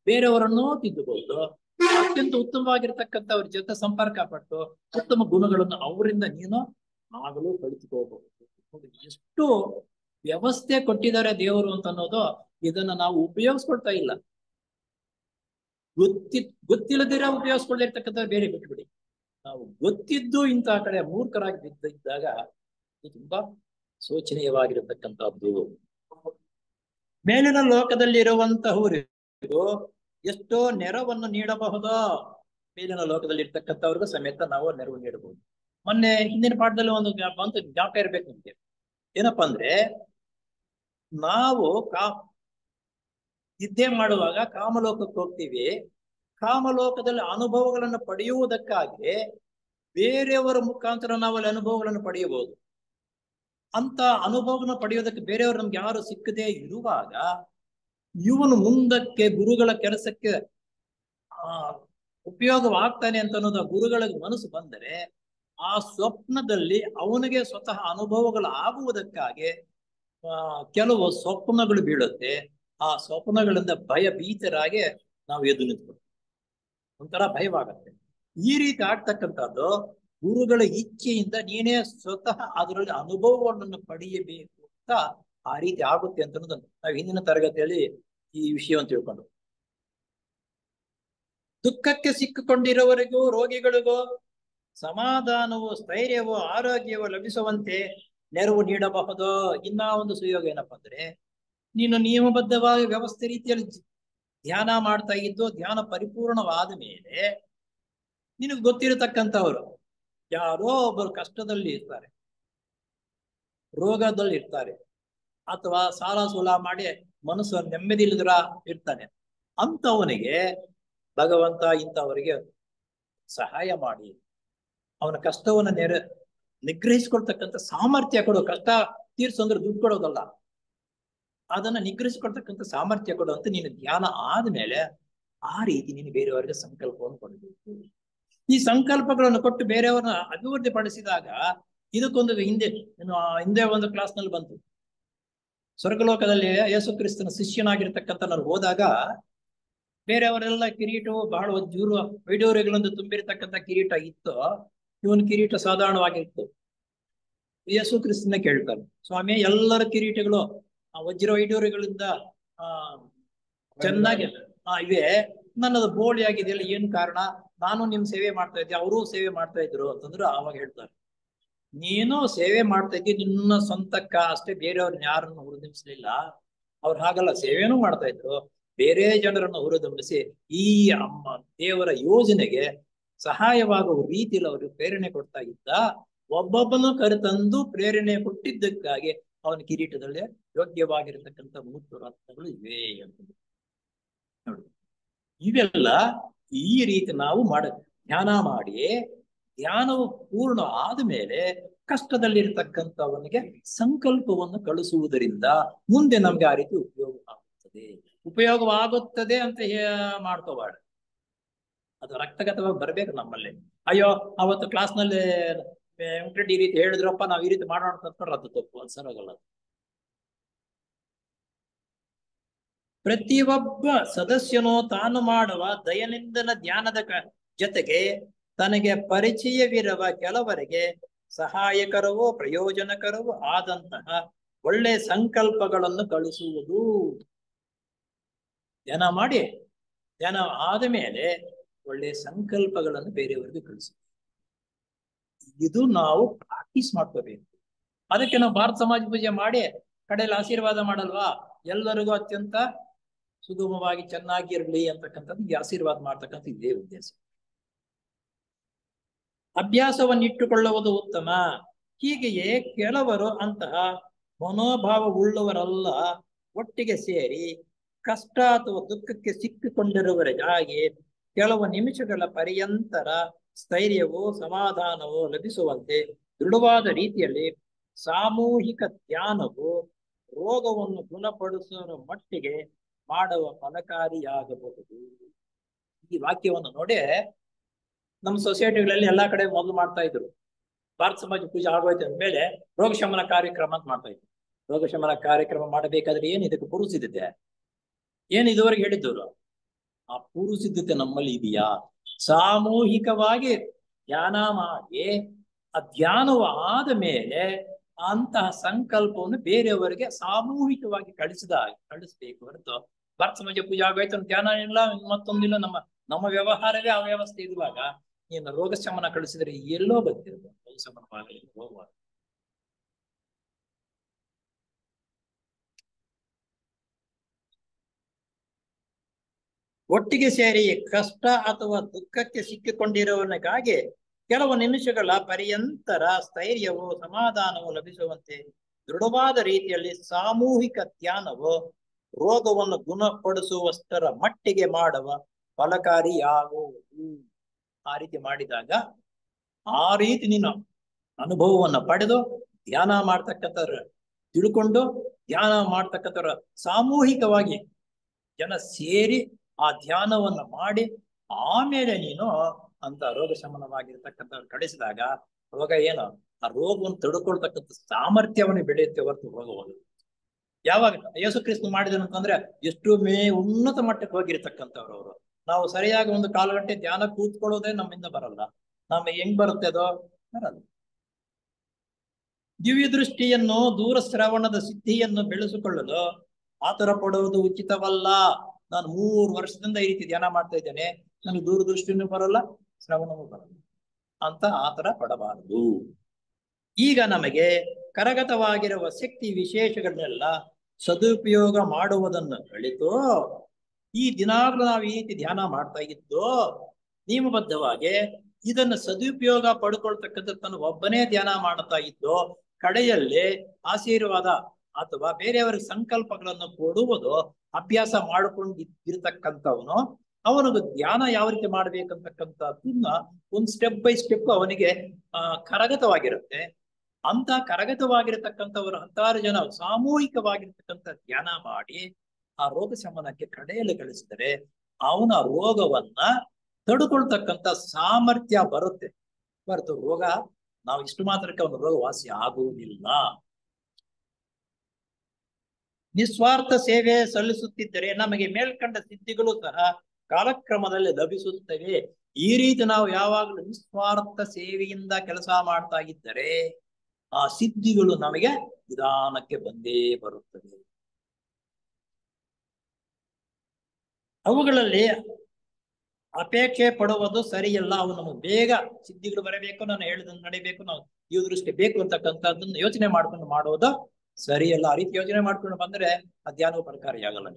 ಬೇರೆಯವರನ್ನೂ ತಿದ್ದಬಹುದು. ಅತ್ಯಂತ ಉತ್ತಮವಾಗಿರ್ತಕ್ಕಂಥವ್ರ ಜೊತೆ ಸಂಪರ್ಕ ಪಟ್ಟು ಉತ್ತಮ ಗುಣಗಳನ್ನು ಅವರಿಂದ ನೀನು ಆಗಲೂ ಕಲಿತುಕೋಬಹುದು. ಎಷ್ಟು ವ್ಯವಸ್ಥೆ ಕೊಟ್ಟಿದ್ದಾರೆ ದೇವರು ಅಂತ ಅನ್ನೋದು, ಇದನ್ನ ನಾವು ಉಪಯೋಗಿಸ್ಕೊಳ್ತಾ ಇಲ್ಲ. ಗೊತ್ತಿಲ್ಲದಿರ ಉಪಯೋಗಿಸ್ಕೊಳ್ಳಿರ್ತಕ್ಕಂಥವ್ರು ಬೇರೆ ಬಿಟ್ಬಿಡಿ. ನಾವು ಗೊತ್ತಿದ್ದು ಇಂತಹ ಕಡೆ ಮೂರ್ಖರಾಗಿ ಬಿದ್ದಿದ್ದಾಗ ಇದು ತುಂಬಾ ಶೋಚನೀಯವಾಗಿರತಕ್ಕಂಥದ್ದು. ಮೇಲಿನ ಲೋಕದಲ್ಲಿರುವಂತಹವರಿಗೂ ಎಷ್ಟೋ ನೆರವನ್ನು ನೀಡಬಹುದು. ಮೇಲಿನ ಲೋಕದಲ್ಲಿ ಇರ್ತಕ್ಕಂಥವ್ರಿಗೂ ಸಮೇತ ನಾವು ನೆರವು ನೀಡಬಹುದು. ಮೊನ್ನೆ ಹಿಂದಿನ ಪಾಠದಲ್ಲಿ ಒಂದು ಜ್ಞಾಪಕ ಇರ್ಬೇಕು ನಮ್ಗೆ. ಏನಪ್ಪಾ ಅಂದ್ರೆ, ನಾವು ನಿದ್ದೆ ಮಾಡುವಾಗ ಕಾಮಲೋಕಕ್ಕೆ ಹೋಗ್ತೀವಿ. ಕಾಮಲೋಕದಲ್ಲಿ ಅನುಭವಗಳನ್ನು ಪಡೆಯುವುದಕ್ಕಾಗಿ ಬೇರೆಯವರ ಮುಖಾಂತರ ನಾವು ಅಲ್ಲಿ ಅನುಭವಗಳನ್ನು ಪಡೆಯಬಹುದು. ಅಂತ ಅನುಭವವನ್ನು ಪಡೆಯೋದಕ್ಕೆ ಬೇರೆಯವರು ನಮ್ಗೆ ಯಾರು ಸಿಕ್ಕದೇ ಇರುವಾಗ ಇವನು ಮುಂದಕ್ಕೆ ಗುರುಗಳ ಕೆಲಸಕ್ಕೆ ಉಪಯೋಗವಾಗ್ತಾನೆ ಅಂತ ಅನ್ನೋದು ಗುರುಗಳ ಮನಸ್ಸು ಬಂದರೆ ಆ ಸ್ವಪ್ನದಲ್ಲಿ ಅವನಿಗೆ ಸ್ವತಃ ಅನುಭವಗಳು ಆಗುವುದಕ್ಕಾಗಿ ಕೆಲವು ಸ್ವಪ್ನಗಳು ಬೀಳುತ್ತೆ. ಆ ಸ್ವಪ್ನಗಳಿಂದ ಭಯಭೀತರಾಗಿ ನಾವು ಎದ್ದು ನಿಂತ್ಕೊಳ್ತೀವಿ. ಒಂಥರ ಭಯವಾಗತ್ತೆ. ಈ ರೀತಿ ಆಗ್ತಕ್ಕಂಥದ್ದು ಗುರುಗಳ ಇಚ್ಛೆಯಿಂದ ನೀನೇ ಸ್ವತಃ ಅದರಲ್ಲಿ ಅನುಭವವನ್ನು ಪಡೆಯಬೇಕು ಅಂತ ಆ ರೀತಿ ಆಗುತ್ತೆ ಅಂತ ಅನ್ನೋದನ್ನು ನಾವು ಹಿಂದಿನ ತರಗತಿಯಲ್ಲಿ ಈ ವಿಷಯವನ್ನು ತಿಳ್ಕೊಂಡು. ದುಃಖಕ್ಕೆ ಸಿಕ್ಕಿಕೊಂಡಿರುವವರಿಗೂ ರೋಗಿಗಳಿಗೂ ಸಮಾಧಾನವು ಸ್ಥೈರ್ಯವೋ ಆರೋಗ್ಯವೋ ಲಭಿಸುವಂತೆ ನೆರವು ನೀಡಬಹುದು. ಇನ್ನ ಒಂದು ಸುಯೋಗ ಏನಪ್ಪಾ ಅಂದ್ರೆ, ನೀನು ನಿಯಮಬದ್ಧವಾಗಿ ವ್ಯವಸ್ಥೆ ರೀತಿಯಲ್ಲಿ ಧ್ಯಾನ ಮಾಡ್ತಾ ಇದ್ದು ಧ್ಯಾನ ಪರಿಪೂರ್ಣವಾದ ಮೇಲೆ ನಿನಗೆ ಗೊತ್ತಿರತಕ್ಕಂಥವ್ರು ಯಾರೋ ಒಬ್ಬರು ಕಷ್ಟದಲ್ಲಿ ಇರ್ತಾರೆ, ರೋಗದಲ್ಲಿ ಇರ್ತಾರೆ, ಅಥವಾ ಸಾಲ ಸೂಲ ಮಾಡಿ ಮನಸ್ಸು ನೆಮ್ಮದಿ ಇಲ್ಲದ್ರ ಇರ್ತಾನೆ. ಅಂತವನಿಗೆ ಭಗವಂತ ಇಂಥವರಿಗೆ ಸಹಾಯ ಮಾಡಿ ಅವನ ಕಷ್ಟವನ್ನು ನಿಗ್ರಹಿಸ್ಕೊಳ್ತಕ್ಕಂಥ ಸಾಮರ್ಥ್ಯ ಕೊಡು. ಕಷ್ಟ ತೀರ್ಸು ಅಂದ್ರೆ ದುಡ್ಡು ಕೊಡೋದಲ್ಲ, ಅದನ್ನ ನಿಗ್ರಹಿಸ್ಕೊಳ್ತಕ್ಕಂಥ ಸಾಮರ್ಥ್ಯ ಕೊಡು ಅಂತ ನೀನು ಧ್ಯಾನ ಆದ್ಮೇಲೆ ಆ ರೀತಿ ನೀನು ಬೇರೆಯವರಿಗೆ ಸಂಕಲ್ಪವನ್ನು ಕೊಡಬೇಕು. ಈ ಸಂಕಲ್ಪಗಳನ್ನು ಕೊಟ್ಟು ಬೇರೆಯವ್ರನ್ನ ಅಭಿವೃದ್ಧಿ ಪಡಿಸಿದಾಗ ಇದಕ್ಕೊಂದು ಹಿಂದೆ ಒಂದು ಕ್ಲಾಸ್ ನಲ್ಲಿ ಬಂತು. ಸ್ವರ್ಗಲೋಕದಲ್ಲಿ ಯೇಸು ಕ್ರಿಸ್ತನ ಶಿಷ್ಯನಾಗಿರ್ತಕ್ಕಂಥ ನಾನು ಹೋದಾಗ ಬೇರೆಯವರೆಲ್ಲ ಕಿರೀಟವು ಬಹಳ ವೈಡೂರ್ಯಗಳಿಂದ ತುಂಬಿರತಕ್ಕಂಥ ಕಿರೀಟ ಇತ್ತು. ಇವನ್ ಕಿರೀಟ ಸಾಧಾರಣವಾಗಿತ್ತು. ಯೇಸು ಕ್ರಿಸ್ತನ ಕೇಳ್ತಾರೆ, ಸ್ವಾಮಿ ಎಲ್ಲರ ಕಿರೀಟಗಳು ವಜ್ರ ವೈಡೂರ್ಯಗಳಿಂದ ಚೆನ್ನಾಗಿ ಇವೆ, ನನ್ನದು ಬೋಳಿ ಆಗಿದೆಯಲ್ಲ, ಏನು ಕಾರಣ? ನಾನು ನಿಮ್ ಸೇವೆ ಮಾಡ್ತಾ ಇದ್ದೆ, ಅವರೂ ಸೇವೆ ಮಾಡ್ತಾ ಇದ್ರು ಅಂತಂದ್ರೆ ಆವಾಗ ಹೇಳ್ತಾರೆ, ನೀನು ಸೇವೆ ಮಾಡ್ತಾ ಇದ್ದಿ ನಿನ್ನ ಸ್ವಂತಕ್ಕ ಅಷ್ಟೇ, ಬೇರೆಯವ್ರನ್ನ ಯಾರನ್ನು ಹುರಿದುಂಬಿಸ್ಲಿಲ್ಲ. ಅವ್ರು ಹಾಗಲ್ಲ, ಸೇವೆನೂ ಮಾಡ್ತಾ ಇದ್ರು, ಬೇರೆ ಜನರನ್ನು ಹುರಿದುಂಬಿಸಿ ಈ ದೇವರ ಯೋಜನೆಗೆ ಸಹಾಯವಾಗುವ ರೀತಿಯಲ್ಲಿ ಅವರು ಪ್ರೇರಣೆ ಕೊಡ್ತಾ ಇದ್ದ. ಒಬ್ಬೊಬ್ಬನು ಕರೆತಂದು ಪ್ರೇರಣೆ ಕೊಟ್ಟಿದ್ದಕ್ಕಾಗಿ ಅವನ ಕಿರೀಟದಲ್ಲಿ ಯೋಗ್ಯವಾಗಿರತಕ್ಕಂಥ 3 ರತ್ನಗಳು ಇವೆ ಅಂತ ನೋಡಿ. ಇವೆಲ್ಲ ಈ ರೀತಿ ನಾವು ಧ್ಯಾನ ಮಾಡಿ, ಧ್ಯಾನವು ಪೂರ್ಣ ಆದ್ಮೇಲೆ ಕಷ್ಟದಲ್ಲಿರ್ತಕ್ಕಂಥವನಿಗೆ ಸಂಕಲ್ಪವನ್ನು ಕಳಿಸುವುದರಿಂದ ಮುಂದೆ ನಮ್ಗೆ ಆ ರೀತಿ ಉಪಯೋಗವಾಗುತ್ತದೆ ಅಂತ ಮಾಡ್ಕೋಬಾರ್ದು. ಅದು ರಕ್ತಗತವಾಗಿ ಬರ್ಬೇಕು ನಮ್ಮಲ್ಲಿ. ಅಯ್ಯೋ ಅವತ್ತು ಕ್ಲಾಸ್ನಲ್ಲಿ ಈ ರೀತಿ ಹೇಳಿದ್ರಪ್ಪ, ನಾವ್ ಈ ರೀತಿ ಮಾಡೋಣ ತಂದ್ಕೊಂಡ್ರೆ ಅದು ತಪ್ಪು, ಅದು ಸರಿಯಾಗಲ್ಲ. ಪ್ರತಿಯೊಬ್ಬ ಸದಸ್ಯನು ತಾನು ಮಾಡುವ ದೈನಂದಿನ ಧ್ಯಾನದ ಜೊತೆಗೆ ತನಗೆ ಪರಿಚಯವಿರುವ ಕೆಲವರಿಗೆ ಸಹಾಯಕರವೋ ಪ್ರಯೋಜನಕರವೋ ಆದಂತಹ ಒಳ್ಳೆ ಸಂಕಲ್ಪಗಳನ್ನು ಕಳಿಸುವುದು. ಧ್ಯಾನ ಮಾಡಿ, ಧ್ಯಾನ ಆದ ಮೇಲೆ ಒಳ್ಳೆ ಸಂಕಲ್ಪಗಳನ್ನು ಬೇರೆಯವರಿಗೆ ಕಳಿಸುವುದು. ಇದು ನಾವು ಪ್ರಾಕ್ಟೀಸ್ ಮಾಡ್ಕೋಬೇಕು. ಅದಕ್ಕೆ ನಾವು ಭಾರತ ಸಮಾಜ ಪೂಜೆ ಮಾಡಿ ಕಡೆಯಲ್ಲಿ ಆಶೀರ್ವಾದ ಮಾಡಲ್ವಾ, ಎಲ್ಲರಿಗೂ ಅತ್ಯಂತ ಸುಗಮವಾಗಿ ಚೆನ್ನಾಗಿರ್ಲಿ ಅಂತಕ್ಕಂಥದ್ದು ಈ ಆಶೀರ್ವಾದ ಮಾಡ್ತಕ್ಕಂಥ ಇದೇ ಉದ್ದೇಶ. ಅಭ್ಯಾಸವನ್ನಿಟ್ಟುಕೊಳ್ಳುವುದು ಉತ್ತಮ. ಹೀಗೆಯೇ ಕೆಲವರು ಅಂತಹ ಮನೋಭಾವ ಉಳ್ಳವರೆಲ್ಲ ಒಟ್ಟಿಗೆ ಸೇರಿ ಕಷ್ಟ ಅಥವಾ ದುಃಖಕ್ಕೆ ಸಿಕ್ಕಿಕೊಂಡಿರುವವರಿಗಾಗಿ ಕೆಲವು ನಿಮಿಷಗಳ ಪರ್ಯಂತರ ಸ್ಥೈರ್ಯವೋ ಸಮಾಧಾನವೋ ಲಭಿಸುವಂತೆ ದೃಢವಾದ ರೀತಿಯಲ್ಲಿ ಸಾಮೂಹಿಕ ಧ್ಯಾನವು ರೋಗವನ್ನು ಗುಣಪಡಿಸುವ ಮಟ್ಟಿಗೆ ಮಾಡುವ ಫಲಕಾರಿಯಾಗಬಹುದು. ಈ ವಾಕ್ಯವನ್ನು ನೋಡಿ, ನಮ್ಮ ಸೊಸೈಟಿಗಳಲ್ಲಿ ಎಲ್ಲಾ ಕಡೆ ಮೊದಲು ಮಾಡ್ತಾ ಇದ್ರು. ಭಾರತ ಸಮಾಜ ಪೂಜೆ ಆಗೋಯ್ತು ಅಂದ್ಮೇಲೆ ರೋಗ ಶಮನ ಕಾರ್ಯಕ್ರಮ ಅಂತ ಮಾಡ್ತಾ ಇದ್ರು. ರೋಗ ಶಮನ ಕಾರ್ಯಕ್ರಮ ಮಾಡಬೇಕಾದ್ರೆ ಏನ್ ಇದಕ್ಕೆ ಪೂರ್ವಸಿದ್ಧತೆ, ಏನ್ ಇದುವರೆಗೆ ಹೇಳಿದ್ದವರು? ಆ ಪೂರ್ವಸಿದ್ಧತೆ ನಮ್ಮಲ್ಲಿ ಇದೆಯಾ? ಸಾಮೂಹಿಕವಾಗಿ ಧ್ಯಾನ ಮಾಡಿ ಆ ಧ್ಯಾನವು ಆದ ಮೇಲೆ ಅಂತಹ ಸಂಕಲ್ಪವನ್ನು ಬೇರೆಯವರಿಗೆ ಸಾಮೂಹಿಕವಾಗಿ ಕಳಿಸ್ಬೇಕು ಹೊರತು ಭಾರತ ಸಮಾಜ ಪೂಜೆ ಆಗೋಯ್ತು ಧ್ಯಾನ ಇಲ್ಲ, ಮತ್ತೊಂದಿಲ್ಲ. ನಮ್ಮ ವ್ಯವಹಾರವೇ ಆ ವ್ಯವಸ್ಥೆ ಇರುವಾಗ ನೀನು ರೋಗ ಶಮನ ಕಳಿಸಿದ್ರೆ ಎಲ್ಲೋ ಬರ್ತಿರೋದು ರೋಗ ಶಮನವಾಗಲಿ ಹೋಗುವಾಗ. ಒಟ್ಟಿಗೆ ಸೇರಿ ಕಷ್ಟ ಅಥವಾ ದುಃಖಕ್ಕೆ ಸಿಕ್ಕಿಕೊಂಡಿರುವವನಿಗಾಗಿ ಕೆಲವು ನಿಮಿಷಗಳ ಪರ್ಯಂತರ ಸ್ಥೈರ್ಯವೋ ಸಮಾಧಾನವೋ ಲಭಿಸುವಂತೆ ದೃಢವಾದ ರೀತಿಯಲ್ಲಿ ಸಾಮೂಹಿಕ ಧ್ಯಾನವು ರೋಗವನ್ನು ಗುಣಪಡಿಸುವಷ್ಟರ ಮಟ್ಟಿಗೆ ಮಾಡುವ ಫಲಕಾರಿಯಾಗುವುದು. ಆ ರೀತಿ ಮಾಡಿದಾಗ, ಆ ರೀತಿ ನೀನು ಅನುಭವವನ್ನು ಪಡೆದು ಧ್ಯಾನ ಮಾಡ್ತಕ್ಕಂಥವ್ರ ತಿಳ್ಕೊಂಡು ಧ್ಯಾನ ಮಾಡ್ತಕ್ಕಂಥವ್ರ ಸಾಮೂಹಿಕವಾಗಿ ಜನ ಸೇರಿ ಆ ಧ್ಯಾನವನ್ನು ಮಾಡಿ ಆಮೇಲೆ ನೀನು ಅಂತ ರೋಗ ಶಮನವಾಗಿರ್ತಕ್ಕಂಥವ್ರು ಕಳಿಸಿದಾಗ ರೋಗ ಏನು, ಆ ರೋಗವನ್ನು ತಡ್ಕೊಳ್ತಕ್ಕಂಥ ಸಾಮರ್ಥ್ಯವನ್ನು ಬೆಳೆಯುತ್ತೆ ಹೊರತು ರೋಗವನ್ನು. ಯಾವಾಗ ಯೇಸು ಕ್ರಿಸ್ತ ಮಾಡಿದನು ಅಂತಂದ್ರೆ ಎಷ್ಟು ಉನ್ನತ ಮಟ್ಟಕ್ಕೆ ಹೋಗಿರ್ತಕ್ಕಂಥವ್ರು ಅವರು. ನಾವು ಸರಿಯಾಗಿ ಒಂದು 1/4 ಗಂಟೆ ಧ್ಯಾನ ಕೂತ್ಕೊಳ್ಳೋದೇ ನಮ್ಮಿಂದ ಬರಲ್ಲ. ನಮ್ಗೆ ಹೆಂಗ್ ಬರುತ್ತೆ ಅದು? ಬರಲ್ಲ. ದಿವ್ಯ ದೃಷ್ಟಿಯನ್ನು ದೂರ ಶ್ರವಣದ ಸಿದ್ಧಿಯನ್ನು ಬೆಳೆಸಿಕೊಳ್ಳಲು ಆತರ ಪಡುವುದು ಉಚಿತವಲ್ಲ. ನಾನು 3 ವರ್ಷದಿಂದ ಈ ರೀತಿ ಧ್ಯಾನ ಮಾಡ್ತಾ ಇದ್ದೇನೆ, ನನಗೆ ದೂರದೃಷ್ಟಿನೂ ಬರಲ್ಲ, ಶ್ರವಣವೂ ಬರಲ್ಲ ಅಂತ ಆತರ ಪಡಬಾರದು. ಈಗ ನಮಗೆ ಕರಗತವಾಗಿರುವ ಶಕ್ತಿ ವಿಶೇಷಗಳನ್ನೆಲ್ಲ ಸದುಪಯೋಗ ಮಾಡುವುದನ್ನು ಕಲಿತು ಈ ದಿನಾಗ್ಲೂ ನಾವು ಈ ರೀತಿ ಧ್ಯಾನ ಮಾಡ್ತಾ ಇದ್ದು ನಿಯಮಬದ್ಧವಾಗಿ ಇದನ್ನು ಸದುಪಯೋಗ ಪಡ್ಕೊಳ್ತಕ್ಕಂಥ ತನ್ನ ಒಬ್ಬನೇ ಧ್ಯಾನ ಮಾಡ್ತಾ ಇದ್ದು ಕಡೆಯಲ್ಲಿ ಆಶೀರ್ವಾದ ಅಥವಾ ಬೇರೆಯವರಿಗೆ ಸಂಕಲ್ಪಗಳನ್ನು ಕೊಡುವುದು ಅಭ್ಯಾಸ ಮಾಡಿಕೊಂಡಿರ್ತಕ್ಕಂಥವನು ಅವನಿಗೆ ಧ್ಯಾನ ಯಾವ ರೀತಿ ಮಾಡ್ಬೇಕಂತಕ್ಕಂಥದ್ದನ್ನ ಒಂದು ಸ್ಟೆಪ್ ಬೈ ಸ್ಟೆಪ್ ಅವನಿಗೆ ಕರಗತವಾಗಿರುತ್ತೆ. ಅಂತ ಕರಗತವಾಗಿರತಕ್ಕಂಥವರು 10 ಜನ ಸಾಮೂಹಿಕವಾಗಿರ್ತಕ್ಕಂಥ ಧ್ಯಾನ ಮಾಡಿ ಆ ರೋಗ ಶಮನಕ್ಕೆ ಕಡೆಯಲ್ಲಿ ಕಳಿಸಿದರೆ ಅವನ ರೋಗವನ್ನ ತಡ್ಕೊಳ್ತಕ್ಕಂಥ ಸಾಮರ್ಥ್ಯ ಬರುತ್ತೆ ಹೊರತು ರೋಗ ನಾವು ಇಷ್ಟು ಮಾತ್ರಕ್ಕೆ ಅವನ ರೋಗ ವಾಸಿ ಆಗುವುದಿಲ್ಲ. ನಿಸ್ವಾರ್ಥ ಸೇವೆ ಸಲ್ಲಿಸುತ್ತಿದ್ದರೆ ನಮಗೆ ಮೇಲ್ಕಂಡ ಸಿದ್ಧಿಗಳು ಸಹ ಕಾಲಕ್ರಮದಲ್ಲಿ ಲಭಿಸುತ್ತವೆ. ಈ ರೀತಿ ನಾವು ಯಾವಾಗಲೂ ನಿಸ್ವಾರ್ಥ ಸೇವೆಯಿಂದ ಕೆಲಸ ಮಾಡ್ತಾ ಇದ್ದರೆ ಆ ಸಿದ್ಧಿಗಳು ನಮಗೆ ನಿಧಾನಕ್ಕೆ ಬಂದೇ ಬರುತ್ತದೆ. ಅವುಗಳಲ್ಲಿ ಅಪೇಕ್ಷೆ ಪಡುವುದು ಸರಿಯಲ್ಲ. ಅವು ನಮಗೆ ಬೇಗ ಸಿದ್ಧಿಗಳು ಬರಬೇಕು, ನಾನು ಹೇಳಿದಂಗೆ ನಡಿಬೇಕು, ನಾವು ಈ ದೃಷ್ಟಿ ಬೇಕು ಅಂತಕ್ಕಂಥದ್ದನ್ನು ಯೋಚನೆ ಮಾಡ್ಕೊಂಡು ಮಾಡೋದು ಸರಿಯಲ್ಲ. ಆ ರೀತಿ ಯೋಚನೆ ಮಾಡ್ಕೊಂಡು ಬಂದ್ರೆ ಅಧ್ಯಾನವು ಫಲಕಾರಿಯಾಗಲ್ಲ.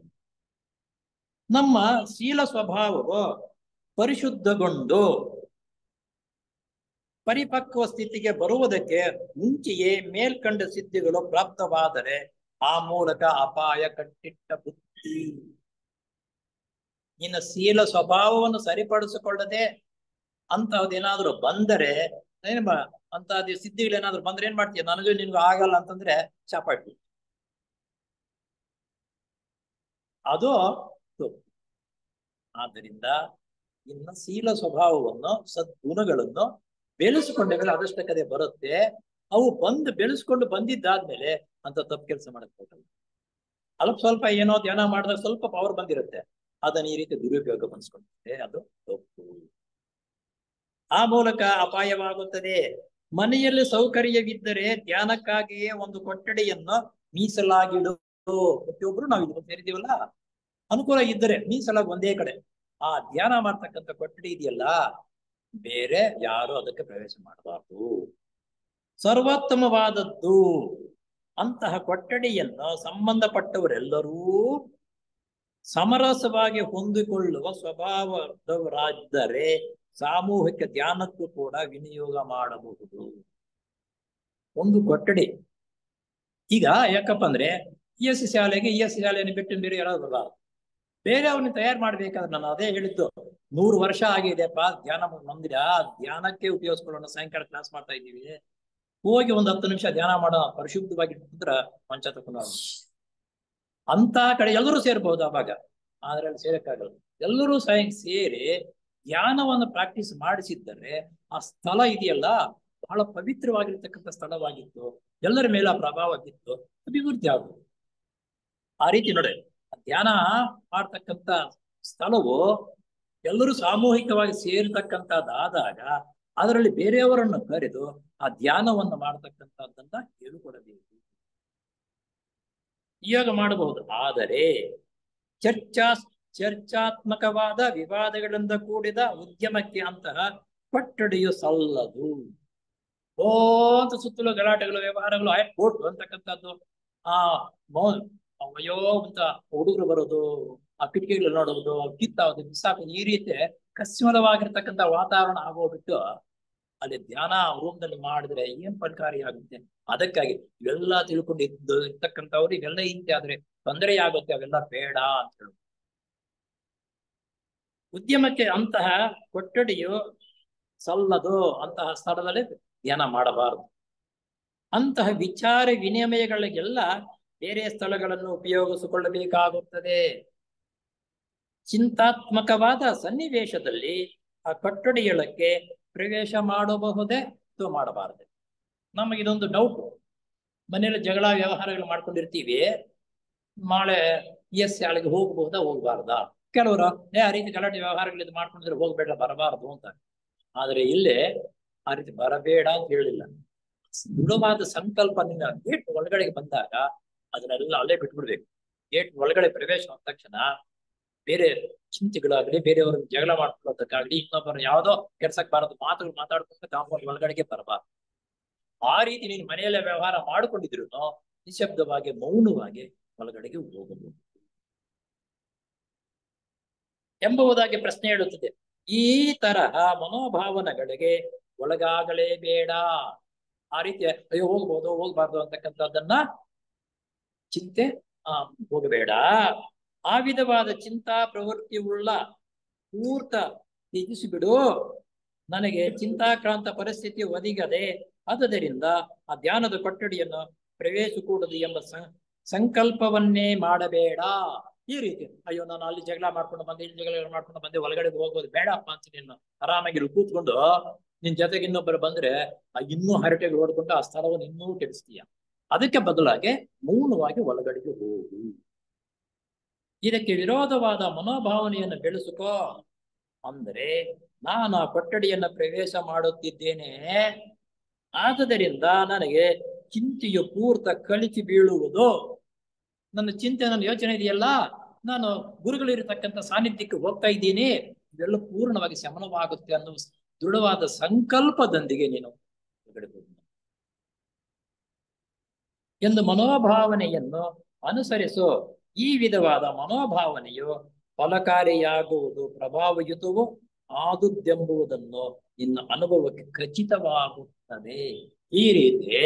ನಮ್ಮ ಶೀಲ ಸ್ವಭಾವವು ಪರಿಶುದ್ಧಗೊಂಡು ಪರಿಪಕ್ವ ಸ್ಥಿತಿಗೆ ಬರುವುದಕ್ಕೆ ಮುಂಚೆಯೇ ಮೇಲ್ಕಂಡ ಸಿದ್ಧಿಗಳು ಪ್ರಾಪ್ತವಾದರೆ ಆ ಮೂಲಕ ಅಪಾಯ ಕಟ್ಟಿಟ್ಟ ಬುದ್ಧಿ. ನಿನ್ನ ಶೀಲ ಸ್ವಭಾವವನ್ನು ಸರಿಪಡಿಸಿಕೊಳ್ಳದೆ ಅಂತಹದ್ದೇನಾದ್ರೂ ಬಂದರೆ ಅಂತಹದ್ದು ಸಿದ್ಧಿಗಳೇನಾದ್ರೂ ಬಂದ್ರೆ ಏನ್ ಮಾಡ್ತೀಯ? ನನಗೂ ನಿನ್ಗೂ ಆಗಲ್ಲ ಅಂತಂದ್ರೆ ಚಾಪಾಟಿ. ಅದು ತಪ್ಪು. ಆದ್ದರಿಂದ ಇನ್ನ ಶೀಲ ಸ್ವಭಾವವನ್ನು ಸದ್ಗುಣಗಳನ್ನು ಬೆಳೆಸಿಕೊಂಡ ಮೇಲೆ ಅದಷ್ಟಕ್ಕದೇ ಬರುತ್ತೆ. ಅವು ಬೆಳೆಸ್ಕೊಂಡು ಬಂದಿದ್ದಾದ್ಮೇಲೆ ಅಂತ ತಪ್ಪು ಕೆಲಸ ಮಾಡಕ್ ಹೋಗಲ್ಲ. ಅಲ್ಪ ಸ್ವಲ್ಪ ಏನೋ ಧ್ಯಾನ ಮಾಡಿದಾಗ ಸ್ವಲ್ಪ ಪವರ್ ಬಂದಿರುತ್ತೆ, ಅದನ್ನ ಈ ರೀತಿ ದುರುಪಯೋಗ ಪಡಿಸ್ಕೊಂಡಿರುತ್ತೆ, ಅದು ತಪ್ಪು. ಆ ಮೂಲಕ ಅಪಾಯವಾಗುತ್ತದೆ. ಮನೆಯಲ್ಲಿ ಸೌಕರ್ಯವಿದ್ದರೆ ಧ್ಯಾನಕ್ಕಾಗಿಯೇ ಒಂದು ಕೊಠಡಿಯನ್ನು ಮೀಸಲಾಗಿಡು. ಪ್ರತಿಯೊಬ್ರು ನಾವು ಇದು ಸೇರಿದೀವಲ್ಲ, ಅನುಕೂಲ ಇದ್ದರೆ ಮೀಸಲಾಗಿ ಒಂದೇ ಕಡೆ ಆ ಧ್ಯಾನ ಮಾಡ್ತಕ್ಕಂಥ ಕೊಠಡಿ ಇದೆಯಲ್ಲ, ಬೇರೆ ಯಾರು ಅದಕ್ಕೆ ಪ್ರವೇಶ ಮಾಡಬಾರ್ದು. ಸರ್ವೋತ್ತಮವಾದದ್ದು ಅಂತಹ ಕೊಠಡಿಯನ್ನು ಸಂಬಂಧಪಟ್ಟವರೆಲ್ಲರೂ ಸಮರಸವಾಗಿ ಹೊಂದಿಕೊಳ್ಳುವ ಸ್ವಭಾವದವರಾದರೆ ಸಾಮೂಹಿಕ ಧ್ಯಾನಕ್ಕೂ ಕೂಡ ವಿನಿಯೋಗ ಮಾಡಬಹುದು. ಒಂದು ಕೊಠಡಿ ಈಗ ಯಾಕಪ್ಪ ಅಂದ್ರೆ ES ಶಾಲೆಗೆ ES ಶಾಲೆಯನ್ನು ಬಿಟ್ಟು ಬೇರೆ ಯಾರಾದ್ರಲ್ಲ, ಬೇರೆ ಅವ್ರನ್ನ ತಯಾರು ಮಾಡ್ಬೇಕಾದ್ರೆ ನಾನು ಅದೇ ಹೇಳಿದ್ದು, 100 ವರ್ಷ ಆಗಿದೆಪ್ಪ ಧ್ಯಾನ ಮಂದಿರ, ಧ್ಯಾನಕ್ಕೆ ಉಪಯೋಗಿಸ್ಕೊಳ್ಳೋಣ. ಸಾಯಂಕಾಲ ಕ್ಲಾಸ್ ಮಾಡ್ತಾ ಇದ್ದೀವಿ, ಹೋಗಿ ಒಂದು 10 ನಿಮಿಷ ಧ್ಯಾನ ಮಾಡೋ ಪರಿಶುದ್ಧವಾಗಿ ಮಂಚ ತಗೊಂಡು ಅಂತ ಕಡೆ ಎಲ್ಲರೂ ಸೇರ್ಬಹುದು. ಅವಾಗ ಆದ್ರೆ ಅಲ್ಲಿ ಸೇರಕ್ಕಾಗಲ್ಲ. ಎಲ್ಲರೂ ಸೇರಿ ಧ್ಯಾನವನ್ನು ಪ್ರಾಕ್ಟೀಸ್ ಮಾಡಿಸಿದ್ದರೆ ಆ ಸ್ಥಳ ಇದೆಯಲ್ಲ ಬಹಳ ಪವಿತ್ರವಾಗಿರ್ತಕ್ಕಂಥ ಸ್ಥಳವಾಗಿತ್ತು, ಎಲ್ಲರ ಮೇಲೆ ಆ ಪ್ರಭಾವ ಬಿತ್ತು, ಅಭಿವೃದ್ಧಿ ಆಗುವುದು. ಆ ರೀತಿ ನೋಡಿ, ಧ್ಯಾನ ಮಾಡ್ತಕ್ಕಂಥ ಸ್ಥಳವು ಎಲ್ಲರೂ ಸಾಮೂಹಿಕವಾಗಿ ಸೇರ್ತಕ್ಕಂಥದ್ದಾದಾಗ ಅದರಲ್ಲಿ ಬೇರೆಯವರನ್ನು ಕರೆದು ಆ ಧ್ಯಾನವನ್ನು ಮಾಡತಕ್ಕಂಥದ್ದನ್ನ ಹೇಳಿಕೊಡಬೇಕು. ಯೋಗ ಮಾಡಬಹುದು, ಆದರೆ ಚರ್ಚಾತ್ಮಕವಾದ ವಿವಾದಗಳಿಂದ ಕೂಡಿದ ಉದ್ಯಮಕ್ಕೆ ಅಂತಹ ಕೊಠಡಿಯು ಸಲ್ಲದು. ಅಂತ ಸುತ್ತಲೂ ಗಲಾಟೆಗಳು, ವ್ಯವಹಾರಗಳು ಬೋಟ್ ಅಂತಕ್ಕಂಥದ್ದು, ಅಯ್ಯೋ ಅಂತ ಹುಡುಗರು ಬರೋದು, ಆ ಕಿಟಕಿಗಳು ನೋಡುವುದು, ಕಿತ್ತಾವುದು, ಬಿಸಾಕೋದು, ಈ ರೀತಿ ಕಸ್ಮಲವಾಗಿರ್ತಕ್ಕಂಥ ವಾತಾವರಣ ಆಗೋಗ್ಬಿಟ್ಟು ಅಲ್ಲಿ ಧ್ಯಾನ ರೂಮ್ನಲ್ಲಿ ಮಾಡಿದ್ರೆ ಏನ್ ಫಲಕಾರಿಯಾಗುತ್ತೆ? ಅದಕ್ಕಾಗಿ ಇವೆಲ್ಲ ತಿಳ್ಕೊಂಡು ಇರ್ತಕ್ಕಂಥವ್ರು ಇವೆಲ್ಲ ಇಂತೆ ಆದ್ರೆ ತೊಂದರೆ ಆಗುತ್ತೆ, ಅವೆಲ್ಲ ಬೇಡ ಅಂತ ಹೇಳು. ಉದ್ಯಮಕ್ಕೆ ಅಂತಹ ಕೊಠಡಿಯು ಸಲ್ಲದು, ಅಂತಹ ಸ್ಥಳದಲ್ಲಿ ಧ್ಯಾನ ಮಾಡಬಾರದು. ಅಂತಹ ವಿಚಾರ ವಿನಿಮಯಗಳಿಗೆಲ್ಲ ಬೇರೆ ಸ್ಥಳಗಳನ್ನು ಉಪಯೋಗಿಸಿಕೊಳ್ಳಬೇಕಾಗುತ್ತದೆ. ಚಿಂತಾತ್ಮಕವಾದ ಸನ್ನಿವೇಶದಲ್ಲಿ ಆ ಕೊಠಡಿಯೊಳಕ್ಕೆ ಪ್ರವೇಶ ಮಾಡಬಹುದೇ ಅಥವಾ ಮಾಡಬಾರದೆ? ನಮಗಿದೊಂದು ಡೌಟ್. ಮನೆಯಲ್ಲಿ ಜಗಳ ವ್ಯವಹಾರಗಳು ಮಾಡ್ಕೊಂಡಿರ್ತೀವಿ, ನಾಳೆ ES ಶಾಲೆಗೆ ಹೋಗಬಹುದಾ ಹೋಗ್ಬಾರ್ದಾ? ಕೆಲವರು ಆ ರೀತಿ ಗಲಾಟೆ ವ್ಯವಹಾರಗಳಿದ್ದು ಮಾಡ್ಕೊಂಡಿದ್ರೆ ಹೋಗ್ಬೇಡ, ಬರಬಾರದು ಅಂತ. ಆದ್ರೆ ಇಲ್ಲೇ ಆ ರೀತಿ ಬರಬೇಡ ಅಂತ ಹೇಳಿಲ್ಲ. ದೃಢವಾದ ಸಂಕಲ್ಪ ನಿನ್ನ ಗೇಟ್ ಒಳಗಡೆಗೆ ಬಂದಾಗ ಅದನ್ನೆಲ್ಲ ಅಲ್ಲೇ ಬಿಟ್ಬಿಡ್ಬೇಕು. ಗೇಟ್ ಒಳಗಡೆ ಪ್ರವೇಶ ಆದ ತಕ್ಷಣ ಬೇರೆ ಚಿಂತೆಗಳಾಗ್ಲಿ, ಬೇರೆಯವ್ರ ಜಗಳ ಮಾಡ್ಕೊಳ್ಳೋದಕ್ಕಾಗ್ಲಿ, ಇನ್ನೊಬ್ಬರು ಯಾವುದೋ ಕೆಲ್ಸಕ್ಕೆ ಬಾರದು ಮಾತುಗಳು ಮಾತಾಡ್ಕೊಂಡು ಕಾಂಪೌಂಡ್ ಒಳಗಡೆಗೆ ಬರಬಾರ್ದು. ಆ ರೀತಿ ನೀನು ಮನೆಯಲ್ಲೇ ವ್ಯವಹಾರ ಮಾಡ್ಕೊಂಡಿದ್ರು ನಿಶಬ್ದವಾಗಿ ಮೌನವಾಗಿ ಒಳಗಡೆಗೆ ಹೋಗಬಹುದು ಎಂಬುದಾಗಿ ಪ್ರಶ್ನೆ ಹೇಳುತ್ತದೆ. ಈ ತರಹ ಮನೋಭಾವನೆಗಳಿಗೆ ಒಳಗಾಗಲೇಬೇಡ. ಆ ರೀತಿ ಅಯ್ಯೋ ಹೋಗ್ಬೋದು ಹೋಗ್ಬಾರ್ದು ಅಂತಕ್ಕಂಥದ್ದನ್ನ ಚಿಂತೆ ಹೋಗಬೇಡ. ಆ ವಿಧವಾದ ಚಿಂತಾ ಪ್ರವೃತ್ತಿ ಉಳ್ಳ ಪೂರ್ತ ತ್ಯಜಿಸಿಬಿಡು. ನನಗೆ ಚಿಂತಾಕ್ರಾಂತ ಪರಿಸ್ಥಿತಿ ಒದಗದೆ, ಆದ್ದರಿಂದ ಆ ಧ್ಯಾನದ ಕೊಠಡಿಯನ್ನು ಪ್ರವೇಶಿಸಕೂಡದು ಎಂಬ ಸಂಕಲ್ಪವನ್ನೇ ಮಾಡಬೇಡ. ಈ ರೀತಿ ಅಯ್ಯೋ ನಾನು ಅಲ್ಲಿ ಜಗಳ ಮಾಡ್ಕೊಂಡು ಬಂದೆ, ಇಲ್ಲಿ ಜಗಳ ಮಾಡ್ಕೊಂಡು ಬಂದೆ, ಒಳಗಡೆ ಹೋಗೋದು ಬೇಡಪ್ಪ ಅಂತ ನೀನು ಆರಾಮಾಗಿ ಕೂತ್ಕೊಂಡು ನಿನ್ ಜೊತೆಗೆ ಇನ್ನೊಬ್ಬರು ಬಂದ್ರೆ ಇನ್ನೂ ಹರಟೆಗಳು ಹೊಡ್ಕೊಂಡು ಆ ಸ್ಥಳವನ್ನು ಇನ್ನೂ ಕೆಡಿಸ್ತೀಯ. ಅದಕ್ಕೆ ಬದಲಾಗಿ ಮೌನವಾಗಿ ಒಳಗಡೆಗೆ ಹೋಗು. ಇದಕ್ಕೆ ವಿರೋಧವಾದ ಮನೋಭಾವನೆಯನ್ನು ಬೆಳೆಸಿಕೋ. ಅಂದರೆ ನಾನು ಆ ಕೊಠಡಿಯನ್ನು ಪ್ರವೇಶ ಮಾಡುತ್ತಿದ್ದೇನೆ, ಆದ್ದರಿಂದ ನನಗೆ ಚಿಂತೆಯು ಪೂರ್ತ ಕಳಿಸಿ ಬೀಳುವುದು. ನನ್ನ ಚಿಂತೆ, ನನ್ನ ಯೋಚನೆ ಇದೆಯಲ್ಲ, ನಾನು ಗುರುಗಳಿರತಕ್ಕಂಥ ಸಾನ್ನಿಧ್ಯಕ್ಕೆ ಹೋಗ್ತಾ ಇದ್ದೀನಿ, ಇದೆಲ್ಲ ಪೂರ್ಣವಾಗಿ ಶಮನವಾಗುತ್ತೆ ಅನ್ನೋ ದೃಢವಾದ ಸಂಕಲ್ಪದೊಂದಿಗೆ ನೀನು ಎಂದು ಮನೋಭಾವನೆಯನ್ನು ಅನುಸರಿಸು. ಈ ವಿಧವಾದ ಮನೋಭಾವನೆಯು ಫಲಕಾರಿಯಾಗುವುದು ಪ್ರಭಾವಯುತವೂ ಆದುದೆಂಬುದನ್ನು ನಿನ್ನ ಅನುಭವಕ್ಕೆ ಖಚಿತವಾಗುತ್ತದೆ. ಈ ರೀತಿ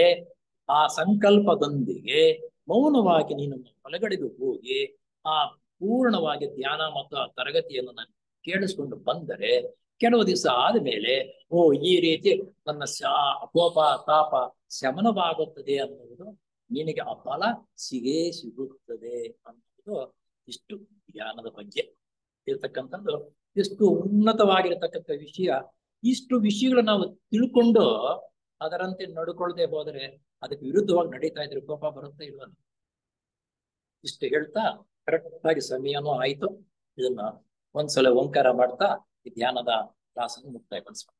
ಆ ಸಂಕಲ್ಪದೊಂದಿಗೆ ಮೌನವಾಗಿ ನೀನು ಒಳಗಡೆಗೆ ಹೋಗಿ ಆ ಪೂರ್ಣವಾಗಿ ಧ್ಯಾನ ಮತ್ತು ಆ ತರಗತಿಯನ್ನು ನಾನು ಕೇಳಿಸ್ಕೊಂಡು ಬಂದರೆ ಕೆಲವು ದಿವಸ ಆದ್ಮೇಲೆ ಓ ಈ ರೀತಿ ನನ್ನ ಕೋಪ ತಾಪ ಶಮನವಾಗುತ್ತದೆ ಅನ್ನುವುದು ನಿನಗೆ ಆ ಫಲ ಸಿಗುತ್ತದೆ ಅನ್ನುವುದು ಇಷ್ಟು ಧ್ಯಾನದ ಬಗ್ಗೆ ಇರ್ತಕ್ಕಂಥದ್ದು. ಎಷ್ಟು ಉನ್ನತವಾಗಿರತಕ್ಕಂಥ ವಿಷಯ. ಇಷ್ಟು ವಿಷಯಗಳು ನಾವು ತಿಳ್ಕೊಂಡು ಅದರಂತೆ ನಡ್ಕೊಳ್ದೆ ಹೋದರೆ ಅದಕ್ಕೆ ವಿರುದ್ಧವಾಗಿ ನಡೀತಾ ಇದ್ರೆ ಕೋಪ ಬರುತ್ತೆ ಇಲ್ವ? ಇಷ್ಟು ಹೇಳ್ತಾ ಕರೆಕ್ಟ್ ಆಗಿ ಸಮಯನೂ ಆಯ್ತು. ಇದನ್ನ ಒಂದ್ಸಲ ಓಂಕಾರ ಮಾಡ್ತಾ ಈ ಧ್ಯಾನದ ಕ್ಲಾಸನ್ನು ಮುಕ್ತಾಯಗೊಳಿಸೋಣ.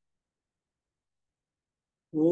ಓ